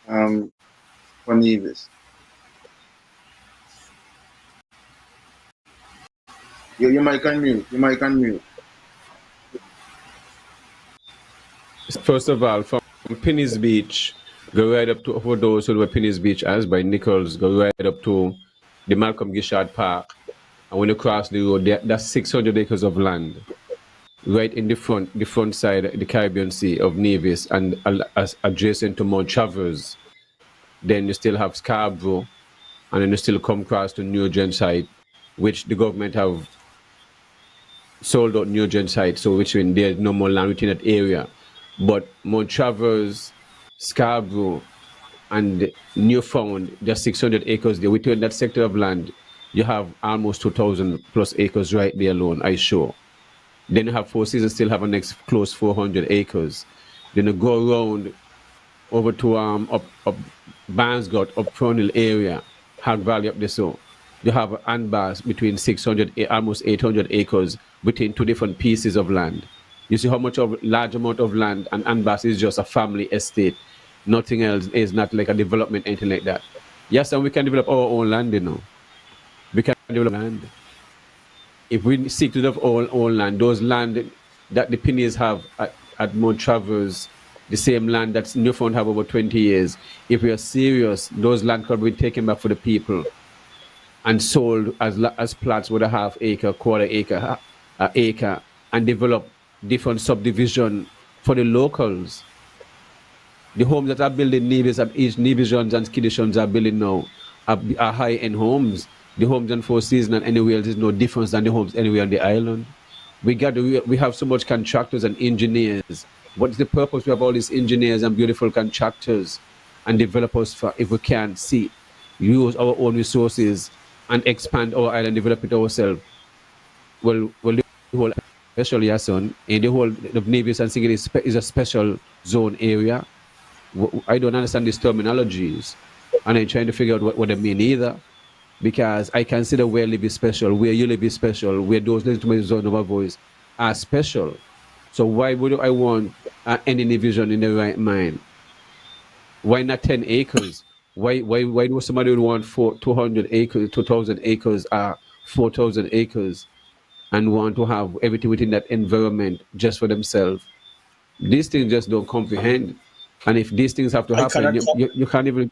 Speaker 2: for Nevis. You might unmute.
Speaker 3: First of all, from Penny's Beach, go right up to, for those who know where Penny's Beach is, by Nichols, go right up to the Malcolm Gishard Park. And when you cross the road, that's 600 acres of land, right in the front side of the Caribbean Sea of Nevis and adjacent to Mount Travers. Then you still have Scarborough, and then you still come across to New Gen site, which the government have sold out New Gen site, so which means there's no more land within that area. But Mount Travers, Scarborough, and Newfound, just 600 acres there. Within that sector of land, you have almost 2,000 plus acres right there alone, I sure. Then you have Four Seasons, still have a next close 400 acres. Then you go around over to up Barnsgott, up Fronhill area, Hog Valley up there. So you have Anbas between 600, almost 800 acres between two different pieces of land. You see how much of large amount of land, and Anbas is just a family estate. Nothing else is not like a development, anything like that. Yes, and we can develop our own land, you know. We can develop land. If we seek to develop our own land, those land that the Pennies have at Mount Travers, the same land that Newfound have over 20 years, if we are serious, those land could be taken back for the people and sold as plots with a half acre, quarter acre, acre, and develop different subdivision for the locals. The homes that are built in Nevis, at each Nevisians and Skidishans are building now, are high-end homes. The homes in Four Seasons and anywhere else is no difference than the homes anywhere on the island. We have so much contractors and engineers. What is the purpose? We have all these engineers and beautiful contractors and developers for, if we can use our own resources and expand our island, develop it ourselves. Well, the whole special Yason, and the whole of Nevis and Sigil is a special zone area. I don't understand these terminologies, and I'm trying to figure out what they mean either, because I consider where live is special, where you live is special, where those live to my zone of our voice are special. So why would I want any division in the right mind? Why not 10 acres? Why do somebody would want 200 acres, 2,000 acres, 4,000 acres, and want to have everything within that environment just for themselves? These things just don't comprehend. And if these things have to happen, you can't even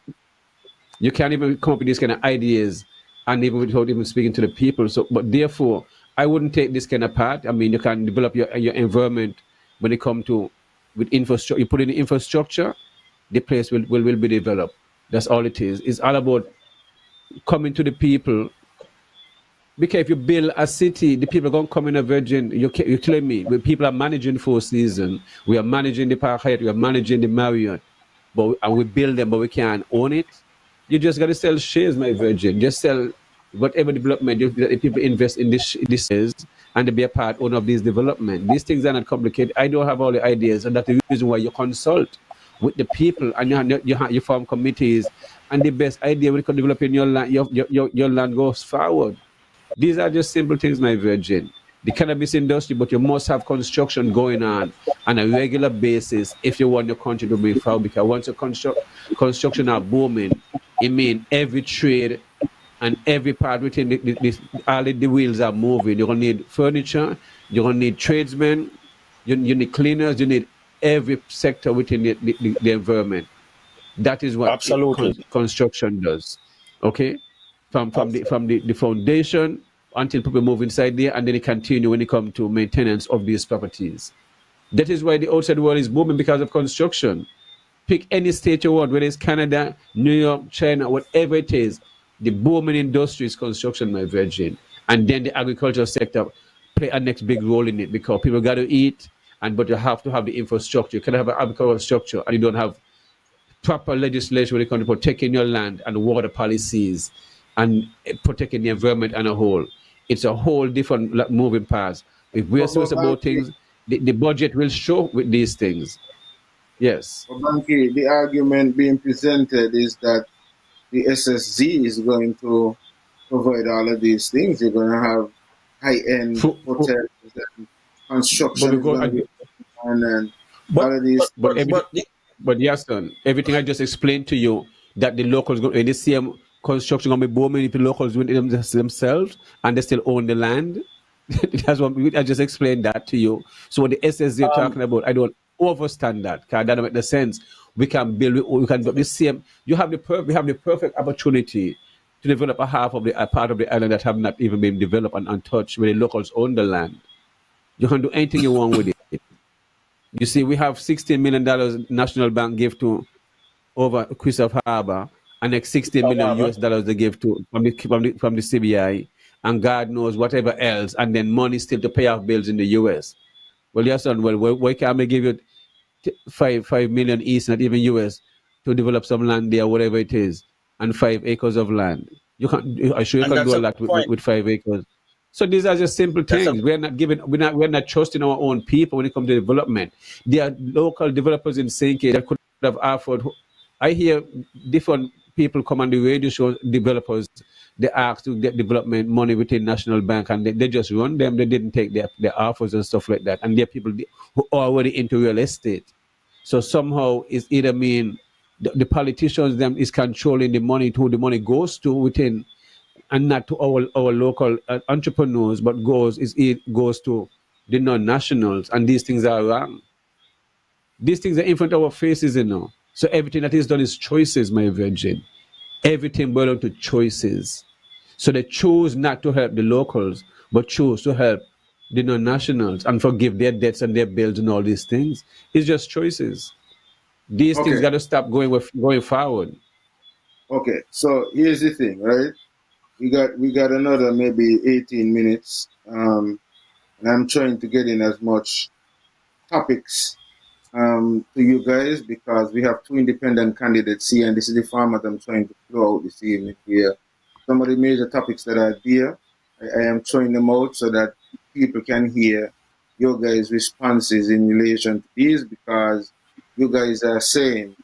Speaker 3: come up with these kind of ideas, and even without even speaking to the people. So, but therefore, I wouldn't take this kind of part. I mean, you can develop your environment when it comes to with infrastructure. You put in the infrastructure, the place will be developed. That's all it is. It's all about coming to the people. Because if you build a city, the people are going to come in a virgin. You're telling me, when people are managing Four Seasons, we are managing the Park Hyatt, we are managing the Marriott, and we build them, but we can't own it. You just got to sell shares, my virgin. Just sell whatever development the people invest in this is, and to be a part owner of this development. These things are not complicated. I don't have all the ideas, and that's the reason why you consult with the people, and you form committees, and the best idea we can develop in your land, your land goes forward. These are just simple things, my virgin. the cannabis industry, but you must have construction going on a regular basis if you want your country to move forward. Because once the construction are booming, it means every trade and every part within all the wheels are moving. You're gonna need furniture, you're gonna need tradesmen, you need cleaners, you need every sector within the environment. That is what
Speaker 4: Absolutely.
Speaker 3: construction does. Okay, from the foundation until people move inside there, and then it continue when it comes to maintenance of these properties. That is why the outside world is booming because of construction. Pick any state you want, whether it's Canada, New York, China, whatever it is. The booming industry is construction, my virgin, and then the agricultural sector play a next big role in it because people got to eat, but you have to have the infrastructure. You can have an agricultural structure, and you don't have proper legislation when it comes to protecting your land and water policies and protecting the environment as a whole. It's a whole different moving parts. If we're serious about things, the budget will show with these things. Yes.
Speaker 2: Banky, the argument being presented is that the SSZ is going to provide all of these things. You're going to have high-end hotels and construction is going to be and all of these.
Speaker 3: But yes, son, everything I just explained to you, that the locals going the same construction going to be booming if the locals do it themselves and they still own the land. That's what I just explained that to you. So what the SSZ you're talking about, I don't overstand that because that don't make the sense. We can build, we can do the same. We have the perfect opportunity to develop a part of the island that have not even been developed and untouched, where the locals own the land. You can do anything you want with it. You see, we have $16 million National Bank give to over Christopher Harbour, and next $16 million US dollars they give to from the CBI, and God knows whatever else, and then money still to pay off bills in the US. Well, yes, son. Well, why can't we give you 5 million east, not even US, to develop some land there, whatever it is, and 5 acres of land? You can. I sure you can do a lot with 5 acres. So these are just simple things. We're not trusting our own people when it comes to development. There are local developers in St. Kitts that could have offered. I hear different people come on the radio show, developers, they ask to get development money within National Bank, and they just run them. They didn't take their offers and stuff like that. And there are people who are already into real estate. So somehow it's either mean the politicians them is controlling the money to who the money goes to within, and not to our local entrepreneurs, but goes to the non-nationals, and these things are wrong. These things are in front of our faces, So everything that is done is choices, my virgin. Everything boils down to choices. So they choose not to help the locals, but choose to help the non-nationals and forgive their debts and their bills and all these things. It's just choices. These things got to stop going forward.
Speaker 2: Okay, so here's the thing, right? We got another maybe 18 minutes, and I'm trying to get in as much topics to you guys because we have 2 independent candidates here, and this is the format I'm trying to throw out this evening here. Some of the major topics that are there, I am throwing them out so that people can hear your guys' responses in relation to these, because you guys are saying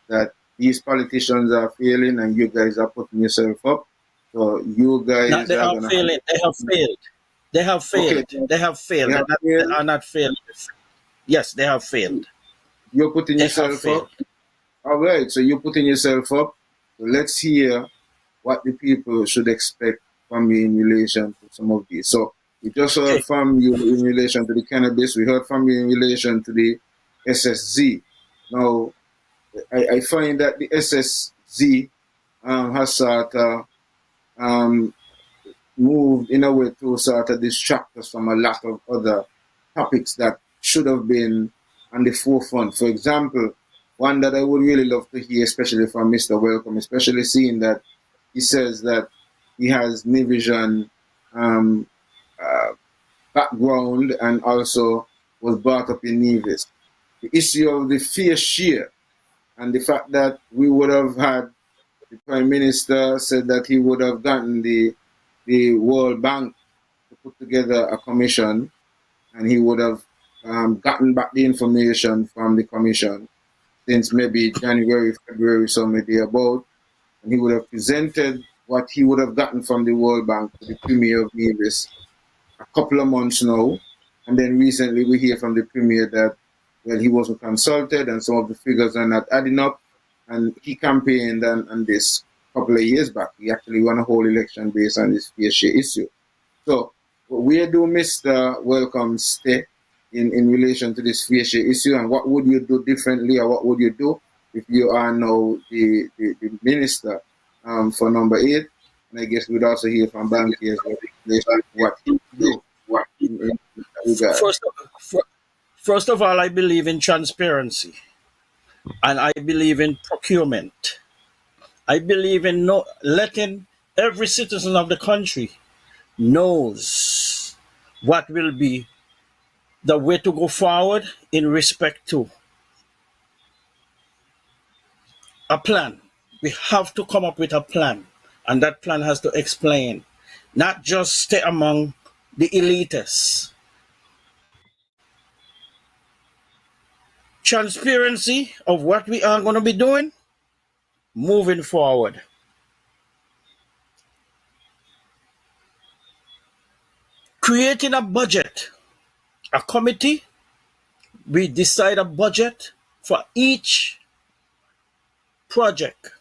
Speaker 2: that these politicians are failing and you guys are putting yourself up. So you guys
Speaker 4: they have failed. They have failed.
Speaker 2: Okay.
Speaker 4: They have failed. They are not failed. Yes, they have failed.
Speaker 2: You're putting yourself up. All right, so you're putting yourself up. So let's hear what the people should expect from you in relation to some of these. So we just heard from you in relation to the cannabis. We heard from you in relation to the SSZ. Now, I find that the SSZ has sort of moved in a way to sort of distract us from a lot of other topics that should have been on the forefront. For example, one that I would really love to hear, especially from Mr. Welcome, especially seeing that he says that he has Nevision background and also was brought up in Nevis. The issue of the fair share and the fact that we would have had the Prime Minister said that he would have gotten the World Bank to put together a commission, and he would have gotten back the information from the commission since maybe January, February, somewhere thereabout, and he would have presented what he would have gotten from the World Bank to the Premier of Nevis, a couple of months now. And then recently we hear from the Premier that, well, he wasn't consulted and some of the figures are not adding up. And he campaigned on this a couple of years back. He actually won a whole election based on this fair share issue. So where do Mr. Welcome stay in relation to this fair share issue, and what would you do differently, or what would you do if you are now the minister for number 8? And I guess we'd also hear from Banky as well what he do.
Speaker 4: First of all, I believe in transparency, and I believe in procurement. I believe in letting every citizen of the country knows what will be the way to go forward in respect to a plan. We have to come up with a plan, and that plan has to explain, not just stay among the elitists. Transparency of what we are going to be doing moving forward. Creating a budget, a committee, we decide a budget for each project.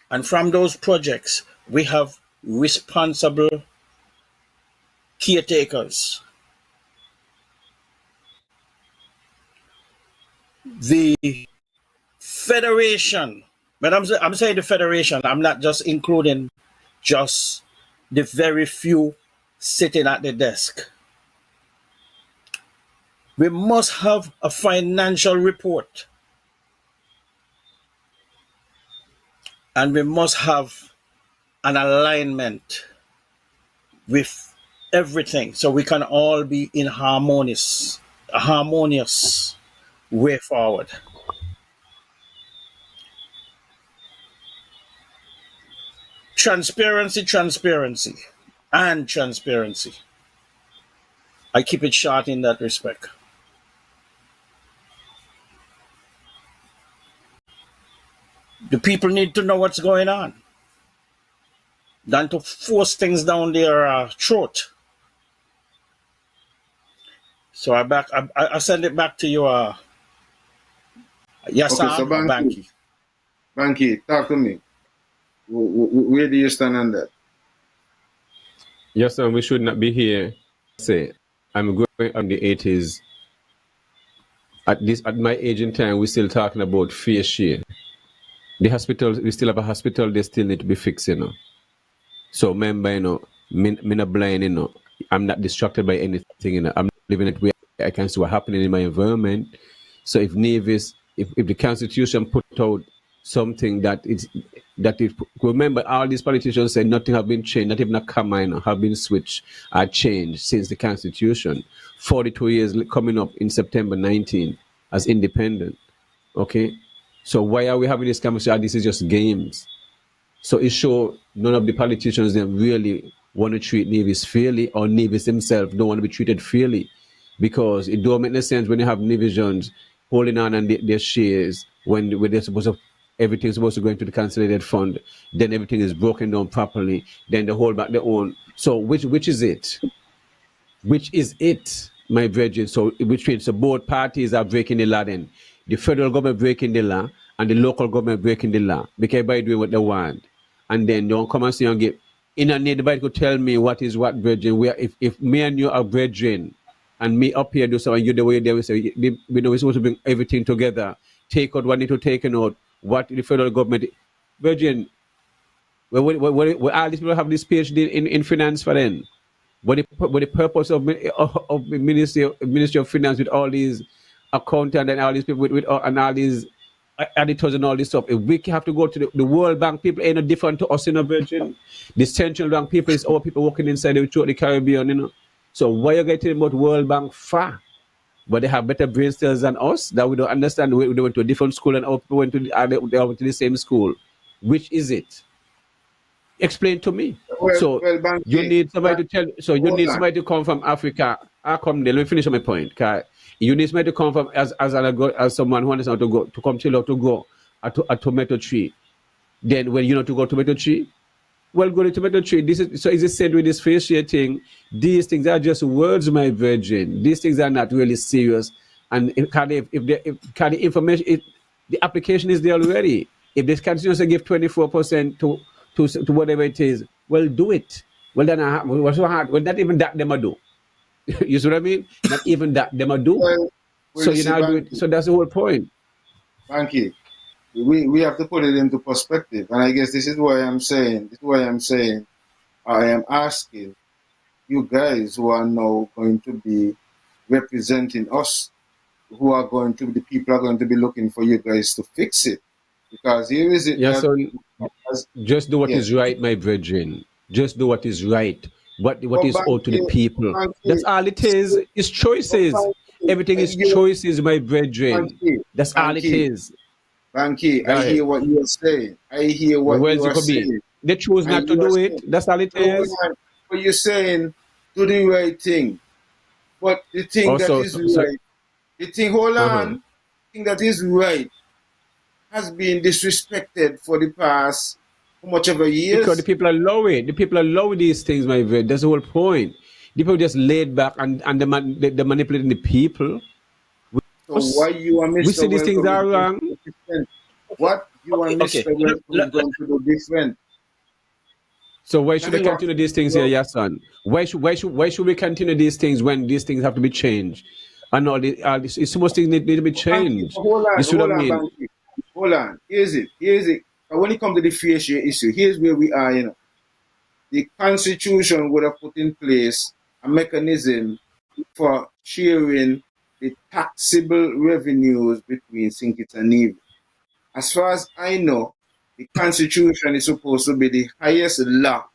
Speaker 4: And from those projects, we have responsible caretakers. The federation, but I'm saying the federation, I'm not just including just the very few sitting at the desk. We must have a financial report, and we must have an alignment with everything so we can all be in a harmonious way forward. Transparency. I keep it short in that respect. The people need to know what's going on than to force things down their throat. So I send it back to you. Yes,
Speaker 2: okay, so Banky, talk to me. Where do you stand on that?
Speaker 3: Yes, sir, we should not be here. Say, I'm going on the 80s. At my age in time, we're still talking about fair share. The hospital, we still have a hospital, they still need to be fixed, you know. So remember, you know, me not blind, you know. I'm not distracted by anything, you know. I'm living it where I can see what's happening in my environment. So if Nevis, if the Constitution put out something that remember, all these politicians say nothing have been changed, not even a comma, you know, have been switched or changed since the Constitution. 42 years coming up in September 19 as independent. Okay? So why are we having this conversation? This is just games. So it shows none of the politicians that really want to treat Nevis fairly, or Nevis himself don't want to be treated fairly, because it don't make no sense when you have Nevisians holding on their shares when they're supposed to, everything's supposed to go into the consolidated fund, then everything is broken down properly, then they hold back their own. So which is it? Which is it, my brethren? So which means so both parties are breaking the law then. The federal government breaking the law and the local government breaking the law because everybody doing what they want. And then don't come and say and give. In a need, nobody could tell me what is what, brethren. Where if me and you are brethren and me up here do something, you the way they will say, we know we're supposed to bring everything together, take out what need to take out, what the federal government, brethren, well, all these people have this PhD in finance for them. What the purpose of Ministry of Finance with all these accountants and all these people with and all these editors and all this stuff? If we have to go to the World Bank, people ain't no different to us in a virgin. The Central Bank people is all people working inside the Caribbean, you know. So why are you getting about World Bank far? But they have better brain cells than us that we don't understand. They went to a different school and our people went to the same school. Which is it? Explain to me. Banky, you need somebody to tell. So you need somebody to come from Africa. I come there. Let me finish my point. You need somebody to come from as someone who understands to come to go a tomato tree. Then when you know to go tomato tree, well, go to tomato tree. This is so. Is it said with this facial thing? These things are just words, my virgin. These things are not really serious. And if the information, the application is there already. If this continues to give 24% to whatever it is, well, do it. Well, then what's so hard? Well, not even that them a do. You see what I mean? Not even that them a do. So you now do it. So that's the whole point.
Speaker 2: Banky, we have to put it into perspective, and I guess this is why I'm saying. I am asking you guys who are now going to be representing us, who are going to be the people are going to be looking for you guys to fix it, because here is it.
Speaker 3: Yeah, so just do what is right, my brethren. Just do what is right. What is owed to the people. That's all it is. It's choices. Everything is choices, my brethren. That's all it is.
Speaker 2: Banky, I hear what you are saying. I hear what you are saying.
Speaker 3: They choose not to do it. That's all it is.
Speaker 2: But you're saying, do the right thing. But the thing that is right, the thing, hold on, the thing that is right has been disrespected for the past how much of a year?
Speaker 3: Because the people allow it. The people allow these things, my friend. That's the whole point. The people just laid back and they're manipulating the people.
Speaker 2: So why you and Mr.
Speaker 3: We see these things are wrong.
Speaker 2: What you and Mr. Welcome are going to do different?
Speaker 3: So why should we continue these things here, Yasan? Why should we continue these things when these things have to be changed? And all these so much things need to be changed.
Speaker 2: Hold on. Here's it. But when it comes to the fair share issue, here's where we are, you know. The Constitution would have put in place a mechanism for sharing the taxable revenues between St. Kitts and Nevis. As far as I know, the Constitution is supposed to be the highest law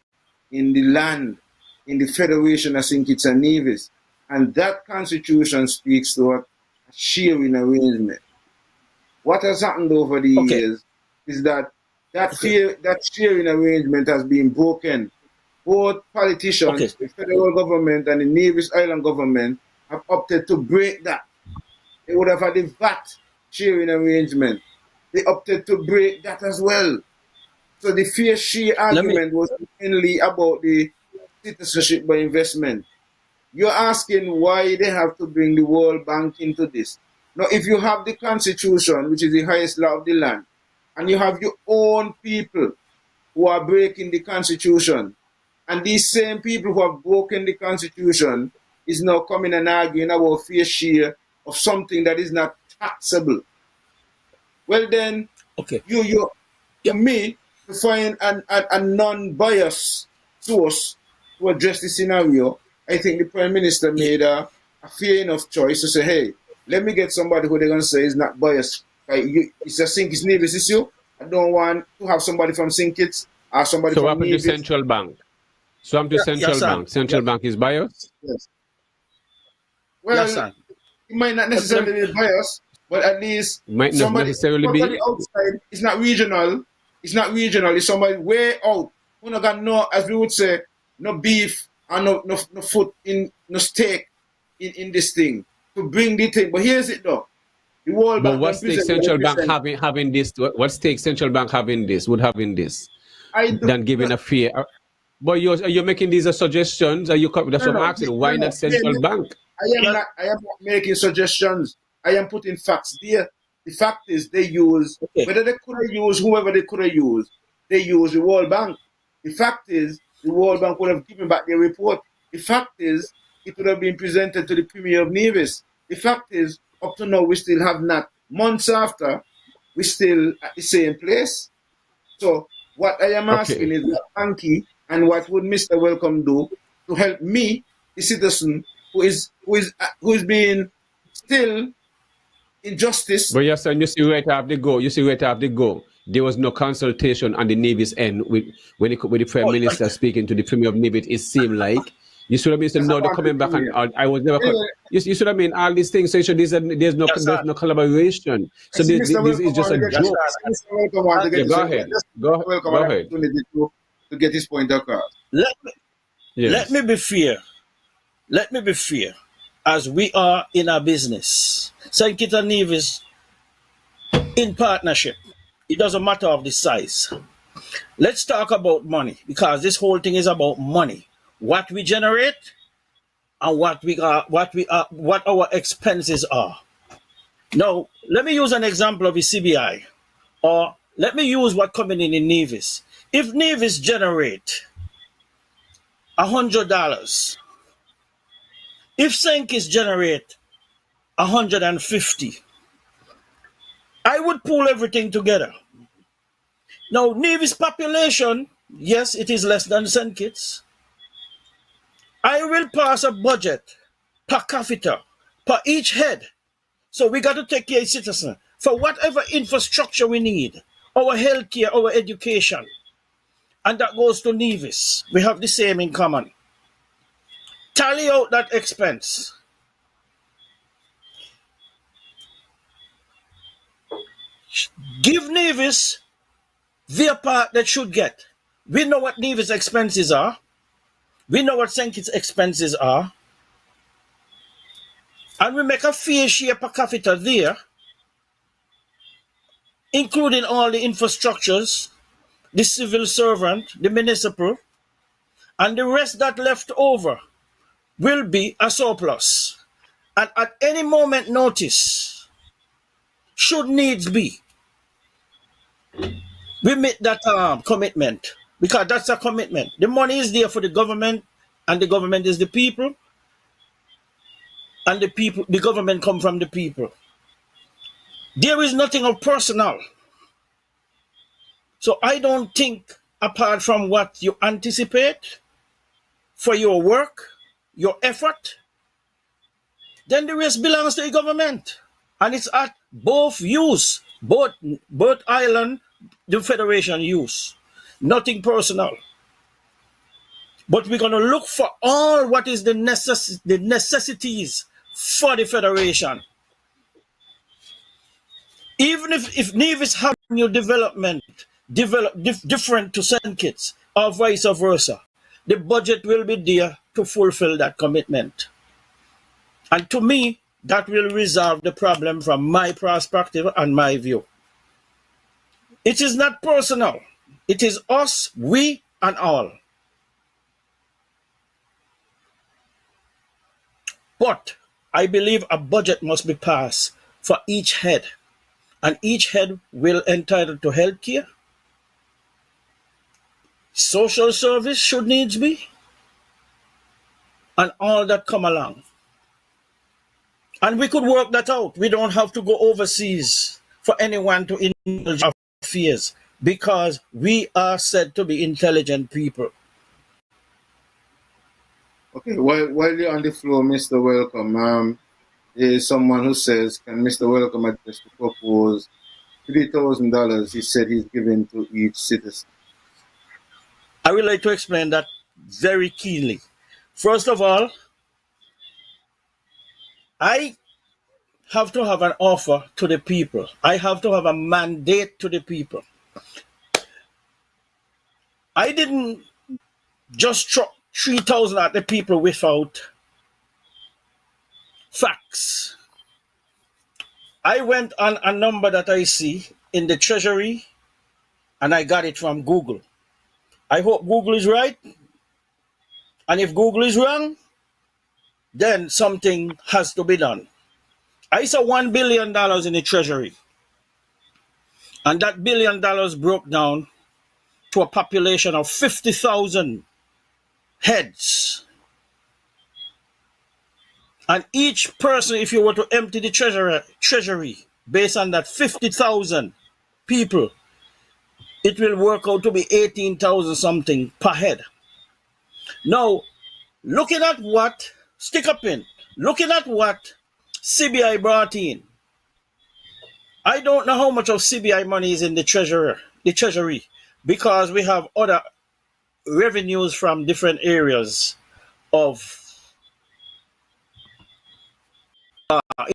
Speaker 2: in the land, in the Federation of St. Kitts and Nevis. And that Constitution speaks to a sharing arrangement. What has happened over the years is that sharing arrangement has been broken. Both politicians, the federal government and the Nevis Island government, have opted to break that. They would have had a VAT sharing arrangement. They opted to break that as well. So the fair share argument was mainly about the citizenship by investment. You're asking why they have to bring the World Bank into this. Now, if you have the Constitution, which is the highest law of the land, and you have your own people who are breaking the Constitution, and these same people who have broken the Constitution is now coming and arguing about fair share of something that is not taxable. Well then, you me to find a non-biased source to address the scenario, I think the Prime Minister made a fair enough choice to say, hey, let me get somebody who they're going to say is not biased. It's a St. Kitts Nevis issue. I don't want to have somebody from St. Kitts or somebody from Nevis.
Speaker 3: So central bank. So I'm to central bank. Central bank is biased?
Speaker 2: Yes. Well, it might not necessarily be biased, but at least somebody outside. It's not regional. It's somebody way out. Who not got no, as we would say, no beef and no foot in, no steak in this thing to bring the thing. But here's it though. The World Bank.
Speaker 3: But what stake central bank having this? What stake central bank having this? Would having this? Than giving a fair. But you're making these suggestions. That's what I'm asking. Why not central bank?
Speaker 2: I am not making suggestions. I am putting facts there. The fact is they use, whether they could have used whoever they could have used, they use the World Bank. The fact is the World Bank would have given back their report. The fact is it would have been presented to the Premier of Nevis. The fact is up to now we still have not. Months after, we're still at the same place. So what I am asking is what Banky and what would Mr. Welcome do to help me, the citizen who is being still injustice.
Speaker 3: But yes, and you see right after they go. There was no consultation on the Nevis end with the Prime Minister speaking to the Premier of Nevis. It seemed like you should have been saying no, they're coming back, and I was never. You should have been all these things. So there's no collaboration. So this is just a joke. Go ahead. Go ahead.
Speaker 2: To get his point across.
Speaker 4: Let me be fair. Let me be fair. As we are in our business, St. Kitts and Nevis in partnership. It doesn't matter of the size. Let's talk about money, because this whole thing is about money. What we generate and what our expenses are. Now, let me use an example of the CBI, or let me use what coming in Nevis. If Nevis generate $100, if Sankis generate 150, I would pull everything together. Now, Nevis population, yes, it is less than St. Kitts. I will pass a budget per capita, per each head. So we got to take care of citizens for whatever infrastructure we need, our healthcare, our education. And that goes to Nevis. We have the same in common. Tally out that expense. Give Nevis their part that should get. We know what Nevis expenses are. We know what St. Kitts expenses are. And we make a fair share per capita there, including all the infrastructures, the civil servant, the municipal, and the rest that left over will be a surplus. And at any moment notice, should needs be, we make that commitment, because that's a commitment. The money is there for the government, and the government is the people, and the government come from the people. There is nothing of personal. So I don't think, apart from what you anticipate for your work, your effort, then the rest belongs to the government. And it's at both use, both island, the federation use. Nothing personal. But we're going to look for all what is the necessities for the federation. Even if Nevis have new development, different to St. Kitts, or vice versa, the budget will be there to fulfill that commitment. And to me, that will resolve the problem from my perspective and my view. It is not personal. It is us, we, and all. But I believe a budget must be passed for each head. And each head will entitle to health care, social service should needs be, and all that come along. And we could work that out. We don't have to go overseas for anyone to indulge our fears, because we are said to be intelligent people.
Speaker 2: Okay, while you're on the floor, Mr. Welcome, there is someone who says, can Mr. Welcome address to propose $3,000 he said he's giving to each citizen?
Speaker 4: I would like to explain that very keenly. First of all, I have to have an offer to the people. I have to have a mandate to the people. I didn't just throw 3,000 at the people without facts. I went on a number that I see in the Treasury, and I got it from Google. I hope Google is right. And if Google is wrong, then something has to be done. I saw $1 billion in the Treasury. And that $1 billion broke down to a population of 50,000 heads. And each person, if you were to empty the treasury based on that 50,000 people, it will work out to be 18,000 something per head. Now, looking at what, looking at what CBI brought in, I don't know how much of CBI money is in the treasury, because we have other revenues from different areas of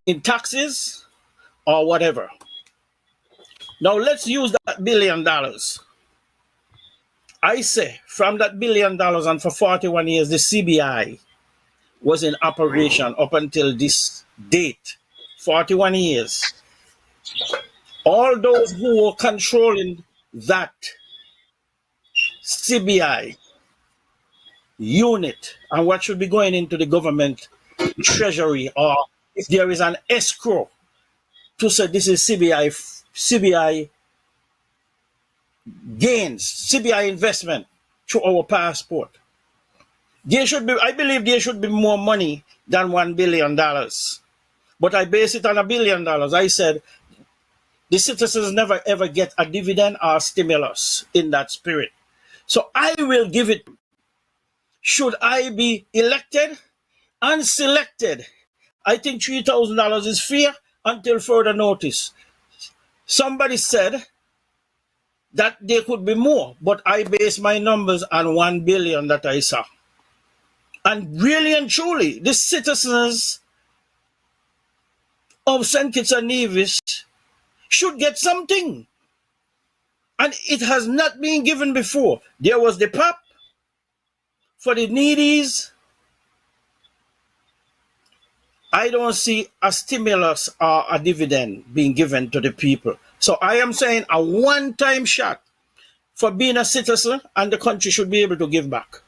Speaker 4: in taxes or whatever. Now let's use that $1 billion. I say from that $1 billion, and for 41 years, the CBI was in operation up until this date, 41 years. All those who were controlling that CBI unit and what should be going into the government treasury, or if there is an escrow to say this is CBI gains, CBI investment through our passport. There should be, I believe there should be more money than $1 billion. But I base it on $1 billion. I said the citizens never ever get a dividend or stimulus in that spirit. So I will give it. Should I be elected and selected, I think $3,000 is fair until further notice. Somebody said that there could be more, but I base my numbers on $1 billion that I saw. And really and truly, the citizens of St. Kitts and Nevis should get something. And it has not been given before. There was the PAP for the needies. I don't see a stimulus or a dividend being given to the people. So I am saying a one-time shot for being a citizen, and the country should be able to give back.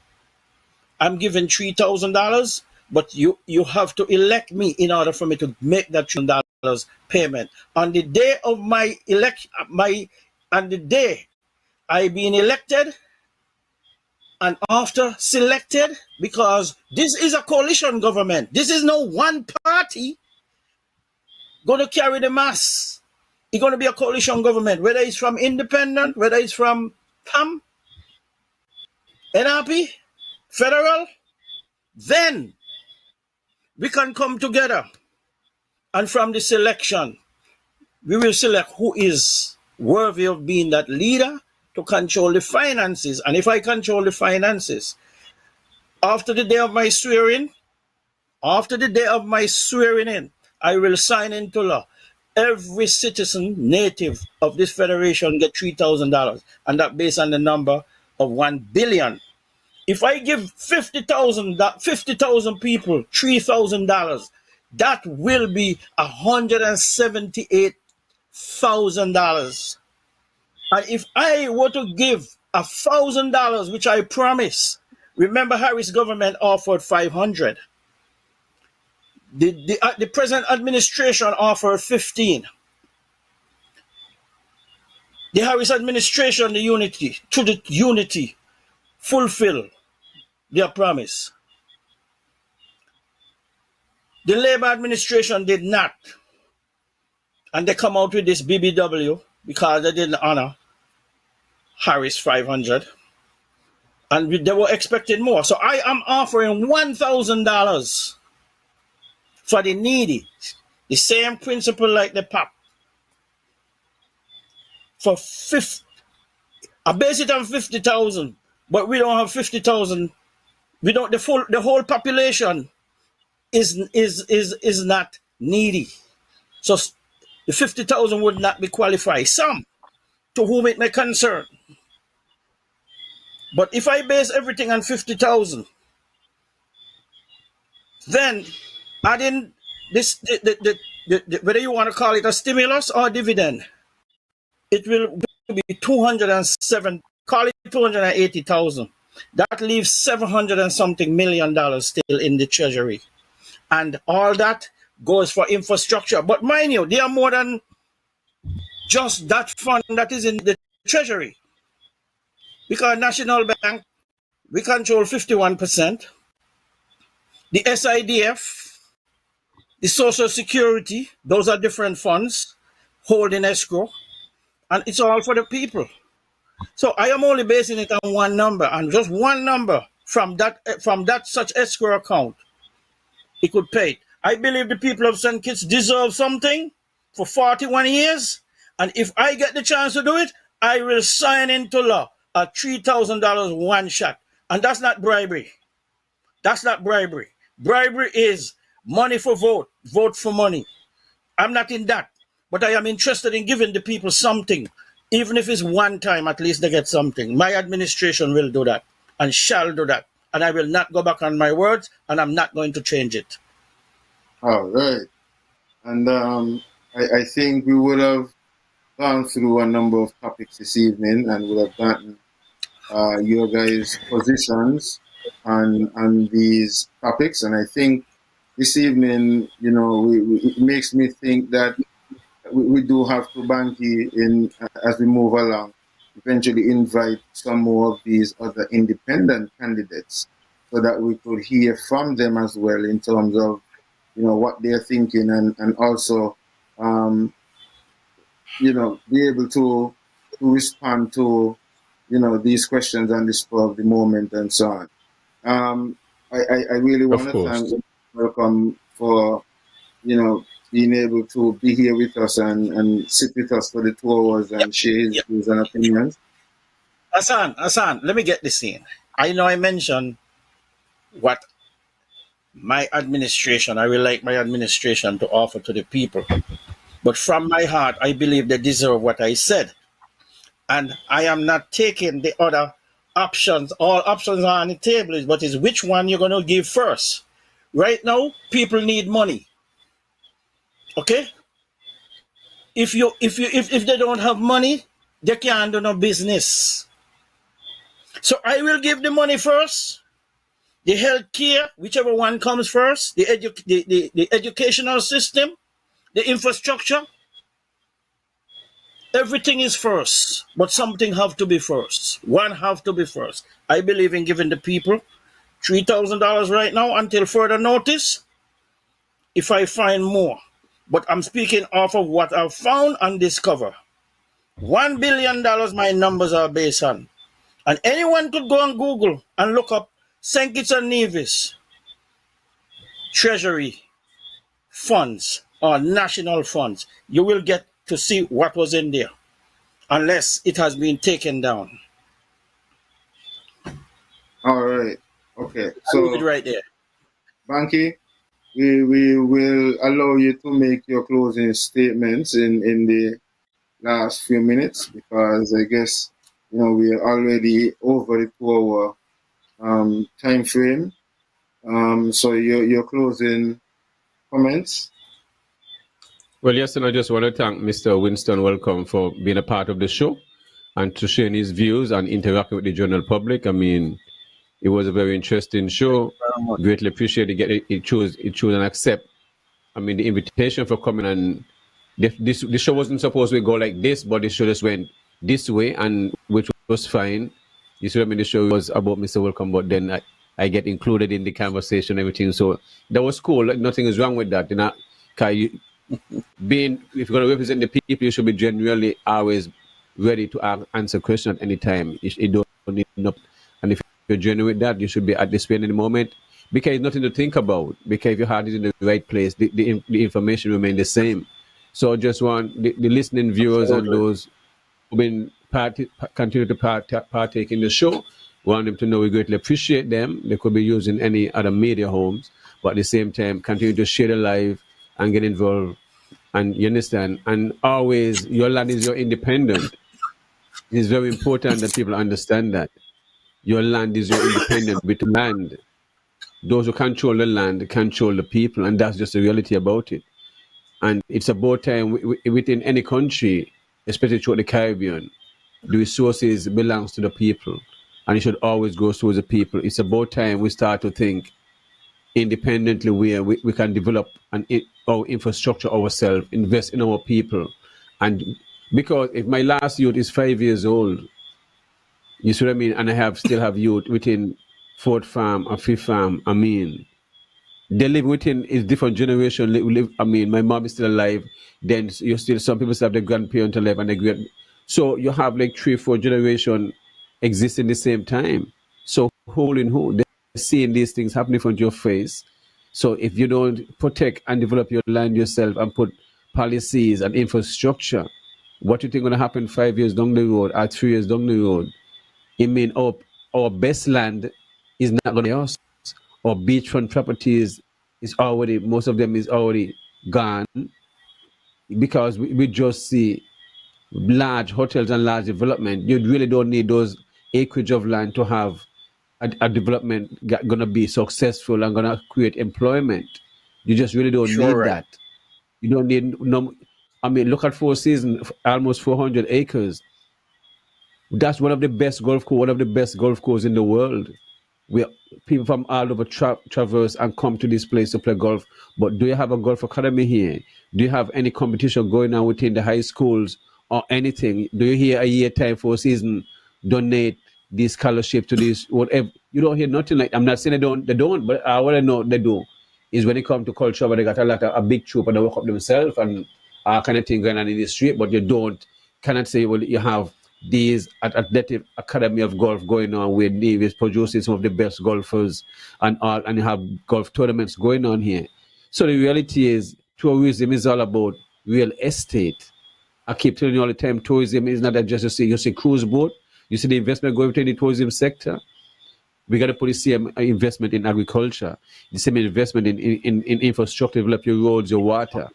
Speaker 4: I'm giving $3,000, but you have to elect me in order for me to make that $3,000 payment. On the day of my election, on the day I being elected, and after selected, because this is a coalition government. This is no one party going to carry the mass. It's going to be a coalition government, whether it's from independent, whether it's from PAM, NRP, federal, then we can come together. And from the selection, we will select who is worthy of being that leader to control the finances. And if I control the finances, after the day of my swearing, in, I will sign into law. Every citizen native of this federation get $3,000, and that based on the number of 1 billion. If I give 50,000 people $3,000, that will be $178,000. And if I were to give $1,000, which I promise, remember Harris government offered 500. The present administration offered 15. The Harris administration, the unity, fulfill their promise. The Labour administration did not. And they come out with this BBW because they didn't honor Harris 500. And they were expecting more. So I am offering $1,000 for the needy. The same principle like the PAP. For 50, I base it on 50,000, but we don't have 50,000. We don't. The whole population is not needy. So the 50,000 would not be qualified. Some to whom it may concern. But if I base everything on 50,000, then adding this, whether you want to call it a stimulus or dividend, it will be 207, call it 280,000. That leaves $700 and something million still in the treasury. And all that goes for infrastructure. But mind you, there are more than just that fund that is in the treasury. Because National Bank, we control 51%. The SIDF, the Social Security, those are different funds, holding escrow. And it's all for the people. So I am only basing it on one number, and just one number from that such escrow account, it could pay it. I believe the people of St. Kitts deserve something for 41 years. And if I get the chance to do it, I will sign into law a $3,000 one shot. And that's not bribery. That's not bribery. Bribery is money for vote for money. I'm not in that. But I am interested in giving the people something. Even if it's one time, at least they get something. My administration will do that and shall do that. And I will not go back on my words, and I'm not going to change it.
Speaker 2: All right. And I think we would have gone through a number of topics this evening, and would have gotten your guys' positions on these topics, and I think this evening, it makes me think that we do have to, Banky, in as we move along, eventually invite some more of these other independent candidates so that we could hear from them as well in terms of, what they're thinking, and also, be able to respond to, these questions on the spur of the moment and so on. I really want
Speaker 3: Of
Speaker 2: to thank
Speaker 3: course.
Speaker 2: Welcome for, being able to be here with us and sit with us for the 2 hours
Speaker 4: Yep,
Speaker 2: and share his
Speaker 4: yep.
Speaker 2: views and opinions.
Speaker 4: Hassan, let me get this in. I know I mentioned what my administration, I would like my administration to offer to the people. But from my heart, I believe they deserve what I said. And I am not taking the other options. All options are on the table, but it's which one you're going to give first. Right now, people need money. Okay? If they don't have money, they can't do no business. So I will give the money first. The health care, whichever one comes first, the educational system, the infrastructure, everything is first, but something have to be first. One have to be first. I believe in giving the people $3,000 right now until further notice, if I find more. But I'm speaking off of what I've found and discover. $1 billion my numbers are based on. And anyone could go on Google and look up St. Kitts and Nevis Treasury funds or national funds. You will get to see what was in there, unless it has been taken down.
Speaker 2: All right. Okay.
Speaker 4: I leave it
Speaker 2: So,
Speaker 4: right there.
Speaker 2: Banky, we will allow you to make your closing statements in the last few minutes because I guess, we are already over the 2 hour time frame. So your closing comments.
Speaker 3: Well, yes, and I just want to thank Mr. Winston Welcome for being a part of the show and to sharing his views and interacting with the general public. I mean, it was a very interesting show. Greatly appreciate it choose and accept. I mean, the invitation for coming, and this show wasn't supposed to go like this, but the show just went this way, and which was fine. You see, I mean, the show was about Mr. Welcome, but then I get included in the conversation, everything. So that was cool. Like, nothing is wrong with that. You know, 'cause if you're going to represent the people, you should be genuinely always ready to answer questions at any time. You don't need no, and if you're genuine with that, you should be at this point in the moment because it's nothing to think about. Because if your heart is in the right place, the information remain the same. So just want the listening viewers and those who've been continue to partake in the show, want them to know we greatly appreciate them. They could be using any other media homes, but at the same time, continue to share the live and get involved. And you understand? And always, your land is your independent. It's very important that people understand that. Your land is your independent with land. Those who control the land control the people, and that's just the reality about it. And it's about time within any country, especially throughout the Caribbean, the resources belongs to the people, and it should always go towards the people. It's about time we start to think independently where we can develop our infrastructure ourselves, invest in our people. And because if my last youth is 5 years old, you see what I mean, and still have youth within fourth farm or fifth farm, I mean, they live within a different generation. I mean, my mom is still alive. Then you still some people still have their grandparents alive and so you have like 3-4 generation existing the same time. So who in who? They're seeing these things happening in front of your face. So if you don't protect and develop your land yourself and put policies and infrastructure, what do you think going to happen 5 years down the road or 3 years down the road? I mean, our best land is not going to be us. Our beachfront properties most of them is already gone because we just see large hotels and large development. You really don't need those acreage of land to have a development going to be successful and going to create employment. You just really don't need
Speaker 4: Right.
Speaker 3: that. You don't need no. I mean, look at Four Seasons, almost 400 acres. That's one of the best golf courses in the world. Where people from all over traverse and come to this place to play golf. But do you have a golf academy here? Do you have any competition going on within the high schools or anything? Do you hear a year time for a season donate this scholarship to this whatever? You don't hear nothing like. I'm not saying they don't, but what I know they do is when it comes to culture, where they got a big troop and they work up themselves and kind of thing going on in the street, but you cannot say, well, you have these athletic academy of golf going on where Nevis produces some of the best golfers and you have golf tournaments going on here. So the reality is tourism is all about real estate. I keep telling you all the time, tourism is not just you see cruise boat, you see the investment going into the tourism sector. We got to put the same investment in agriculture, the same investment in infrastructure, develop your roads, your water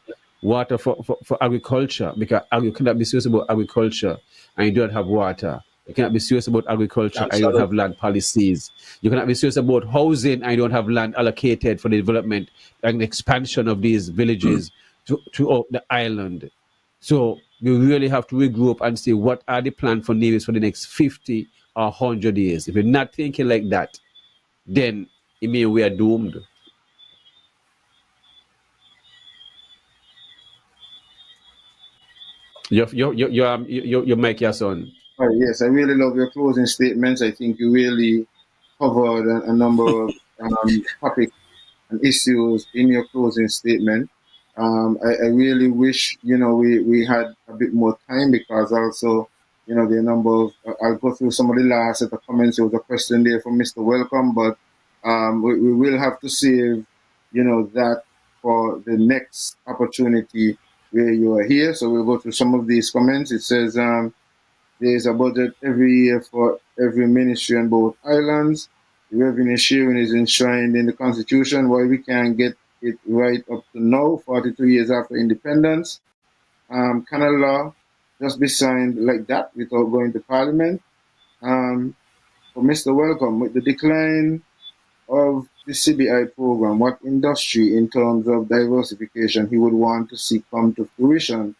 Speaker 3: for agriculture, because you cannot be serious about agriculture and you don't have water. You cannot be serious about agriculture and you don't have land policies. You cannot be serious about housing and you don't have land allocated for the development and expansion of these villages throughout the island. So we really have to regroup and see what are the plans for Nevis for the next 50 or 100 years. If you're not thinking like that, then it means we are doomed. Your mic, your son.
Speaker 2: Yes, I really love your closing statements. I think you really covered a number of topics and issues in your closing statement. I really wish, we had a bit more time, because also, the number of, I'll go through some of the last set of comments. There was a question there from Mr. Welcome, but we will have to save, that for the next opportunity where you are here. So we'll go through some of these comments. It says there's a budget every year for every ministry on both islands. The revenue sharing is enshrined in the Constitution. Why we can't get it right up to now, 42 years after independence? Can a law just be signed like that without going to Parliament? For Mr. Welcome, with the decline of the CBI program, what industry in terms of diversification he would want to see come to fruition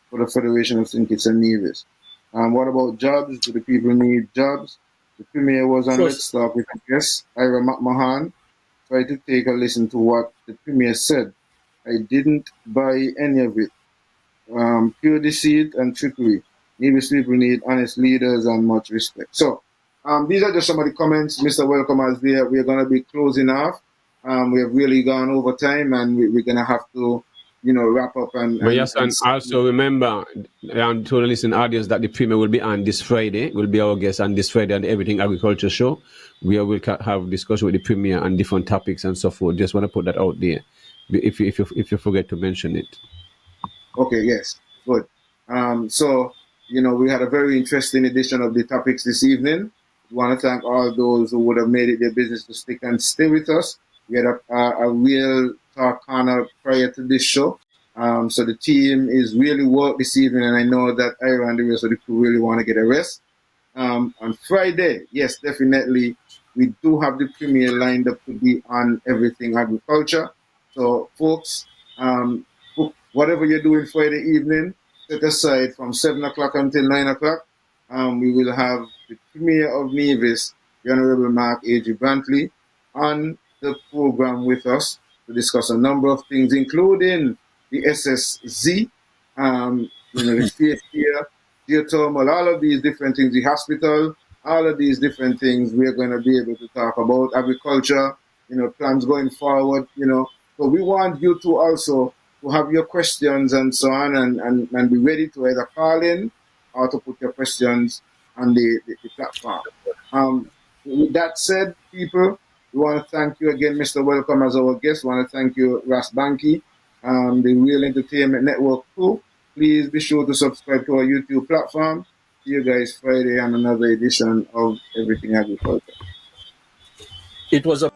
Speaker 2: for the Federation of St. Kitts and Nevis? What about jobs? Do the people need jobs? The Premier was on Let's Talk with guest Ira McMahon. Try to take a listen to what the Premier said. I didn't buy any of it. Pure deceit and trickery. Nevis people need honest leaders and much respect. So, these are just some of the comments. Mr. Welcome has there. We're going to be closing off. We have really gone over time, and we're going to have to, wrap up.
Speaker 3: But yes, and also remember, to the listening audience, that the Premier will be on this Friday. Will be our guest on this Friday on the Everything Agriculture Show. We will have discussion with the Premier on different topics and so forth. Just want to put that out there, if you forget to mention it.
Speaker 2: Okay. Yes. Good. So we had a very interesting edition of the topics this evening. We want to thank all those who would have made it their business to stick and stay with us. We had a real talk corner prior to this show. So the team is really worked this evening, and I know that Ira and the rest of the crew really want to get a rest. On Friday, yes, definitely, we do have the Premier lined up to be on Everything Agriculture. So, folks, whatever you're doing Friday evening, set aside from 7 o'clock until 9 o'clock. We will have the Premier of Nevis, the Honorable Mark A.G. Brantley, on the program with us to discuss a number of things, including the SSZ, the faith here, geothermal, all of these different things, the hospital, all of these different things we're going to be able to talk about. Agriculture, plans going forward, So we want you to also to have your questions and so on, and be ready to either call in or to put your questions on the platform. With that said, people, we want to thank you again, Mr. Welcome, as our guest. We want to thank you, Banky, the Real Entertainment Network crew. Please be sure to subscribe to our YouTube platform. See you guys Friday on another edition of Everything Agriculture.
Speaker 4: It was a